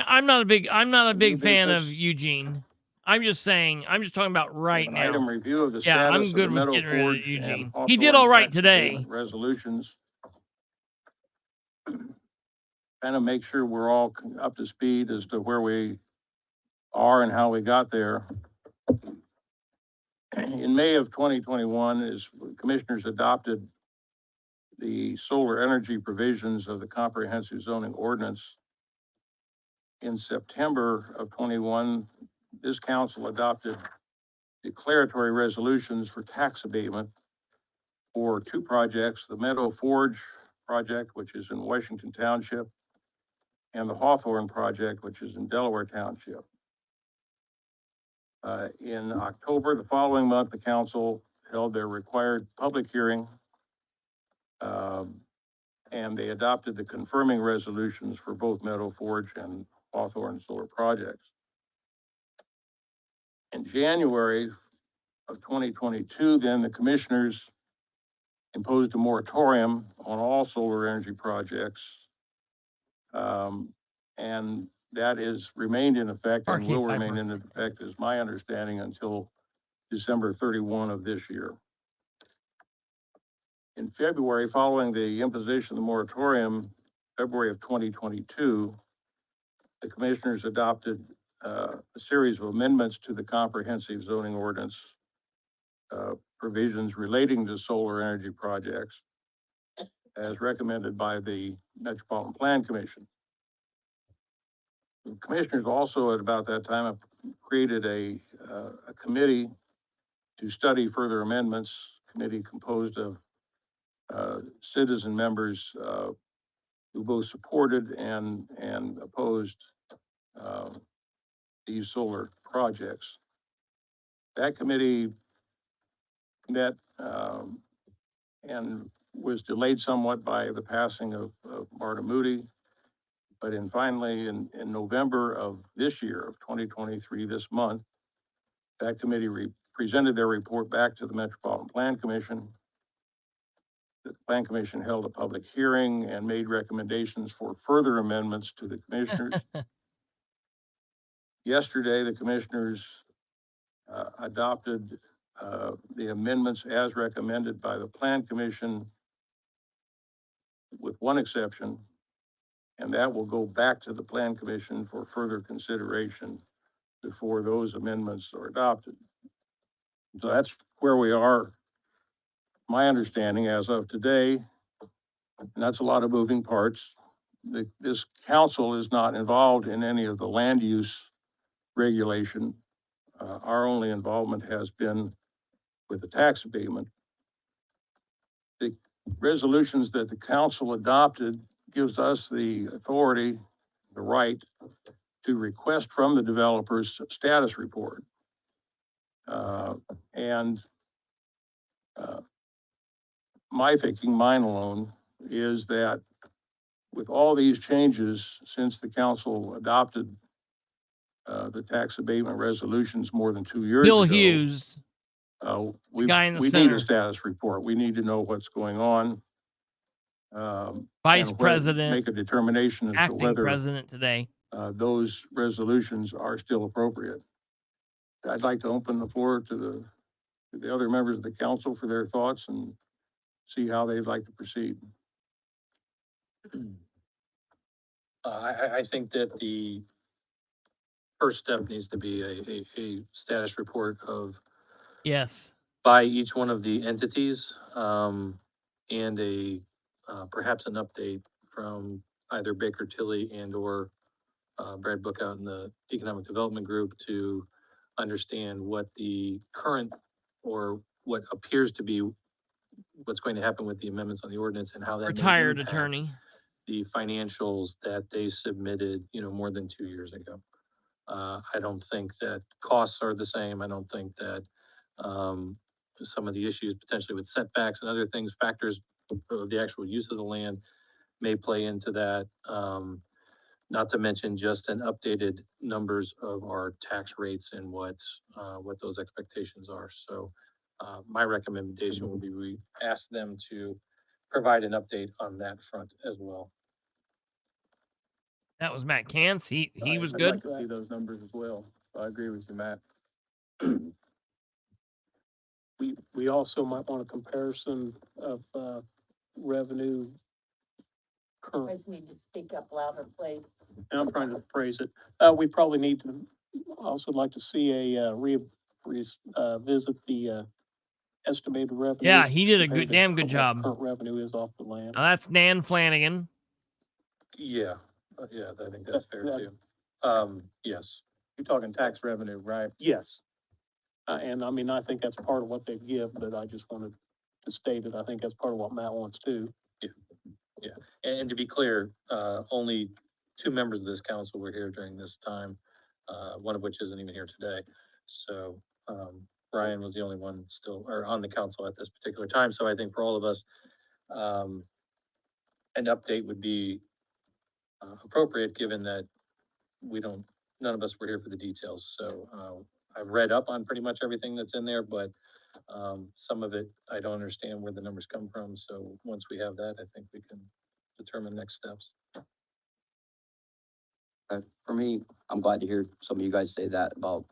Speaker 1: I'm not a big
Speaker 2: New
Speaker 1: fan of
Speaker 2: business?
Speaker 1: Eugene. I'm just talking about right
Speaker 2: An
Speaker 1: now.
Speaker 2: item review of the
Speaker 1: Yeah,
Speaker 2: status
Speaker 1: I'm
Speaker 2: of the
Speaker 1: good with
Speaker 2: Meadow
Speaker 1: getting rid of
Speaker 2: Forge
Speaker 1: Eugene.
Speaker 2: and
Speaker 1: He did
Speaker 2: Hawthorne
Speaker 1: all right
Speaker 2: tax
Speaker 1: today.
Speaker 2: abatement resolutions. Kind of make sure we're all up to speed as to where we are and how we got there. In May of 2021, as commissioners adopted the solar energy provisions of the comprehensive zoning ordinance. In September of 21, this council adopted declaratory resolutions for tax abatement for two projects, the Meadow Forge project, which is in Washington Township, and the Hawthorne project, which is in Delaware Township. In October, the following month, the council held their required public hearing, and they adopted the confirming resolutions for both Meadow Forge and Hawthorne solar projects. In January of 2022, then the commissioners imposed a moratorium on all solar energy projects. And that is remained in effect and will remain in effect, is my understanding, until December 31 of this year. In February, following the imposition of the moratorium, February of 2022, the commissioners adopted a series of amendments to the comprehensive zoning ordinance provisions relating to solar energy projects as recommended by the Metropolitan Plan Commission. The commissioners also at about that time have created a committee to study further amendments, committee composed of citizen members who both supported and opposed these solar projects. That committee met and was delayed somewhat by the passing of Marta Moody. But finally, in November of this year, of 2023, this month, that committee presented their report back to the Metropolitan Plan Commission. the Plan Commission held a public hearing and made recommendations for further amendments to the commissioners. Yesterday, the commissioners adopted the amendments as recommended by the Plan Commission with one exception, and that will go back to the Plan Commission for further consideration before those amendments are adopted. So that's where we are. My understanding as of today, and that's a lot of moving parts. This council is not involved in any of the land use regulation. Our only involvement has been with the tax abatement. The resolutions that the council adopted gives us the authority, the right to request from the developers status report. My thinking, mine alone, is that with all these changes since the council adopted the tax abatement resolutions more than 2 years
Speaker 1: Bill
Speaker 2: ago.
Speaker 1: Hughes,
Speaker 2: We
Speaker 1: guy in the
Speaker 2: need
Speaker 1: center.
Speaker 2: a status report. We need to know what's going on.
Speaker 1: Vice
Speaker 2: and
Speaker 1: President,
Speaker 2: make a determination as to
Speaker 1: acting
Speaker 2: whether
Speaker 1: president today.
Speaker 2: those resolutions are still appropriate. I'd like to open the floor to the other members of the council for their thoughts and see how they'd like to proceed.
Speaker 15: I think that the first step needs to be a status report of
Speaker 1: Yes.
Speaker 15: by each one of the entities, and perhaps an update from either Baker Tilly and or Brad Book out in the Economic Development Group to understand what the current or what appears to be what's going to happen with the amendments on the ordinance and how that may
Speaker 1: Retired
Speaker 15: impact
Speaker 1: attorney.
Speaker 15: the financials that they submitted, more than 2 years ago. I don't think that costs are the same. I don't think that some of the issues potentially with setbacks and other things, factors of the actual use of the land may play into that. Not to mention just an updated numbers of our tax rates and what those expectations are. So my recommendation will be we ask them to provide an update on that front as well.
Speaker 1: That was Matt Cantz. He was
Speaker 2: I'd
Speaker 1: good.
Speaker 2: like to see those numbers as well. I agree with you, Matt.
Speaker 4: We also might want a comparison of, revenue current.
Speaker 7: Guys need to speak up louder, please.
Speaker 4: And I'm trying to phrase it. We probably need to, also like to see a, visit the, estimated revenue.
Speaker 1: Yeah, he did a
Speaker 4: compared
Speaker 1: good,
Speaker 4: to
Speaker 1: damn good
Speaker 4: what
Speaker 1: job.
Speaker 4: Current revenue is off the land.
Speaker 1: Now that's Dan Flanagan.
Speaker 15: Yeah, I think that's fair
Speaker 4: That-
Speaker 15: too. Yes.
Speaker 2: You're talking tax revenue, right?
Speaker 4: Yes. And I mean, I think that's part of what they give, but I just wanted to state it. I think that's part of what Matt wants too.
Speaker 15: And to be clear, only 2 members of this council were here during this time, one of which isn't even here today. So, Brian was the only one still, or on the council at this particular time. So I think for all of us, an update would be appropriate, given that none of us were here for the details. So, I've read up on pretty much everything that's in there, but some of it, I don't understand where the numbers come from. So once we have that, I think we can determine next steps.
Speaker 16: For me, I'm glad to hear some of you guys say that about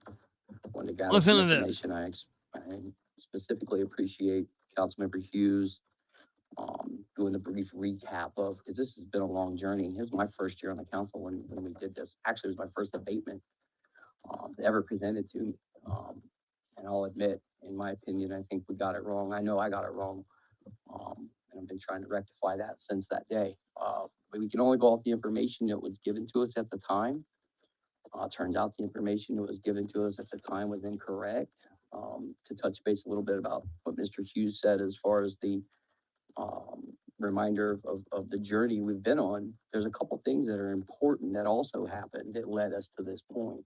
Speaker 16: when to gather
Speaker 1: Listen
Speaker 16: some
Speaker 1: to this.
Speaker 16: information. I specifically appreciate Councilmember Hughes doing a brief recap of, because this has been a long journey. It was my first year on the council when we did this. Actually, it was my first abatement ever presented to me. And I'll admit, in my opinion, I think we got it wrong. I know I got it wrong. And I've been trying to rectify that since that day. But we can only go off the information that was given to us at the time. Turns out the information that was given to us at the time was incorrect. To touch base a little bit about what Mr. Hughes said as far as the reminder of the journey we've been on, there's a couple things that are important that also happened that led us to this point.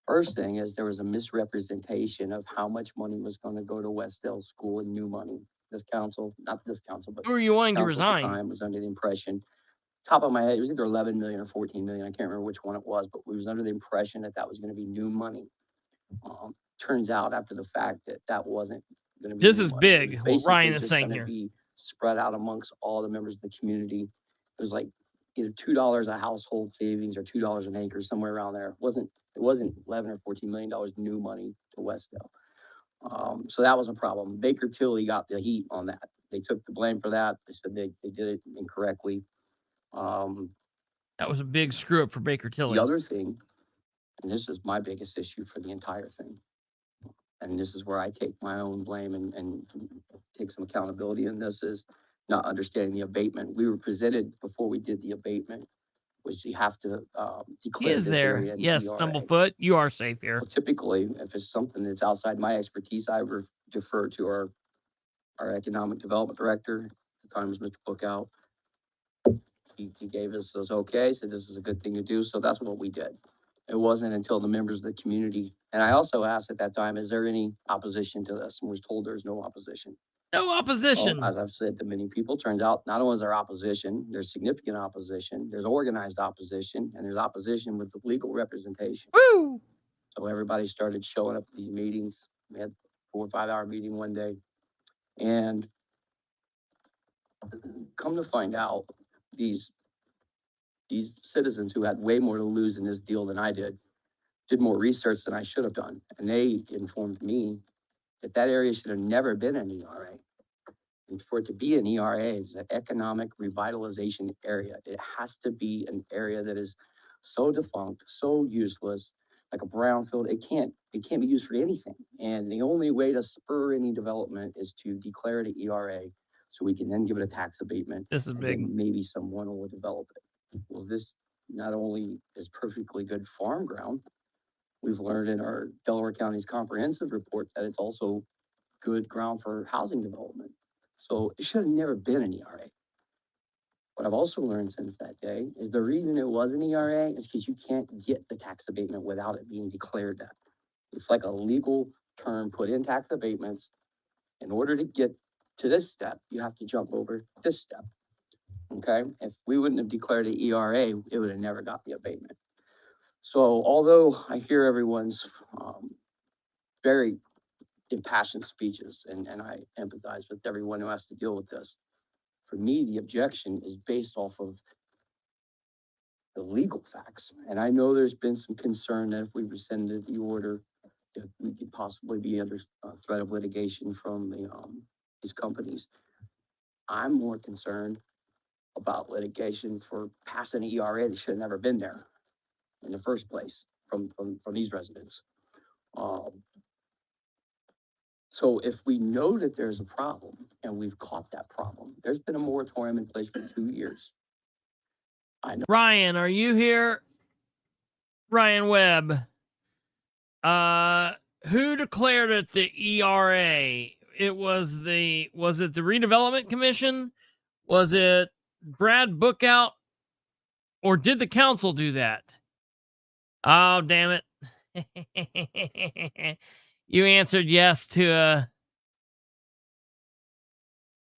Speaker 16: First thing is there was a misrepresentation of how much money was going to go to Westdale School in new money. This council, not this council, but
Speaker 1: Who are you wanting to
Speaker 16: council at the
Speaker 1: resign?
Speaker 16: time was under the impression, top of my head, it was either 11 million or 14 million. I can't remember which one it was, but we was under the impression that that was going to be new money. Turns out after the fact that that wasn't going to be.
Speaker 1: This
Speaker 16: new
Speaker 1: is
Speaker 16: money. It was
Speaker 1: big, what
Speaker 16: basically
Speaker 1: Ryan is
Speaker 16: just
Speaker 1: saying
Speaker 16: gonna
Speaker 1: here.
Speaker 16: be spread out amongst all the members of the community. It was like either $2 a household savings or $2 an acre, somewhere around there. It wasn't 11 or $14 million new money to Westdale. So that was a problem. Baker Tilly got the heat on that. They took the blame for that. They said they did it incorrectly.
Speaker 1: That was a big screw up for Baker Tilly.
Speaker 16: The other thing, and this is my biggest issue for the entire thing, and this is where I take my own blame and take some accountability in this, is not understanding the abatement. We were presented before we did the abatement, which you have to
Speaker 1: He
Speaker 16: declare
Speaker 1: is
Speaker 16: this
Speaker 1: there.
Speaker 16: area an
Speaker 1: Yes,
Speaker 16: ERA.
Speaker 1: Stumblefoot, you are safe here.
Speaker 16: Well, typically, if it's something that's outside my expertise, I defer to our economic development director. At the time was Mr. Bookout. He gave us those okay, said this is a good thing to do, so that's what we did. It wasn't until the members of the community, and I also asked at that time, is there any opposition to this? And was told there's no opposition.
Speaker 1: No opposition.
Speaker 16: Well, as I've said to many people, turns out not only is there opposition, there's significant opposition, there's organized opposition, and there's opposition with the legal representation.
Speaker 1: Woo!
Speaker 16: So everybody started showing up at these meetings. We had 4 or 5 hour meeting one day. And come to find out, these citizens who had way more to lose in this deal than I did more research than I should have done. And they informed me that that area should have never been an ERA. And for it to be an ERA, it's an economic revitalization area. It has to be an area that is so defunct, so useless, like a brownfield. It can't be used for anything. And the only way to spur any development is to declare it an ERA, so we can then give it a tax abatement.
Speaker 1: This is
Speaker 16: and
Speaker 1: big.
Speaker 16: then maybe someone will develop it. Well, this not only is perfectly good farm ground, we've learned in our Delaware County's comprehensive report that it's also good ground for housing development. So it should have never been an ERA. What I've also learned since that day is the reason it was an ERA is because you can't get the tax abatement without it being declared that. It's like a legal term put in tax abatements. In order to get to this step, you have to jump over this step. Okay? If we wouldn't have declared an ERA, it would have never got the abatement. So although I hear everyone's very impassioned speeches, and I empathize with everyone who has to deal with this, for me, the objection is based off of the legal facts. And I know there's been some concern that if we rescinded the order, that we could possibly be under threat of litigation from these companies. I'm more concerned about litigation for passing an ERA that should have never been there in the first place from these residents. So if we know that there's a problem and we've caught that problem, there's been a moratorium in place for 2 years. I know.
Speaker 1: Ryan, are you here? Ryan Webb. Who declared it the ERA? Was it the Redevelopment Commission? Was it Brad Bookout? Or did the council do that? Oh, damn it. You answered yes to a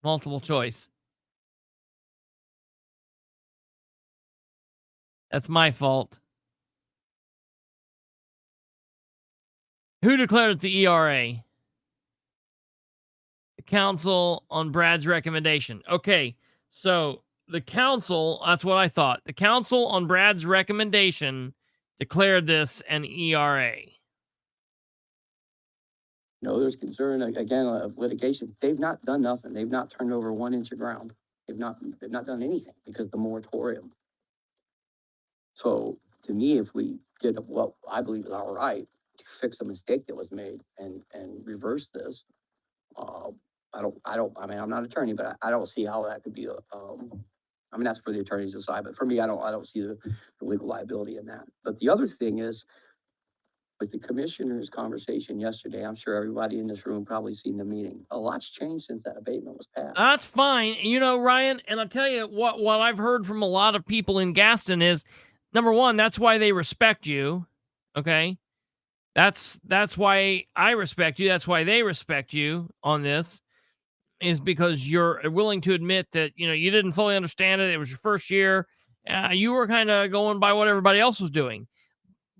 Speaker 1: multiple choice. That's my fault. Who declared it the ERA? The council on Brad's recommendation. Okay, so the council, that's what I thought. The council on Brad's recommendation declared this an ERA.
Speaker 16: No, there's concern again of litigation. They've not done nothing. They've not turned over 1 inch of ground. They've not done anything because of the moratorium. So to me, if we did what I believe is our right to fix a mistake that was made and reverse this, I mean, I'm not an attorney, but I don't see how that could be I mean, that's for the attorneys to decide, but for me, I don't see the legal liability in that. But the other thing is, with the commissioner's conversation yesterday, I'm sure everybody in this room probably seen the meeting. A lot's changed since that abatement was passed.
Speaker 1: That's fine. You know, Ryan, and I'll tell you what I've heard from a lot of people in Gaston is, number one, that's why they respect you. Okay. That's why I respect you. That's why they respect you on this, is because you're willing to admit that, you know, you didn't fully understand it. It was your first year. You were kind of going by what everybody else was doing.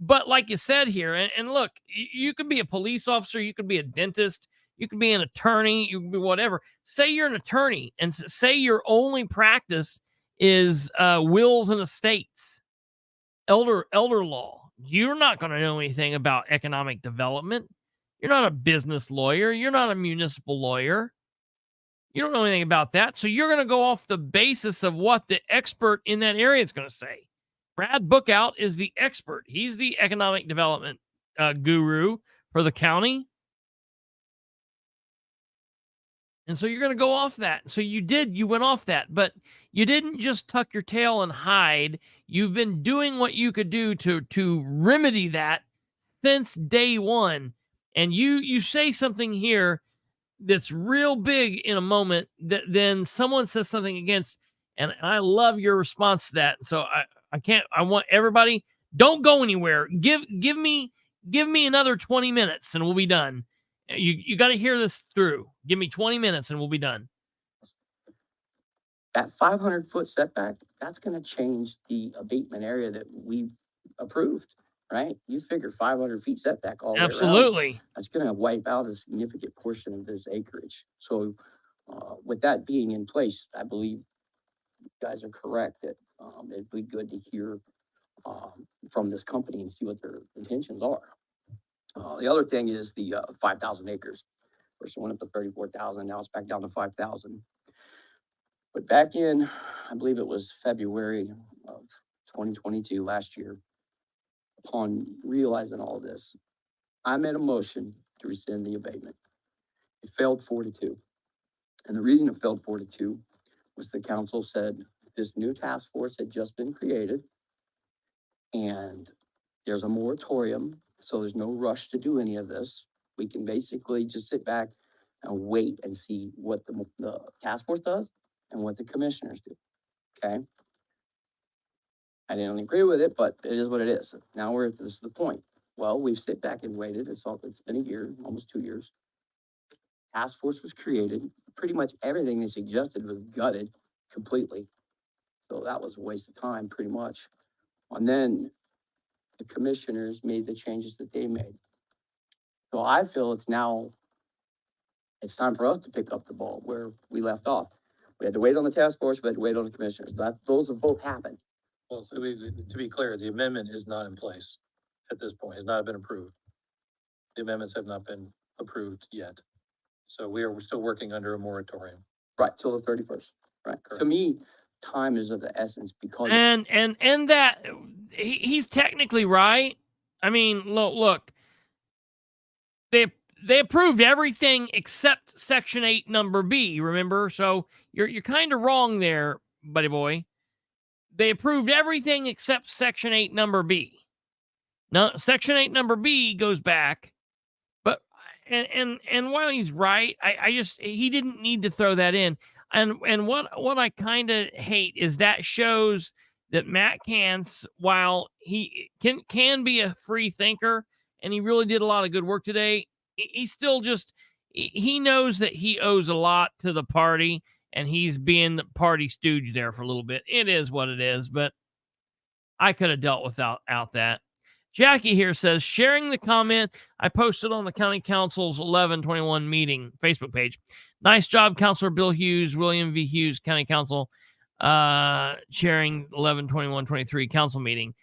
Speaker 1: But like you said here, and look, you could be a police officer, you could be a dentist, You could be an attorney. You could be whatever. Say you're an attorney and say your only practice is wills and estates, elder law. You're not going to know anything about economic development. You're not a business lawyer. You're not a municipal lawyer. You don't know anything about that. So you're going to go off the basis of what the expert in that area is going to say. Brad Bookout is the expert. He's the economic development guru for the county. And so you're going to go off that. So you went off that, but you didn't just tuck your tail and hide. You've been doing what you could do to remedy that since day one. And you say something here that's real big in a moment that then someone says something against, and I love your response to that. So I want everybody, don't go anywhere. Give me another 20 minutes and we'll be done. You got to hear this through. Give me 20 minutes and we'll be done.
Speaker 16: That 500-foot setback, that's going to change the abatement area that we approved, right? You figure 500 feet setback all the way around.
Speaker 1: Absolutely.
Speaker 16: That's going to wipe out a significant portion of this acreage. So with that being in place, I believe you guys are correct that it'd be good to hear from this company and see what their intentions are. The other thing is the 5,000 acres. First it went up to 34,000, now it's back down to 5,000. But back in, I believe it was February of 2022, last year, upon realizing all this, I made a motion to rescind the abatement. It failed 4-2. And the reason it failed 4-2 was the council said this new task force had just been created and there's a moratorium, so there's no rush to do any of this. We can basically just sit back and wait and see what the task force does and what the commissioners do, okay? I didn't agree with it, but it is what it is. Now this is the point. Well, we've sit back and waited. It's been a year, almost 2 years. Task force was created. Pretty much everything they suggested was gutted completely. So that was a waste of time, pretty much. And then the commissioners made the changes that they made. So I feel it's time for us to pick up the ball where we left off. We had to wait on the task force, we had to wait on the commissioners. Those have both happened.
Speaker 11: Well, to be clear, the amendment is not in place at this point, has not been approved. The amendments have not been approved yet. So we're still working under a moratorium.
Speaker 16: Right, till the 31st, right?
Speaker 11: Correct.
Speaker 16: To me, time is of the essence because.
Speaker 1: And that he's technically right. I mean, look, they approved everything except Section 8, number B, remember? So you're kind of wrong there, buddy boy. They approved everything except Section 8, number B. Now, Section 8, number B goes back, but and while he's right, he didn't need to throw that in. And what I kind of hate is that shows that Matt Kantz, while he can be a free thinker and he really did a lot of good work today, he still he knows that he owes a lot to the party and he's being the party stooge there for a little bit. It is what it is, but I could have dealt without that. Jackie here says, sharing the comment I posted on the County Council's 11/21 meeting Facebook page. Nice job, Councilor Bill Hughes, William V. Hughes, County Council, sharing 11/21/23 council meeting.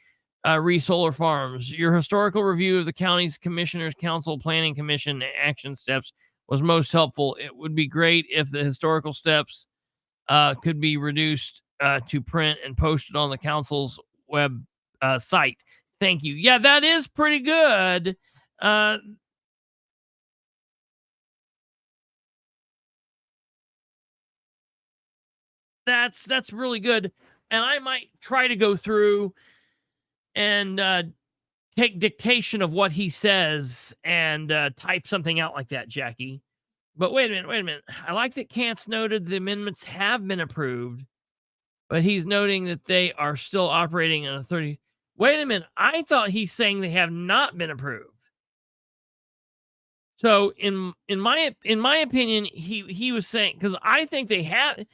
Speaker 1: Solar Farms, your historical review of the county's commissioners, council, planning commission action steps was most helpful. It would be great if the historical steps could be reduced to print and posted on the council's web site. Thank you. Yeah, that is pretty good. That's really good. And I might try to go through and take dictation of what he says and type something out like that, Jackie. But wait a minute. I like that Kantz noted the amendments have been approved, but he's noting that they are still operating on a 30. Wait a minute. I thought he's saying they have not been approved. So in my opinion, he was saying, because I think they have,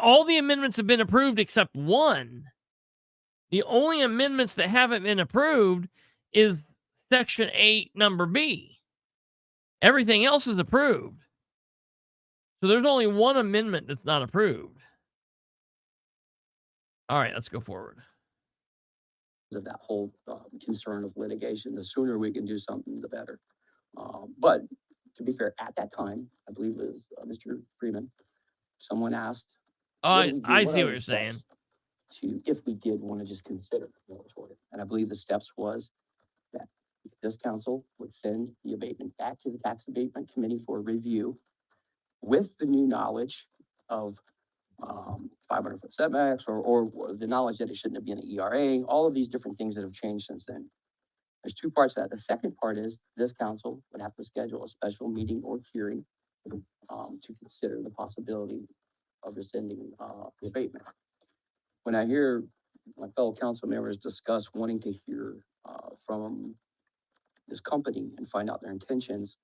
Speaker 1: all the amendments have been approved except one. The only amendments that haven't been approved is Section 8, number B. Everything else is approved. So there's only one amendment that's not approved. All right, let's go forward.
Speaker 16: Of that whole concern of litigation, the sooner we can do something, the better. But to be fair, at that time, I believe it was Mr. Freeman, someone asked, what do we do?
Speaker 1: I see
Speaker 16: are
Speaker 1: what
Speaker 16: the
Speaker 1: you're saying.
Speaker 16: steps to, if we did want to just consider the moratorium? And I believe the steps was that this council would send the abatement back to the tax abatement committee for review with the new knowledge of 500-foot setbacks or the knowledge that it shouldn't have been an ERA, all of these different things that have changed since then. There's two parts to that. The second part is this council would have to schedule a special meeting or hearing to consider the possibility of rescinding the abatement. When I hear my fellow council members discuss wanting to hear from this company and find out their intentions,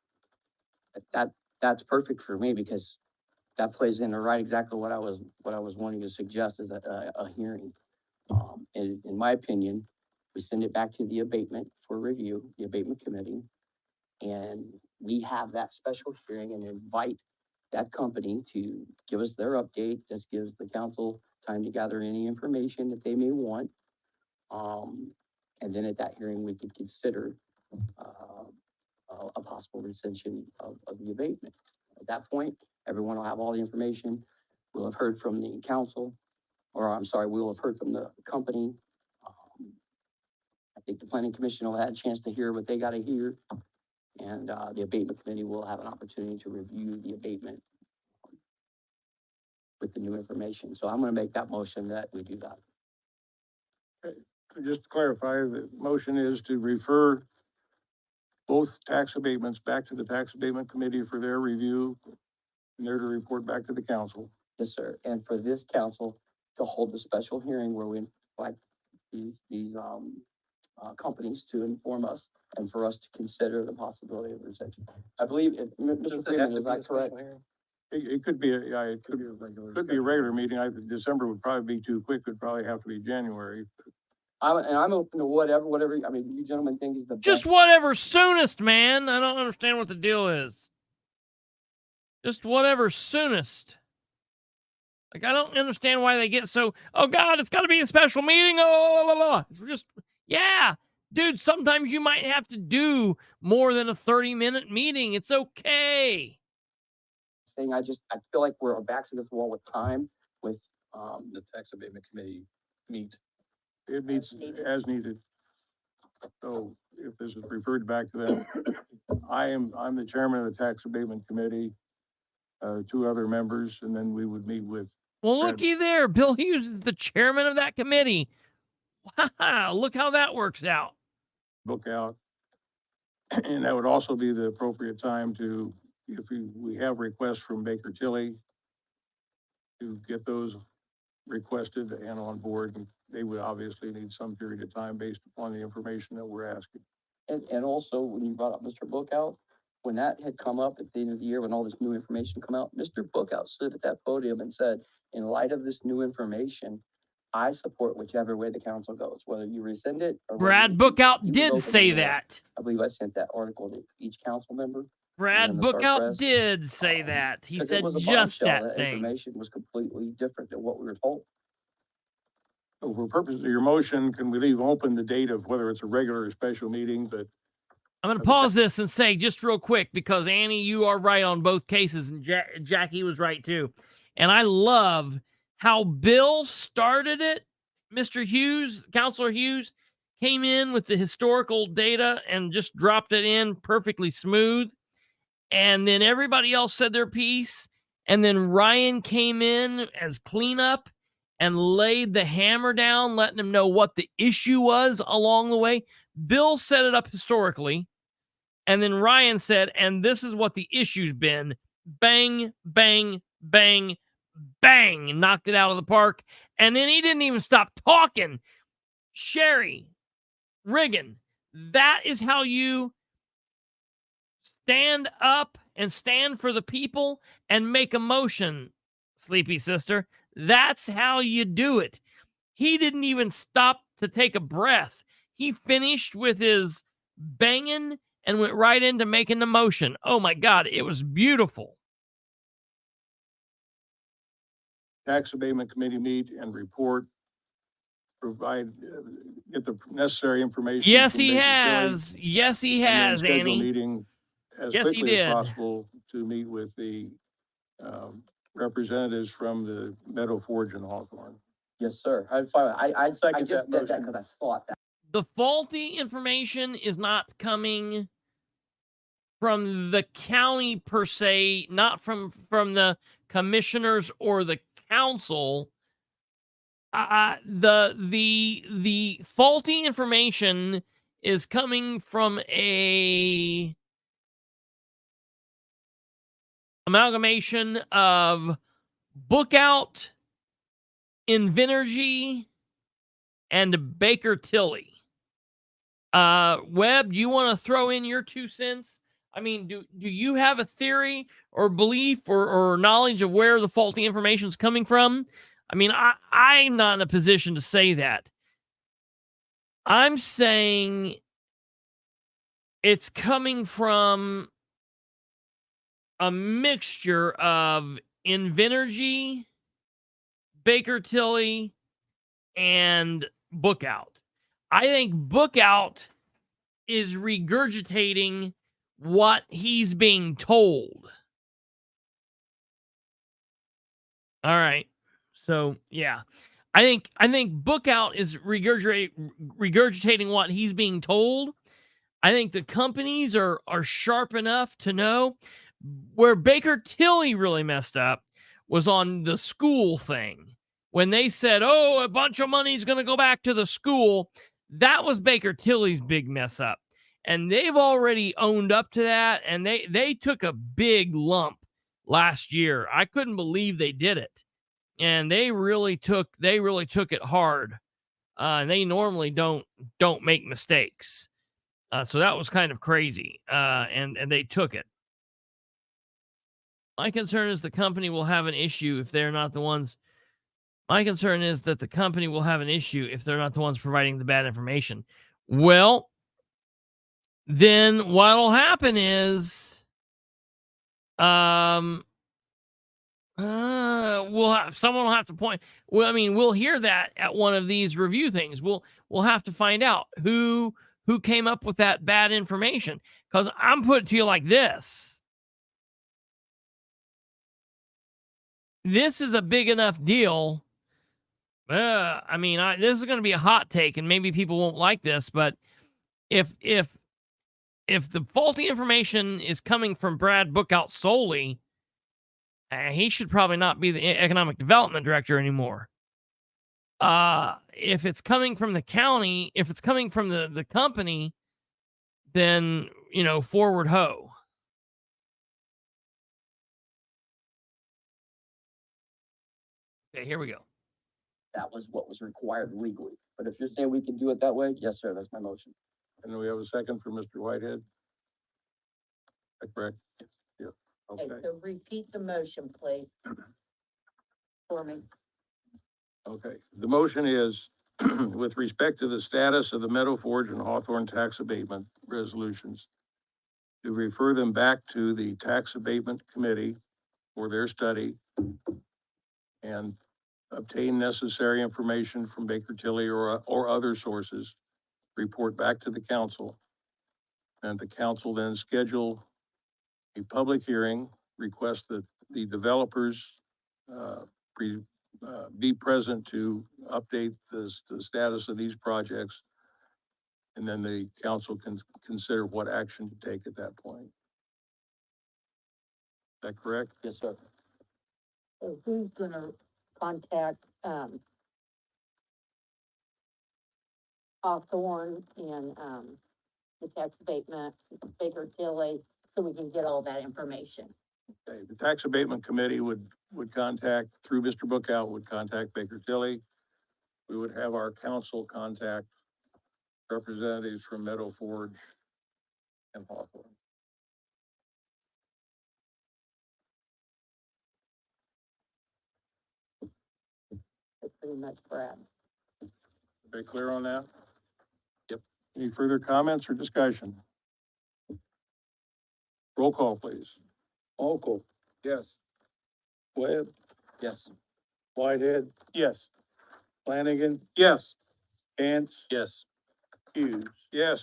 Speaker 16: that's perfect for me, because that plays into right exactly what I was wanting to suggest is a hearing. And in my opinion, we send it back to the abatement for review, the abatement committee, and we have that special hearing and invite that company to give us their update. This gives the council time to gather any information that they may want. And then at that hearing, we could consider a possible rescission of the abatement. At that point, everyone will have all the information. We'll have heard from the council, or I'm sorry, we'll have heard from the company. I think the planning commission will have a chance to hear what they got to hear. And the abatement committee will have an opportunity to review the abatement with the new information. So I'm going to make that motion that we do that.
Speaker 2: Just to clarify, the motion is to refer both tax abatements back to the tax abatement committee for their review and they're to report back to the council.
Speaker 16: Yes, sir. And for this council to hold a special hearing where we invite these companies to inform us and for us to consider the possibility of rescission. I believe, if Mr. Freeman, is that correct?
Speaker 2: It could be, it could be a regular meeting. December would probably be too quick. It'd probably have to be January.
Speaker 16: I'm open to whatever, I mean, you gentlemen think is the best.
Speaker 1: Just whatever soonest, man. I don't understand what the deal is. Just whatever soonest. Like, I don't understand why they get so, oh God, it's got to be a special meeting. Oh, la, la, la. It's just, yeah. Dude, sometimes you might have to do more than a 30-minute meeting. It's okay.
Speaker 16: I feel like we're backs to this wall with time, with
Speaker 11: The tax abatement committee meet.
Speaker 2: It meets as needed. So if this is referred back to them, I'm the chairman of the tax abatement committee, two other members, and then we would meet with.
Speaker 1: Well, looky there. Bill Hughes is the chairman of that committee. Wow, look how that works out.
Speaker 2: Book out. And that would also be the appropriate time to, if we have requests from Baker Tilly, to get those requested and on board, and they would obviously need some period of time based upon the information that we're asking.
Speaker 16: And also, when you brought up Mr. Bookout, when that had come up at the end of the year, when all this new information come out, Mr. Bookout stood at that podium and said, in light of this new information, I support whichever way the council goes, whether you rescind it or.
Speaker 1: Brad Bookout did say that.
Speaker 16: I believe I sent that article to each council member.
Speaker 1: Brad Bookout did say that. He said just that thing.
Speaker 16: Information was completely different than what we were told.
Speaker 2: So for purposes of your motion, can we leave open the date of whether it's a regular or special meeting? But
Speaker 1: I'm going to pause this and say just real quick, because Annie, you are right on both cases, and Jackie was right too. And I love how Bill started it. Mr. Hughes, Counselor Hughes, came in with the historical data and just dropped it in perfectly smooth. And then everybody else said their piece. And then Ryan came in as cleanup and laid the hammer down, letting them know what the issue was along the way. Bill set it up historically. And then Ryan said, and this is what the issue's been. Bang, bang, bang, bang. Knocked it out of the park. And then he didn't even stop talking. Sherry, Riggin, that is how you stand up and stand for the people and make a motion, sleepy sister. That's how you do it. He didn't even stop to take a breath. He finished with his banging and went right into making the motion. Oh my God, it was beautiful.
Speaker 2: Tax Abatement Committee meet and report, provide, get the necessary information.
Speaker 1: Yes,
Speaker 2: from
Speaker 1: he
Speaker 2: Baker Tilly,
Speaker 1: has. Yes, he
Speaker 2: and then
Speaker 1: has,
Speaker 2: schedule a
Speaker 1: Annie.
Speaker 2: meeting as
Speaker 1: Yes, he
Speaker 2: quickly as
Speaker 1: did.
Speaker 2: possible to meet with the representatives from the Meadow Forge and Hawthorne.
Speaker 16: Yes, sir. I
Speaker 2: Second
Speaker 16: just
Speaker 2: that
Speaker 16: did that
Speaker 2: motion.
Speaker 16: because I thought that.
Speaker 1: The faulty information is not coming from the county per se, not from the commissioners or the council. The faulty information is coming from a amalgamation of Bookout, Invenergy, and Baker Tilly. Webb, you want to throw in your 2 cents? I mean, do you have a theory or belief or knowledge of where the faulty information is coming from? I mean, I'm not in a position to say that. I'm saying it's coming from a mixture of Invenergy, Baker Tilly, and Bookout. I think Bookout is regurgitating what he's being told. All right. So, yeah. I think Bookout is regurgitating what he's being told. I think the companies are sharp enough to know. Where Baker Tilly really messed up was on the school thing. When they said, oh, a bunch of money's going to go back to the school, that was Baker Tilly's big mess up. And they've already owned up to that, and they took a big lump last year. I couldn't believe they did it. And they really took it hard. And they normally don't make mistakes. So that was kind of crazy. And they took it. My concern is the company will have an issue if they're not the ones. My concern is that the company will have an issue if they're not the ones providing the bad information. Well, then what'll happen is, someone will have to point. Well, I mean, we'll hear that at one of these review things. We'll have to find out who came up with that bad information. Because I'm putting it to you like this. This is a big enough deal. I mean, this is going to be a hot take, and maybe people won't like this, but if the faulty information is coming from Brad Bookout solely, he should probably not be the economic development director anymore. If it's coming from the county, if it's coming from the company, then, forward ho. Okay, here we go.
Speaker 16: That was what was required legally. But if you're saying we can do it that way, yes, sir, that's my motion.
Speaker 2: And then we have a second for Mr. Whitehead. Is that correct? Yeah. Okay.
Speaker 5: So repeat the motion, please. For me.
Speaker 2: Okay. The motion is, with respect to the status of the Meadow Forge and Hawthorne tax abatement resolutions, to refer them back to the Tax Abatement Committee for their study and obtain necessary information from Baker Tilly or other sources, report back to the council, and the council then schedule a public hearing, request that the developers be present to update the status of these projects, and then the council can consider what action to take at that point. Is that correct?
Speaker 16: Yes, sir.
Speaker 5: So who's gonna contact, Hawthorne and, the tax abatement, Baker Tilly, so we can get all that information?
Speaker 2: Okay, the Tax Abatement Committee would contact, through Mr. Bookout, would contact Baker Tilly. We would have our council contact representatives from Meadow Forge and Hawthorne.
Speaker 5: That's pretty much Brad.
Speaker 2: Very clear on that? Yep. Any further comments or discussion?
Speaker 4: Roll call, please.
Speaker 2: Alco,
Speaker 4: Yes.
Speaker 2: Webb,
Speaker 11: Yes.
Speaker 2: Whitehead,
Speaker 15: Yes.
Speaker 2: Flanagan,
Speaker 4: Yes.
Speaker 2: Cantz,
Speaker 15: Yes.
Speaker 2: Hughes.
Speaker 4: Yes.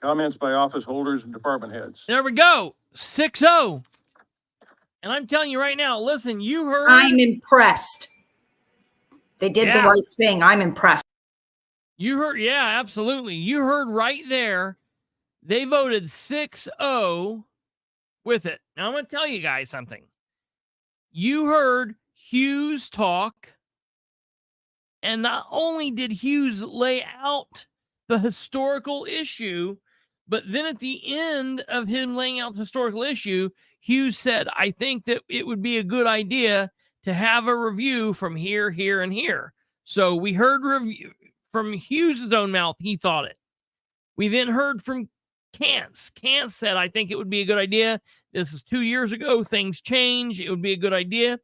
Speaker 4: Comments by office holders and department heads.
Speaker 1: There we go. 6-0. And I'm telling you right now, listen, you heard.
Speaker 9: I'm impressed. They did the
Speaker 1: Yeah.
Speaker 9: right thing. I'm impressed.
Speaker 1: You heard, yeah, absolutely. You heard right there. They voted 6-0 with it. Now I'm going to tell you guys something. You heard Hughes talk, and not only did Hughes lay out the historical issue, but then at the end of him laying out the historical issue, Hughes said, I think that it would be a good idea to have a review from here, here, and here. So we heard review from Hughes' own mouth. He thought it. We then heard from Cantz. Cantz said, I think it would be a good idea. This is 2 years ago. Things change. It would be a good idea.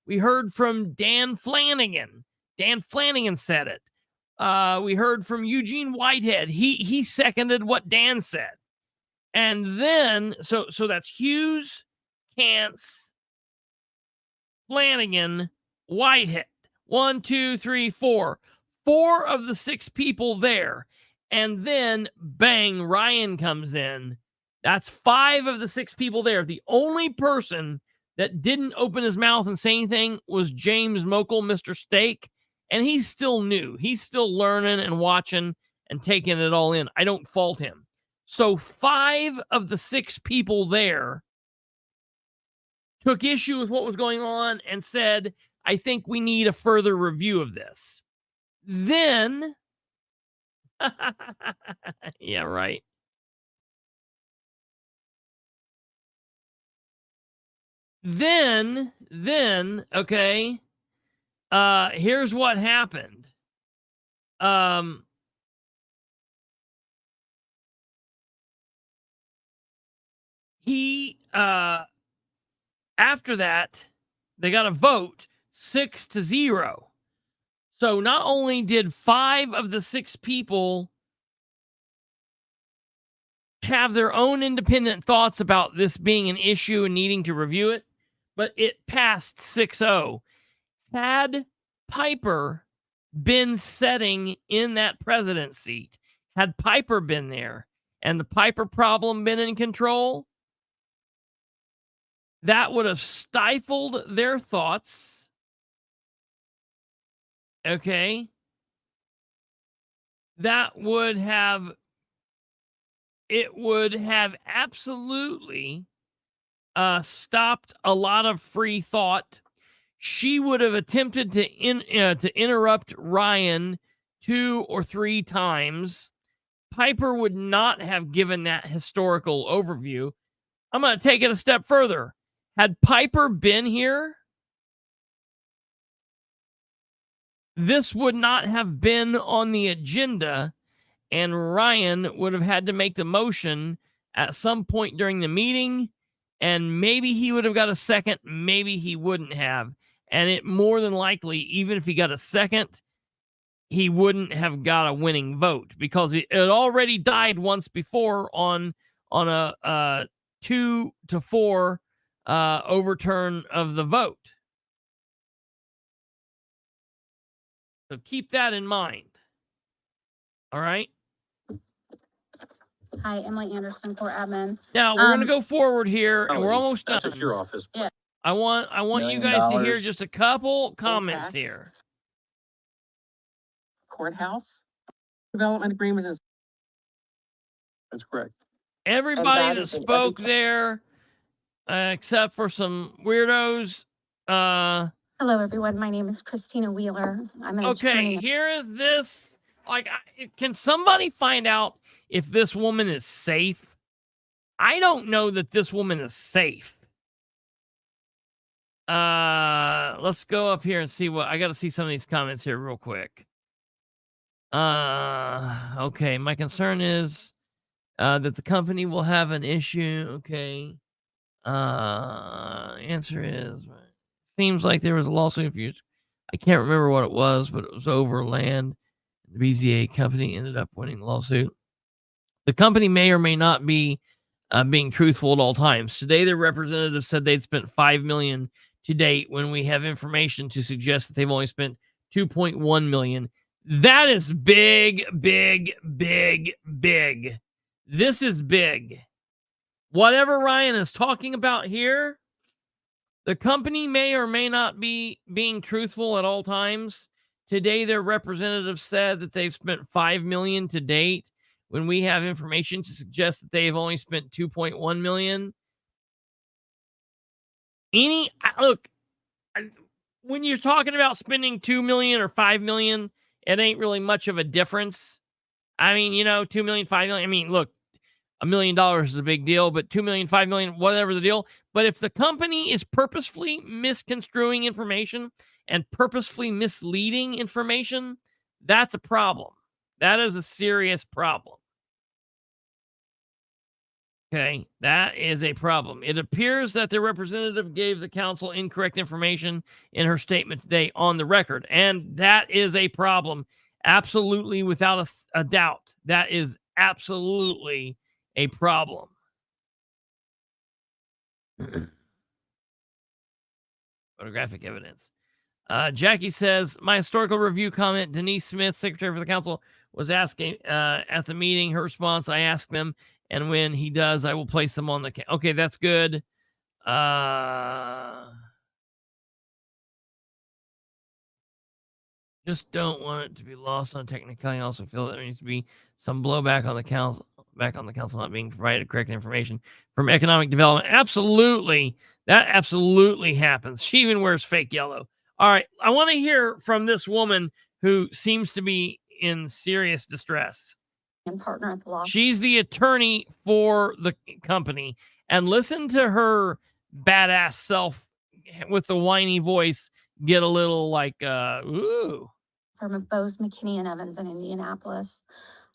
Speaker 1: We heard from Dan Flanagan. Dan Flanagan said it. We heard from Eugene Whitehead. He seconded what Dan said. And then, so that's Hughes, Cantz, Flanagan, Whitehead. 1, 2, 3, 4. 4 of the 6 people there. And then, bang, Ryan comes in. That's 5 of the 6 people there. The only person that didn't open his mouth and say anything was James Mokel, Mr. Steak. And he's still new. He's still learning and watching and taking it all in. I don't fault him. So 5 of the 6 people there took issue with what was going on and said, I think we need a further review of this. Then, yeah, right. Then, okay, here's what happened. After that, they got a vote 6-0. So not only did 5 of the 6 people have their own independent thoughts about this being an issue and needing to review it, but it passed 6-0. Had Piper been sitting in that president's seat, had Piper been there and the Piper problem been in control, that would have stifled their thoughts. Okay. It would have absolutely stopped a lot of free thought. She would have attempted to interrupt Ryan 2 or 3 times. Piper would not have given that historical overview. I'm going to take it a step further. Had Piper been here, this would not have been on the agenda, and Ryan would have had to make the motion at some point during the meeting, and maybe he would have got a second, maybe he wouldn't have. And it more than likely, even if he got a second, he wouldn't have got a winning vote because it already died once before on a 2-4 overturn of the vote. So keep that in mind. All right.
Speaker 8: Hi, Emily Anderson, Court Admin.
Speaker 1: Now we're going to go forward here, and we're almost done.
Speaker 11: That's just your office.
Speaker 8: Yeah.
Speaker 1: I want you guys to hear just a couple comments
Speaker 17: tax.
Speaker 1: here.
Speaker 17: Courthouse development agreement is.
Speaker 2: That's correct.
Speaker 1: Everybody
Speaker 17: that
Speaker 1: that
Speaker 17: is in
Speaker 1: spoke
Speaker 17: every-
Speaker 1: there, except for some weirdos.
Speaker 3: Hello, everyone. My name is Christina Wheeler. I'm an
Speaker 1: Okay,
Speaker 3: attorney.
Speaker 1: here is this. Like, can somebody find out if this woman is safe? I don't know that this woman is safe. Let's go up here and see what I got to see some of these comments here real quick. Okay, my concern is that the company will have an issue. Okay. Answer is seems like there was a lawsuit. I can't remember what it was, but it was over land. The BZA company ended up winning the lawsuit. The company may or may not be being truthful at all times. Today, their representative said they'd spent $5 million to date when we have information to suggest that they've only spent $2.1 million. That is big, big, big, big. This is big. Whatever Ryan is talking about here, the company may or may not be being truthful at all times. Today, their representative said that they've spent $5 million to date when we have information to suggest that they've only spent $2.1 million. Look, when you're talking about spending $2 million or $5 million, it ain't really much of a difference. I mean, you know, $2 million, $5 million. I mean, look, $1 million is a big deal, but $2 million, $5 million, whatever the deal. But if the company is purposefully misconstruing information and purposefully misleading information, that's a problem. That is a serious problem. Okay, that is a problem. It appears that the representative gave the council incorrect information in her statement today on the record, and that is a problem. Absolutely, without a doubt. That is absolutely a problem. Photographic evidence. Jackie says, my historical review comment, Denise Smith, Secretary for the Council, was asking at the meeting. Her response, I asked them, and when he does, I will place them on the... Okay, that's good. Just don't want it to be lost on technicality. I also feel that there needs to be some blowback on the council, not being provided correct information from economic development. Absolutely. That absolutely happens. She even wears fake yellow. All right. I want to hear from this woman who seems to be in serious distress.
Speaker 3: And partner at the law.
Speaker 1: She's the attorney for the company. And listen to her badass self with the whiny voice get a little like, ooh.
Speaker 3: Firm of Bose, McKinney and Evans in Indianapolis.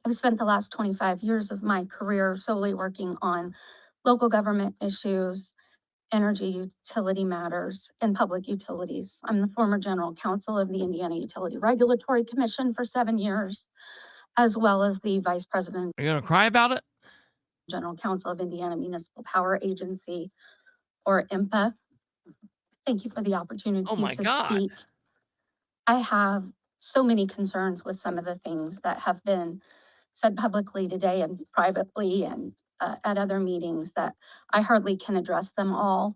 Speaker 3: I've spent the last 25 years of my career solely working on local government issues, energy utility matters, and public utilities. I'm the former general counsel of the Indiana Utility Regulatory Commission for 7 years, as well as the vice president.
Speaker 1: Are you going to cry about it?
Speaker 3: General counsel of Indiana Municipal Power Agency, or IMPA. Thank you for the opportunity to speak. I have so many concerns with some of the things that have been said publicly today and privately and at other meetings that I hardly can address them all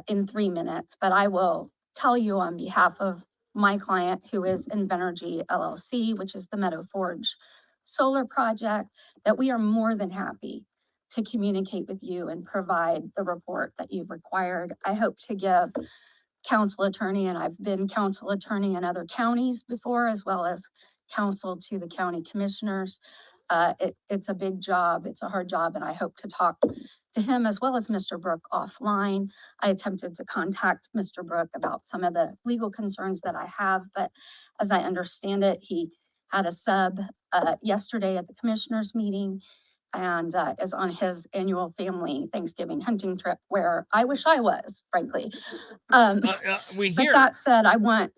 Speaker 3: in 3 minutes, but I will tell you on behalf of my client, who is Invenergy LLC, which is the Meadow Forge solar project, that we are more than happy to communicate with you and provide the report that you've required. I hope to give council attorney, and I've been council attorney in other counties before, as well as counsel to the county commissioners. It's a big job, it's a hard job, and I hope to talk to him as well as Mr. Brook offline. I attempted to contact Mr. Brook about some of the legal concerns that I have, but as I understand it, he had a sub yesterday at the commissioners meeting and is on his annual family Thanksgiving hunting trip, where I wish I was, frankly. But that said, I want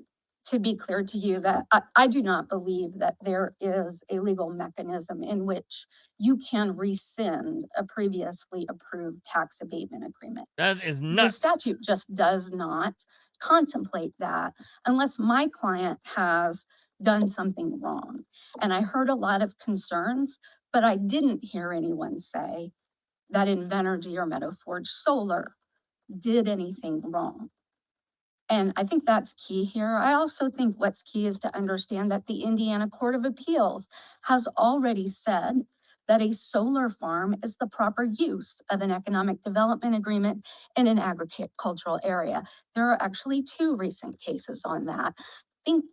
Speaker 3: to be clear to you that I do not believe that there is a legal mechanism in which you can rescind a previously approved tax abatement agreement.
Speaker 1: That is nuts.
Speaker 3: The statute just does not contemplate that unless my client has done something wrong. And I heard a lot of concerns, but I didn't hear anyone say that Invenergy or Meadow Forge Solar did anything wrong. And I think that's key here. I also think what's key is to understand that the Indiana Court of Appeals has already said that a solar farm is the proper use of an economic development agreement in an agricultural area. There are actually 2 recent cases on that. I think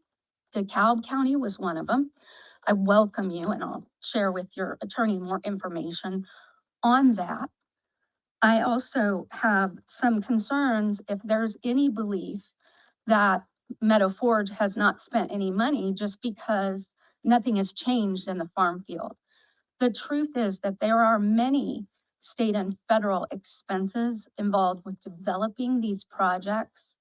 Speaker 3: DeKalb County was one of them. I welcome you, and I'll share with your attorney more information on that. I also have some concerns if there's any belief that Meadow Forge has not spent any money just because nothing has changed in the farm field. The truth is that there are many state and federal expenses involved with developing these projects.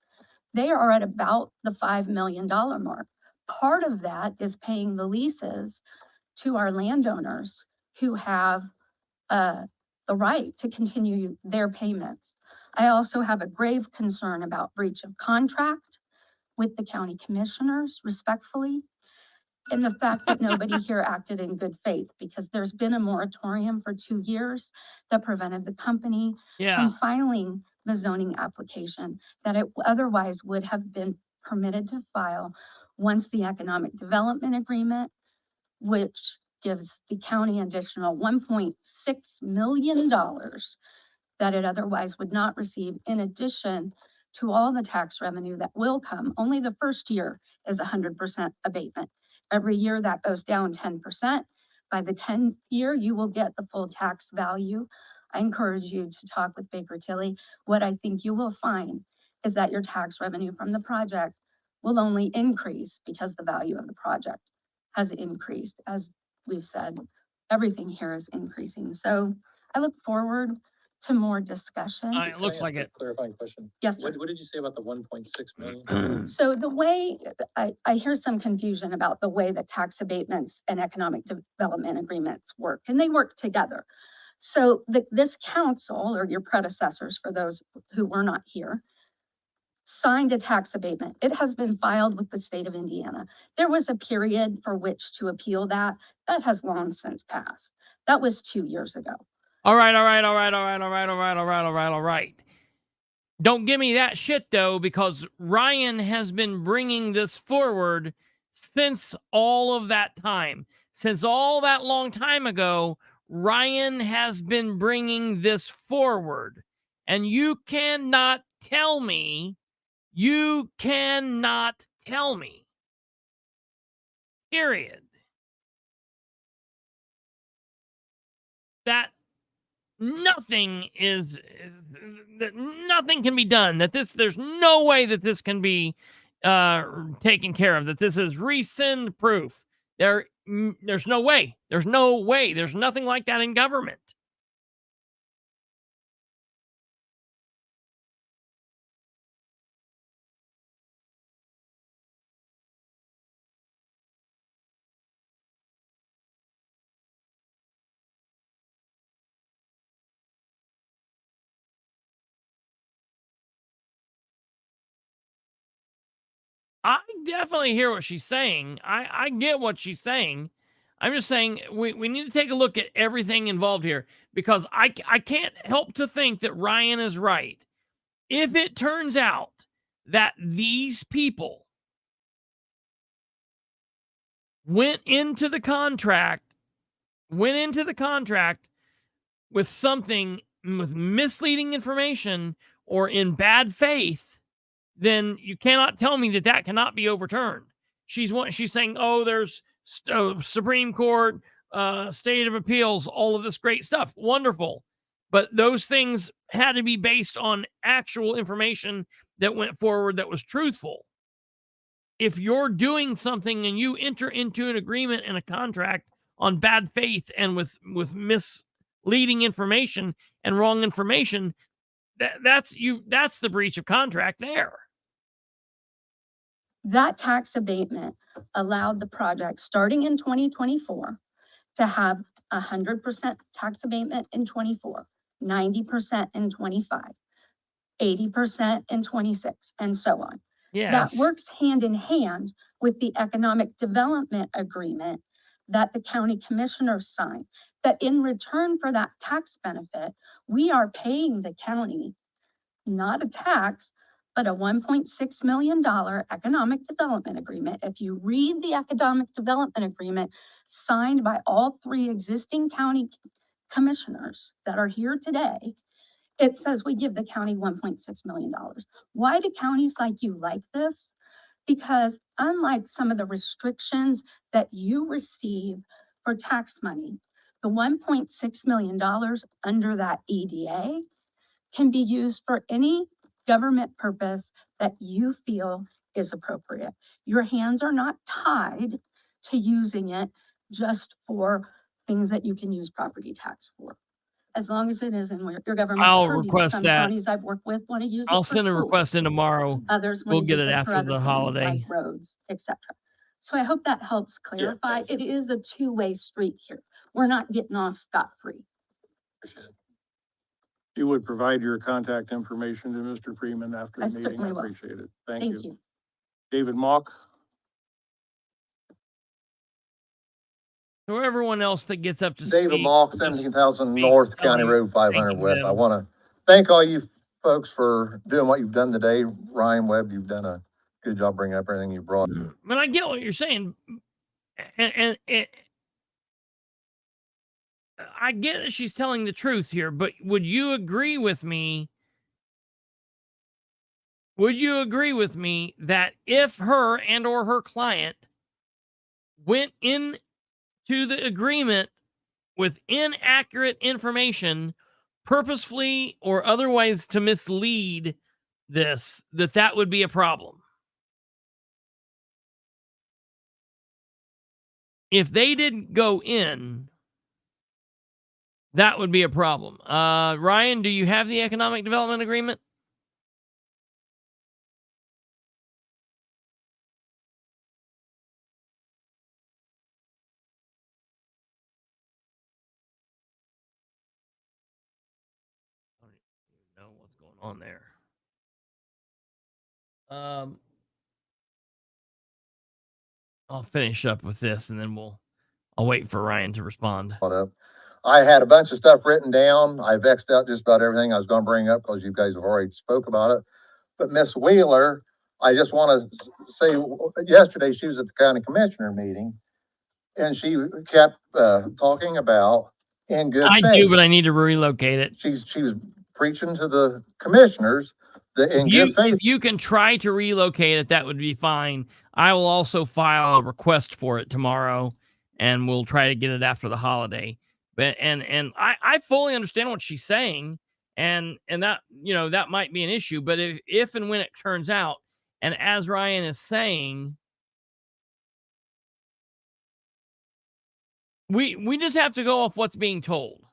Speaker 3: They are at about the $5 million mark. Part of that is paying the leases to our landowners
Speaker 8: who have, the right to continue their payments. I also have a grave concern about breach of contract with the county commissioners, respectfully, and the fact that nobody here acted in good faith, because there's been a moratorium for 2 years that prevented the company
Speaker 1: Yeah.
Speaker 8: from filing the zoning application that it otherwise would have been permitted to file once the economic development agreement, which gives the county additional $1.6 million that it otherwise would not receive, in addition to all the tax revenue that will come. Only the first year is 100% abatement. Every year that goes down 10%. By the 10th year, you will get the full tax value. I encourage you to talk with Baker Tilly. What I think you will find is that your tax revenue from the project will only increase because the value of the project has increased. As we've said, everything here is increasing. So I look forward to more discussion.
Speaker 1: It looks like it.
Speaker 15: Clarifying question.
Speaker 8: Yes, sir.
Speaker 15: What did you say about the 1.6 million?
Speaker 8: So the way, I hear some confusion about the way that tax abatements and economic development agreements work, and they work together. So this council, or your predecessors, for those who were not here, signed a tax abatement. It has been filed with the state of Indiana. There was a period for which to appeal that. That has long since passed. That was 2 years ago.
Speaker 1: All right. Don't give me that shit, though, because Ryan has been bringing this forward since all of that time. Since all that long time ago, Ryan has been bringing this forward. And you cannot tell me, period, that nothing that nothing can be done, that there's no way that this can be taken care of, that this is rescind proof. There's no way. There's nothing like that in government. I definitely hear what she's saying. I get what she's saying. I'm just saying we need to take a look at everything involved here, because I can't help to think that Ryan is right. If it turns out that these people went into the contract with misleading information or in bad faith, then you cannot tell me that cannot be overturned. She's saying, oh, there's Supreme Court, State of Appeals, all of this great stuff. Wonderful. But those things had to be based on actual information that went forward that was truthful. If you're doing something and you enter into an agreement and a contract on bad faith and with misleading information and wrong information, that's the breach of contract there.
Speaker 8: That tax abatement allowed the project, starting in 2024, to have 100% tax abatement in 24, 90% in 25, 80% in 26, and so on.
Speaker 1: Yes.
Speaker 8: That works hand in hand with the economic development agreement that the county commissioners signed, that in return for that tax benefit, we are paying the county not a tax, but a $1.6 million economic development agreement. If you read the economic development agreement signed by all 3 existing county commissioners that are here today, it says we give the county $1.6 million. Why do counties like you like this? Because unlike some of the restrictions that you receive for tax money, the $1.6 million under that EDA can be used for any government purpose that you feel is appropriate. Your hands are not tied to using it just for things that you can use property tax for. As long as it is in your government
Speaker 1: I'll
Speaker 8: purview.
Speaker 1: request
Speaker 8: Some
Speaker 1: that.
Speaker 8: counties I've worked with want to use it
Speaker 1: I'll
Speaker 8: for
Speaker 1: send a
Speaker 8: schools.
Speaker 1: request in tomorrow.
Speaker 8: Others
Speaker 1: We'll
Speaker 8: want to
Speaker 1: get
Speaker 8: use
Speaker 1: it
Speaker 8: it for
Speaker 1: after
Speaker 8: other
Speaker 1: the
Speaker 8: things
Speaker 1: holiday.
Speaker 8: like roads, etc.
Speaker 10: So I hope that helps clarify. It is a two-way street here. We're not getting off scot-free.
Speaker 15: You would provide your contact information to Mr. Freeman after
Speaker 10: I
Speaker 15: the meeting.
Speaker 10: certainly
Speaker 15: I
Speaker 10: will.
Speaker 15: appreciate it. Thank
Speaker 10: Thank
Speaker 15: you.
Speaker 10: you.
Speaker 15: David Mock.
Speaker 1: So everyone else that gets up to
Speaker 6: David
Speaker 1: speak,
Speaker 6: Mock,
Speaker 1: just
Speaker 6: 17,000
Speaker 1: speak,
Speaker 6: North
Speaker 1: tell
Speaker 6: County
Speaker 1: me
Speaker 6: Road 500
Speaker 1: thanking
Speaker 6: West. I
Speaker 1: them.
Speaker 6: want to thank all you folks for doing what you've done today. Ryan Webb, you've done a good job bringing up everything you brought.
Speaker 1: But I get what you're saying, and I get that she's telling the truth here. But would you agree with me? Would you agree with me that if her and or her client went into the agreement with inaccurate information, purposefully or otherwise to mislead this, that would be a problem? If they didn't go in, that would be a problem. Ryan, do you have the economic development agreement? I don't even know what's going on there. I'll finish up with this and then I'll wait for Ryan to respond.
Speaker 6: I had a bunch of stuff written down. I vexed out just about everything I was going to bring up because you guys have already spoke about it. But Miss Wheeler, I just want to say, yesterday she was at the county commissioner meeting and she kept talking about in good faith.
Speaker 1: I do, but I need to relocate it.
Speaker 6: She was preaching to the commissioners that in good faith.
Speaker 1: If you can try to relocate it, that would be fine. I will also file a request for it tomorrow, and we'll try to get it after the holiday. But and I fully understand what she's saying, and that, you know, that might be an issue. But if and when it turns out, and as Ryan is saying, we just have to go off what's being told.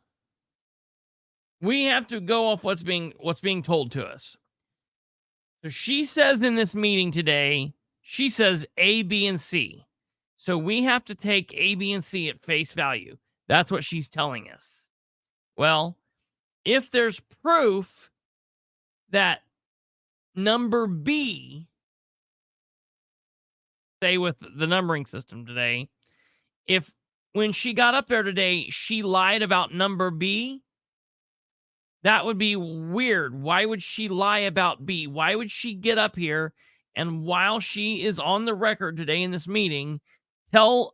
Speaker 1: We have to go off what's being told to us. So she says in this meeting today, she says A, B, and C. So we have to take A, B, and C at face value. That's what she's telling us. Well, if there's proof that number B, say with the numbering system today, if when she got up there today, she lied about number B, that would be weird. Why would she lie about B? Why would she get up here and while she is on the record today in this meeting, tell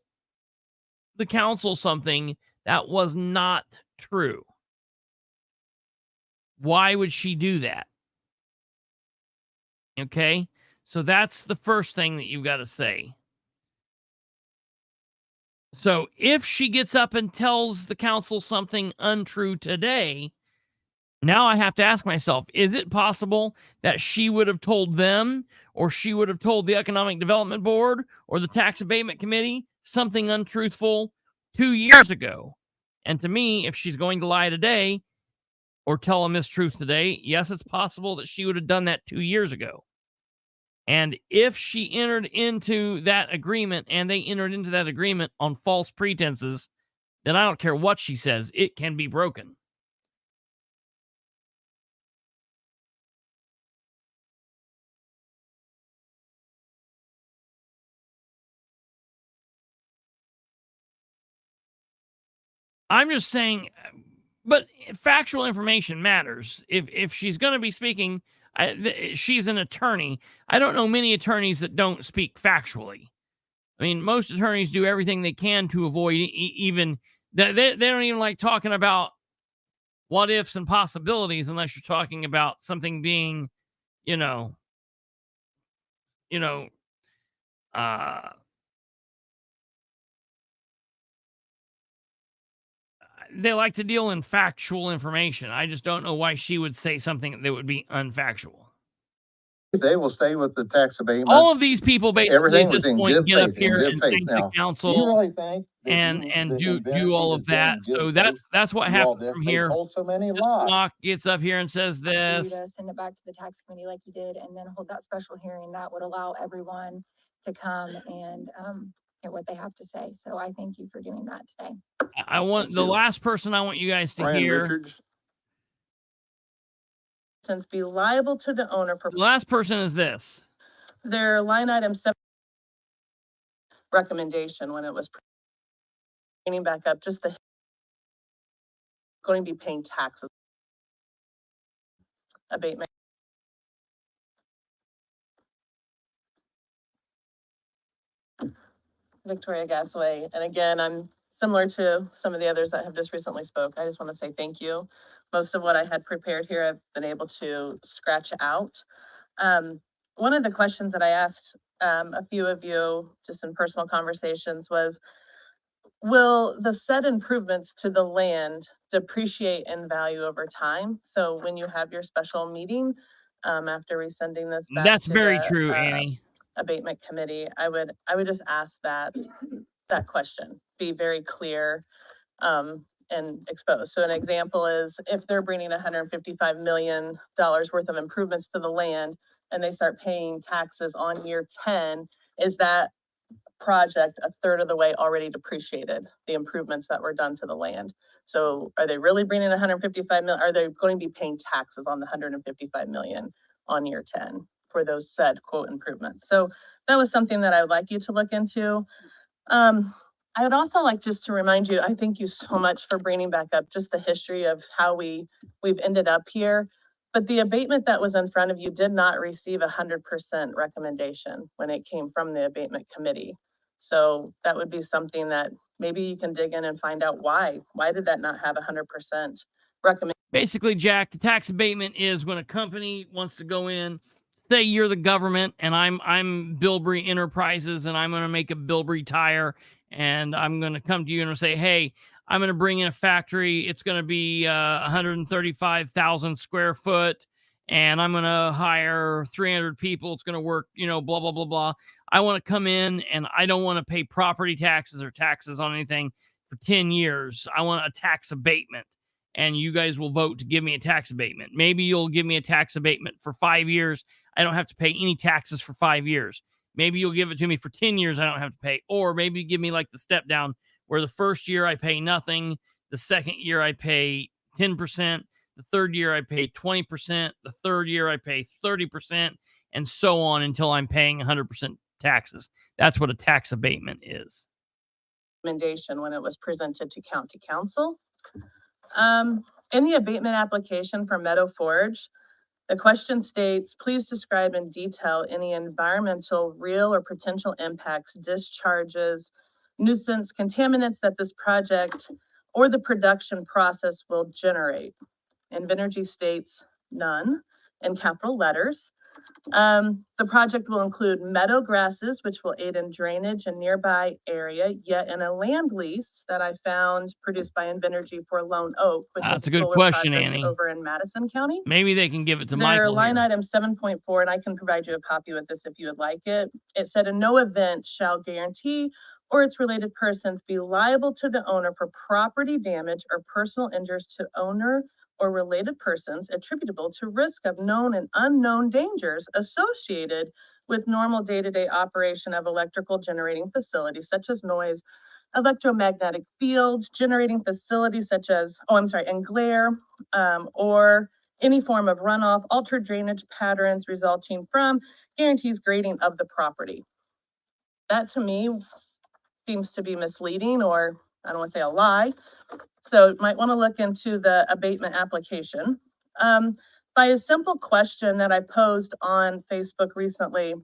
Speaker 1: the council something that was not true? Why would she do that? Okay, so that's the first thing that you've got to say. So if she gets up and tells the council something untrue today, now I have to ask myself, is it possible that she would have told them, or she would have told the Economic Development Board or the Tax Abatement Committee something untruthful 2 years ago? And to me, if she's going to lie today or tell a mistruth today, yes, it's possible that she would have done that 2 years ago. And if she entered into that agreement and they entered into that agreement on false pretenses, then I don't care what she says, it can be broken. I'm just saying, but factual information matters. If she's going to be speaking, she's an attorney. I don't know many attorneys that don't speak factually. I mean, most attorneys do everything they can to avoid even, they don't even like talking about what ifs and possibilities unless you're talking about something being, they like to deal in factual information. I just don't know why she would say something that would be unfactual.
Speaker 6: They will stay with the tax abatement.
Speaker 1: All of these people basically
Speaker 6: Everything
Speaker 1: at
Speaker 6: was
Speaker 1: this
Speaker 6: in
Speaker 1: point
Speaker 6: good
Speaker 1: get up
Speaker 6: faith,
Speaker 1: here
Speaker 6: in
Speaker 1: and
Speaker 6: good faith.
Speaker 1: thank the
Speaker 6: Now,
Speaker 1: council
Speaker 6: do you really think that
Speaker 1: and
Speaker 6: the
Speaker 1: do all of
Speaker 6: inventory
Speaker 1: that.
Speaker 6: has been
Speaker 1: So
Speaker 6: in
Speaker 1: that's
Speaker 6: good
Speaker 1: what
Speaker 6: faith through all
Speaker 1: happens
Speaker 6: this?
Speaker 1: from
Speaker 6: They
Speaker 1: here.
Speaker 6: told so many
Speaker 1: Mr.
Speaker 6: lies.
Speaker 1: Mock gets up here and says this.
Speaker 3: Send it back to the tax committee like you did, and then hold that special hearing. That would allow everyone to come and, hear what they have to say. So I thank you for doing that today.
Speaker 1: I want the last person I want you guys to
Speaker 15: Brian
Speaker 1: hear.
Speaker 15: Richards.
Speaker 8: Since be liable to the owner for
Speaker 1: The last person is this.
Speaker 8: their line item 7 recommendation when it was bringing back up just the going to be paying taxes abatement. Victoria Gasway, and again, I'm similar to some of the others that have just recently spoke. I just want to say thank you. Most of what I had prepared here, I've been able to scratch out. One of the questions that I asked a few of you just in personal conversations was, will the said improvements to the land depreciate in value over time? So when you have your special meeting, after resending this back
Speaker 1: That's
Speaker 8: to
Speaker 1: very
Speaker 8: the,
Speaker 1: true, Annie.
Speaker 8: abatement committee, I would just ask that question, be very clear, and exposed. So an example is if they're bringing $155 million worth of improvements to the land and they start paying taxes on year 10, is that project a third of the way already depreciated, the improvements that were done to the land? So are they really bringing 155 million? Are they going to be paying taxes on the 155 million on year 10 for those said quote improvements? So that was something that I would like you to look into. I would also like just to remind you, I thank you so much for bringing back up just the history of how we've ended up here. But the abatement that was in front of you did not receive 100% recommendation when it came from the abatement committee. So that would be something that maybe you can dig in and find out why. Why did that not have 100% recommendation?
Speaker 1: Basically, Jack, the tax abatement is when a company wants to go in, say you're the government and I'm Bilbrey Enterprises and I'm going to make a Bilbrey tire and I'm going to come to you and say, hey, I'm going to bring in a factory. It's going to be 135,000 square foot and I'm going to hire 300 people. It's going to work, blah, blah, blah, blah. I want to come in and I don't want to pay property taxes or taxes on anything for 10 years. I want a tax abatement. And you guys will vote to give me a tax abatement. Maybe you'll give me a tax abatement for 5 years. I don't have to pay any taxes for 5 years. Maybe you'll give it to me for 10 years. I don't have to pay. Or maybe you give me like the step down where the first year I pay nothing. The second year I pay 10%. The third year I pay 20%. The third year I pay 30%. And so on until I'm paying 100% taxes. That's what a tax abatement is.
Speaker 8: Recommendation when it was presented to county council. In the abatement application for Meadow Forge, the question states, please describe in detail any environmental, real or potential impacts, discharges, nuisance, contaminants that this project or the production process will generate. Invenergy states none in capital letters. The project will include meadow grasses, which will aid in drainage in nearby area, yet in a land lease that I found produced by Invenergy for Lone Oak, which
Speaker 1: That's
Speaker 8: is
Speaker 1: a good
Speaker 8: solar
Speaker 1: question,
Speaker 8: project
Speaker 1: Annie.
Speaker 8: over in Madison County.
Speaker 1: Maybe they can give it to
Speaker 8: Their
Speaker 1: Michael
Speaker 8: line
Speaker 1: here.
Speaker 8: item 7.4, and I can provide you a copy with this if you would like it. It said, in no event shall guarantee or its related persons be liable to the owner for property damage or personal injuries to owner or related persons attributable to risk of known and unknown dangers associated with normal day-to-day operation of electrical generating facilities such as noise, electromagnetic fields, generating facilities such as, and glare, or any form of runoff, altered drainage patterns resulting from guarantees grading of the property. That to me seems to be misleading, or I don't want to say a lie. So you might want to look into the abatement application. By a simple question that I posed on Facebook recently,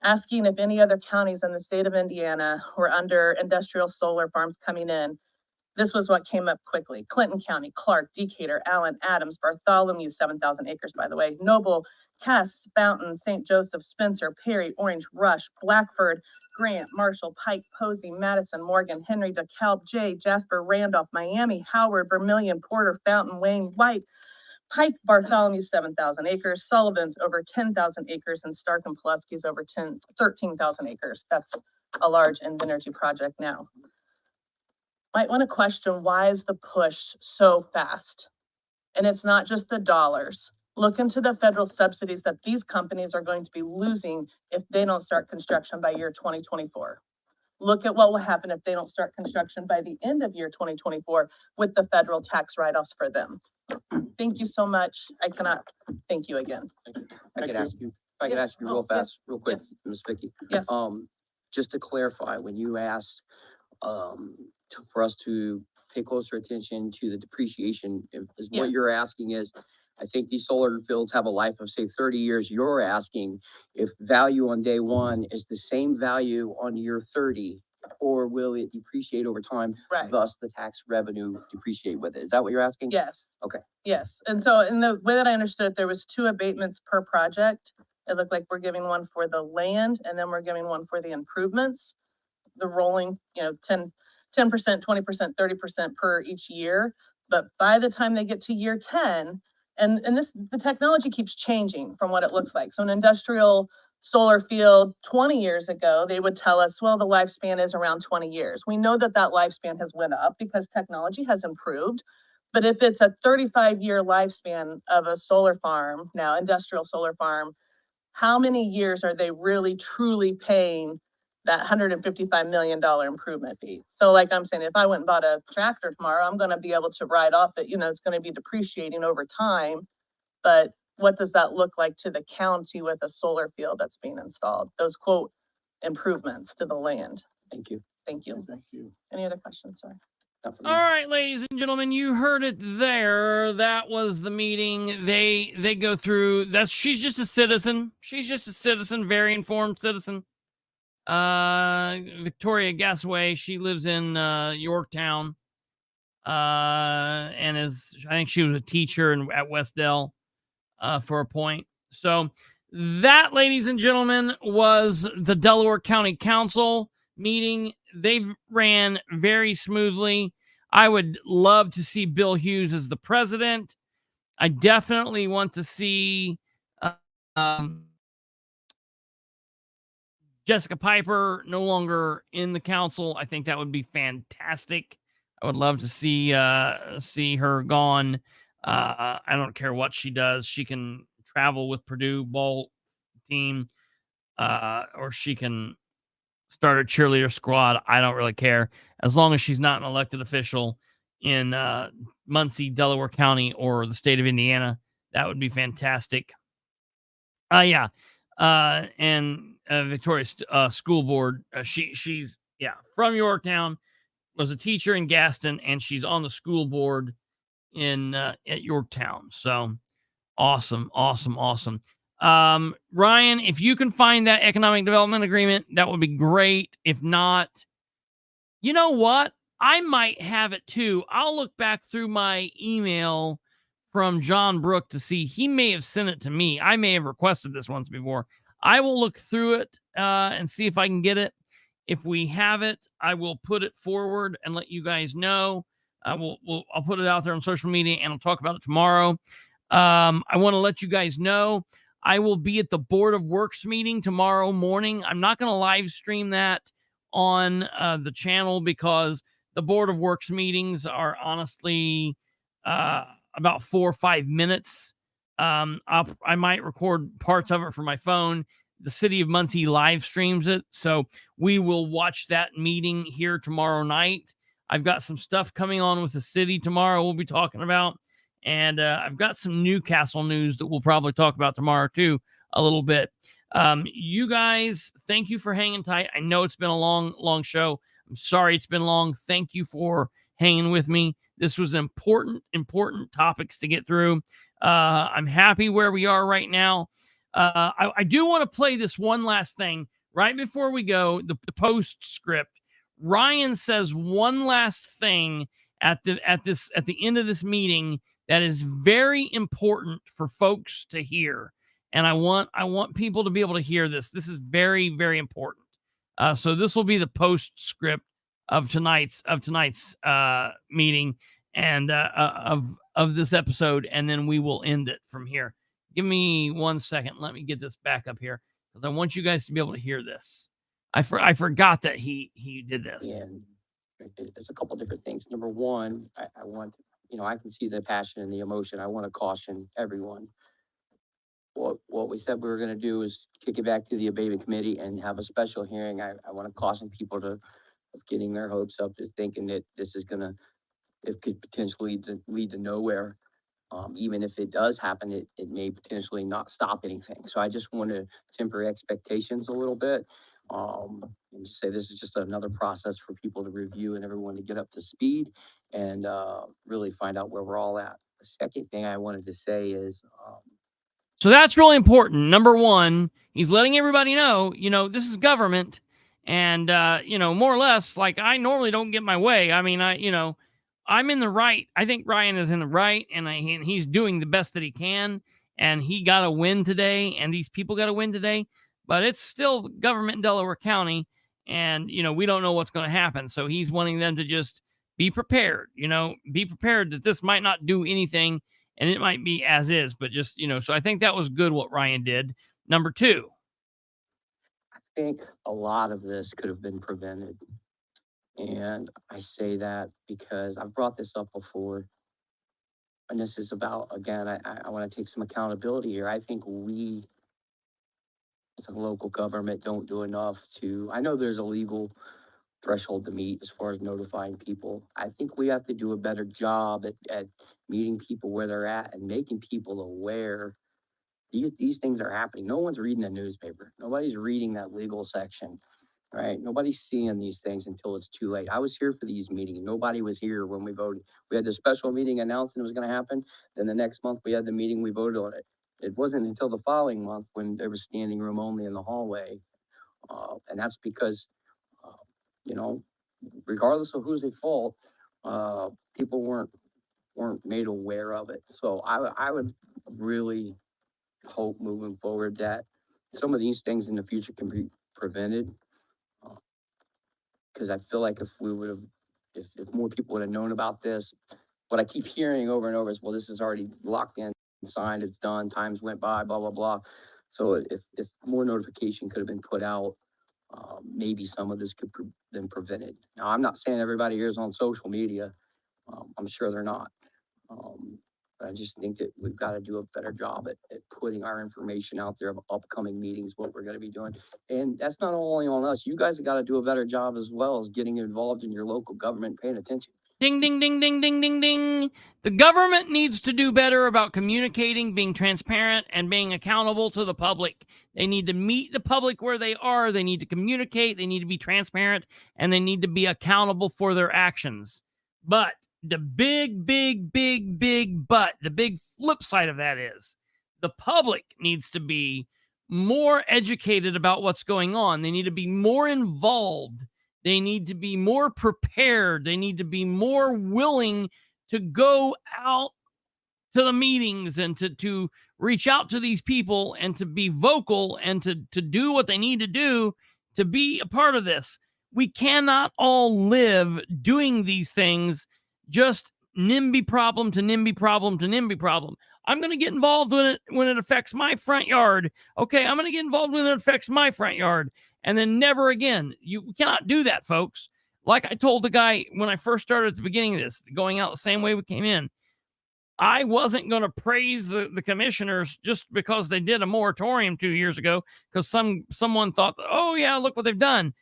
Speaker 8: asking if any other counties in the state of Indiana were under industrial solar farms coming in, this was what came up quickly. Clinton County, Clark, Decatur, Allen, Adams, Bartholomew, 7,000 acres, by the way, Noble, Cass, Fountain, St. Joseph, Spencer, Perry, Orange, Rush, Blackford, Grant, Marshall, Pike, Posey, Madison, Morgan, Henry, DeKalb, Jay, Jasper, Randolph, Miami, Howard, Vermilion, Porter, Fountain, Wayne, White, Pike, Bartholomew, 7,000 acres, Sullivan's over 10,000 acres, and Stark and Pulaski's over 13,000 acres. That's a large Invenergy project now. Might want to question, why is the push so fast? And it's not just the dollars. Look into the federal subsidies that these companies are going to be losing if they don't start construction by year 2024. Look at what will happen if they don't start construction by the end of year 2024 with the federal tax write-offs for them. Thank you so much. I cannot thank you again.
Speaker 16: I could ask you, if I could ask you real fast, real quick, Ms. Vicky.
Speaker 8: Yes.
Speaker 16: Just to clarify, when you asked, for us to pay closer attention to the depreciation, is what
Speaker 8: Yes.
Speaker 16: you're asking is, I think these solar fields have a life of, say, 30 years. You're asking if value on day one is the same value on year 30, or will it depreciate over time?
Speaker 8: Right.
Speaker 16: Thus, the tax revenue depreciate with it. Is that what you're asking?
Speaker 8: Yes.
Speaker 16: Okay.
Speaker 8: Yes. And so in the way that I understood it, there was 2 abatements per project. It looked like we're giving one for the land and then we're giving one for the improvements. The rolling, 10%, 20%, 30% per each year. But by the time they get to year 10, and the technology keeps changing from what it looks like. So an industrial solar field 20 years ago, they would tell us, well, the lifespan is around 20 years. We know that lifespan has went up because technology has improved. But if it's a 35-year lifespan of a solar farm, now industrial solar farm, how many years are they really truly paying that $155 million improvement fee? So like I'm saying, if I went and bought a tractor tomorrow, I'm gonna be able to write off it, it's gonna be depreciating over time. But what does that look like to the county with a solar field that's being installed? Those quote improvements to the land.
Speaker 16: Thank you.
Speaker 8: Thank you.
Speaker 2: Thank you.
Speaker 8: Any other questions, sir?
Speaker 16: Not for me.
Speaker 1: All right, ladies and gentlemen, you heard it there. That was the meeting. They go through. She's just a citizen. She's just a citizen, very informed citizen. Victoria Gasway. She lives in Yorktown. And I think she was a teacher at Westdell for a point. So that, ladies and gentlemen, was the Delaware County Council meeting. They ran very smoothly. I would love to see Bill Hughes as the president. I definitely want to see Jessica Piper no longer in the council. I think that would be fantastic. I would love to see her gone. I don't care what she does. She can travel with Purdue ball team, or she can start a cheerleader squad. I don't really care, as long as she's not an elected official in Muncie, Delaware County, or the state of Indiana. That would be fantastic. And Victoria's school board. She's from Yorktown, was a teacher in Gaston, and she's on the school board at Yorktown. So awesome. Ryan, if you can find that economic development agreement, that would be great. If not, you know what? I might have it too. I'll look back through my email from John Brook to see. He may have sent it to me. I may have requested this once before. I will look through it and see if I can get it. If we have it, I will put it forward and let you guys know. I'll put it out there on social media, and I'll talk about it tomorrow. I want to let you guys know I will be at the Board of Works meeting tomorrow morning. I'm not going to live stream that on the channel because the Board of Works meetings are honestly about 4 or 5 minutes. I might record parts of it for my phone. The city of Muncie live streams it, so we will watch that meeting here tomorrow night. I've got some stuff coming on with the city tomorrow we'll be talking about. And I've got some Newcastle news that we'll probably talk about tomorrow too, a little bit. You guys, thank you for hanging tight. I know it's been a long show. I'm sorry it's been long. Thank you for hanging with me. This was important topics to get through. I'm happy where we are right now. I do want to play this one last thing right before we go, the postscript. Ryan says one last thing at the end of this meeting that is very important for folks to hear. And I want people to be able to hear this. This is very, very important. So this will be the postscript of tonight's meeting and of this episode, and then we will end it from here. Give me 1 second. Let me get this back up here because I want you guys to be able to hear this. I forgot that he did this.
Speaker 16: And there's a couple different things. Number one, I want, I can see the passion and the emotion. I want to caution everyone. what we said we were gonna do is kick it back to the abatement committee and have a special hearing. I wanna caution people of getting their hopes up, to thinking that this is gonna, it could potentially lead to nowhere. Even if it does happen, it may potentially not stop anything. So I just want to temper expectations a little bit. And just say this is just another process for people to review and everyone to get up to speed and, really find out where we're all at. The second thing I wanted to say is,
Speaker 1: So that's really important. Number one, he's letting everybody know, this is government. And, more or less, like, I normally don't get my way. I mean, I'm in the right. I think Ryan is in the right, and he's doing the best that he can. And he got a win today, and these people got a win today. But it's still government in Delaware County, and, we don't know what's going to happen. So he's wanting them to just be prepared, be prepared that this might not do anything, and it might be as is, but just, so I think that was good what Ryan did. Number two.
Speaker 16: I think a lot of this could have been prevented. And I say that because I've brought this up before. And this is about, again, I want to take some accountability here. I think we, as a local government, don't do enough to, I know there's a legal threshold to meet as far as notifying people. I think we have to do a better job at meeting people where they're at and making people aware these things are happening. No one's reading the newspaper. Nobody's reading that legal section, right? Nobody's seeing these things until it's too late. I was here for these meetings. Nobody was here when we voted. We had the special meeting announcing it was going to happen. Then the next month we had the meeting, we voted on it. It wasn't until the following month when there was standing room only in the hallway. And that's because, uh, you know, regardless of who's at fault, people weren't made aware of it. So I would really hope moving forward that some of these things in the future can be prevented. Because I feel like if we would have, if more people would have known about this, what I keep hearing over and over is, well, this is already locked in, signed, it's done, times went by, blah, blah, blah. So if more notification could have been put out, maybe some of this could have been prevented. Now, I'm not saying everybody here is on social media. I'm sure they're not. But I just think that we've got to do a better job at putting our information out there of upcoming meetings, what we're going to be doing. And that's not only on us. You guys have got to do a better job as well as getting involved in your local government, paying attention.
Speaker 1: Ding, ding, ding, ding, ding, ding, ding. The government needs to do better about communicating, being transparent, and being accountable to the public. They need to meet the public where they are. They need to communicate. They need to be transparent, and they need to be accountable for their actions. But the big but, the big flip side of that is the public needs to be more educated about what's going on. They need to be more involved. They need to be more prepared. They need to be more willing to go out to the meetings and to reach out to these people and to be vocal and to do what they need to do to be a part of this. We cannot all live doing these things just NIMBY problem to NIMBY problem to NIMBY problem. I'm going to get involved when it affects my front yard. Okay, I'm going to get involved when it affects my front yard. And then never again. You cannot do that, folks. Like I told the guy when I first started at the beginning of this, going out the same way we came in, I wasn't going to praise the commissioners just because they did a moratorium 2 years ago because someone thought, oh, yeah, look what they've done.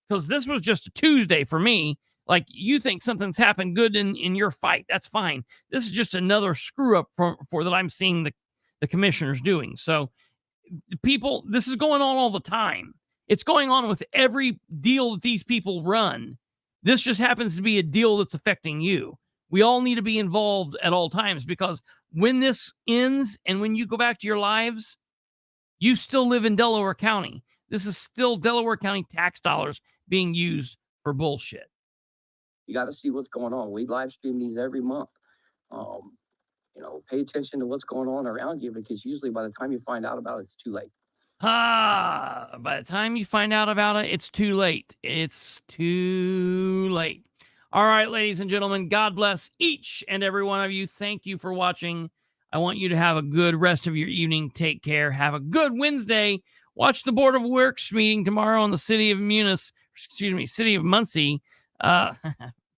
Speaker 1: Because this was just a Tuesday for me. Like, you think something's happened good in your fight. That's fine. This is just another screw up for that I'm seeing the commissioners doing. So, people, this is going on all the time. It's going on with every deal that these people run. This just happens to be a deal that's affecting you. We all need to be involved at all times because when this ends and when you go back to your lives, you still live in Delaware County. This is still Delaware County tax dollars being used for bullshit.
Speaker 16: You got to see what's going on. We live stream these every month. Pay attention to what's going on around you because usually by the time you find out about it, it's too late.
Speaker 1: By the time you find out about it, it's too late. It's too late. All right, ladies and gentlemen, God bless each and every one of you. Thank you for watching. I want you to have a good rest of your evening. Take care. Have a good Wednesday. Watch the Board of Works meeting tomorrow on the City of Muncie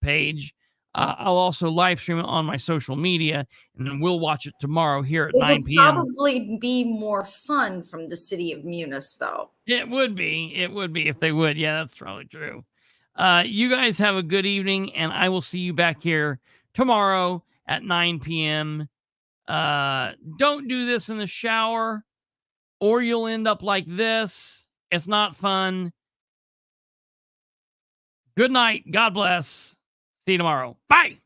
Speaker 1: page. I'll also live stream it on my social media, and then we'll watch it tomorrow here at
Speaker 9: It
Speaker 1: 9
Speaker 9: would
Speaker 1: p.m.
Speaker 9: probably be more fun from the city of Munis, though.
Speaker 1: It would be if they would. Yeah, that's probably true. You guys have a good evening, and I will see you back here tomorrow at 9 p.m. Don't do this in the shower, or you'll end up like this. It's not fun. Good night. God bless. See you tomorrow. Bye.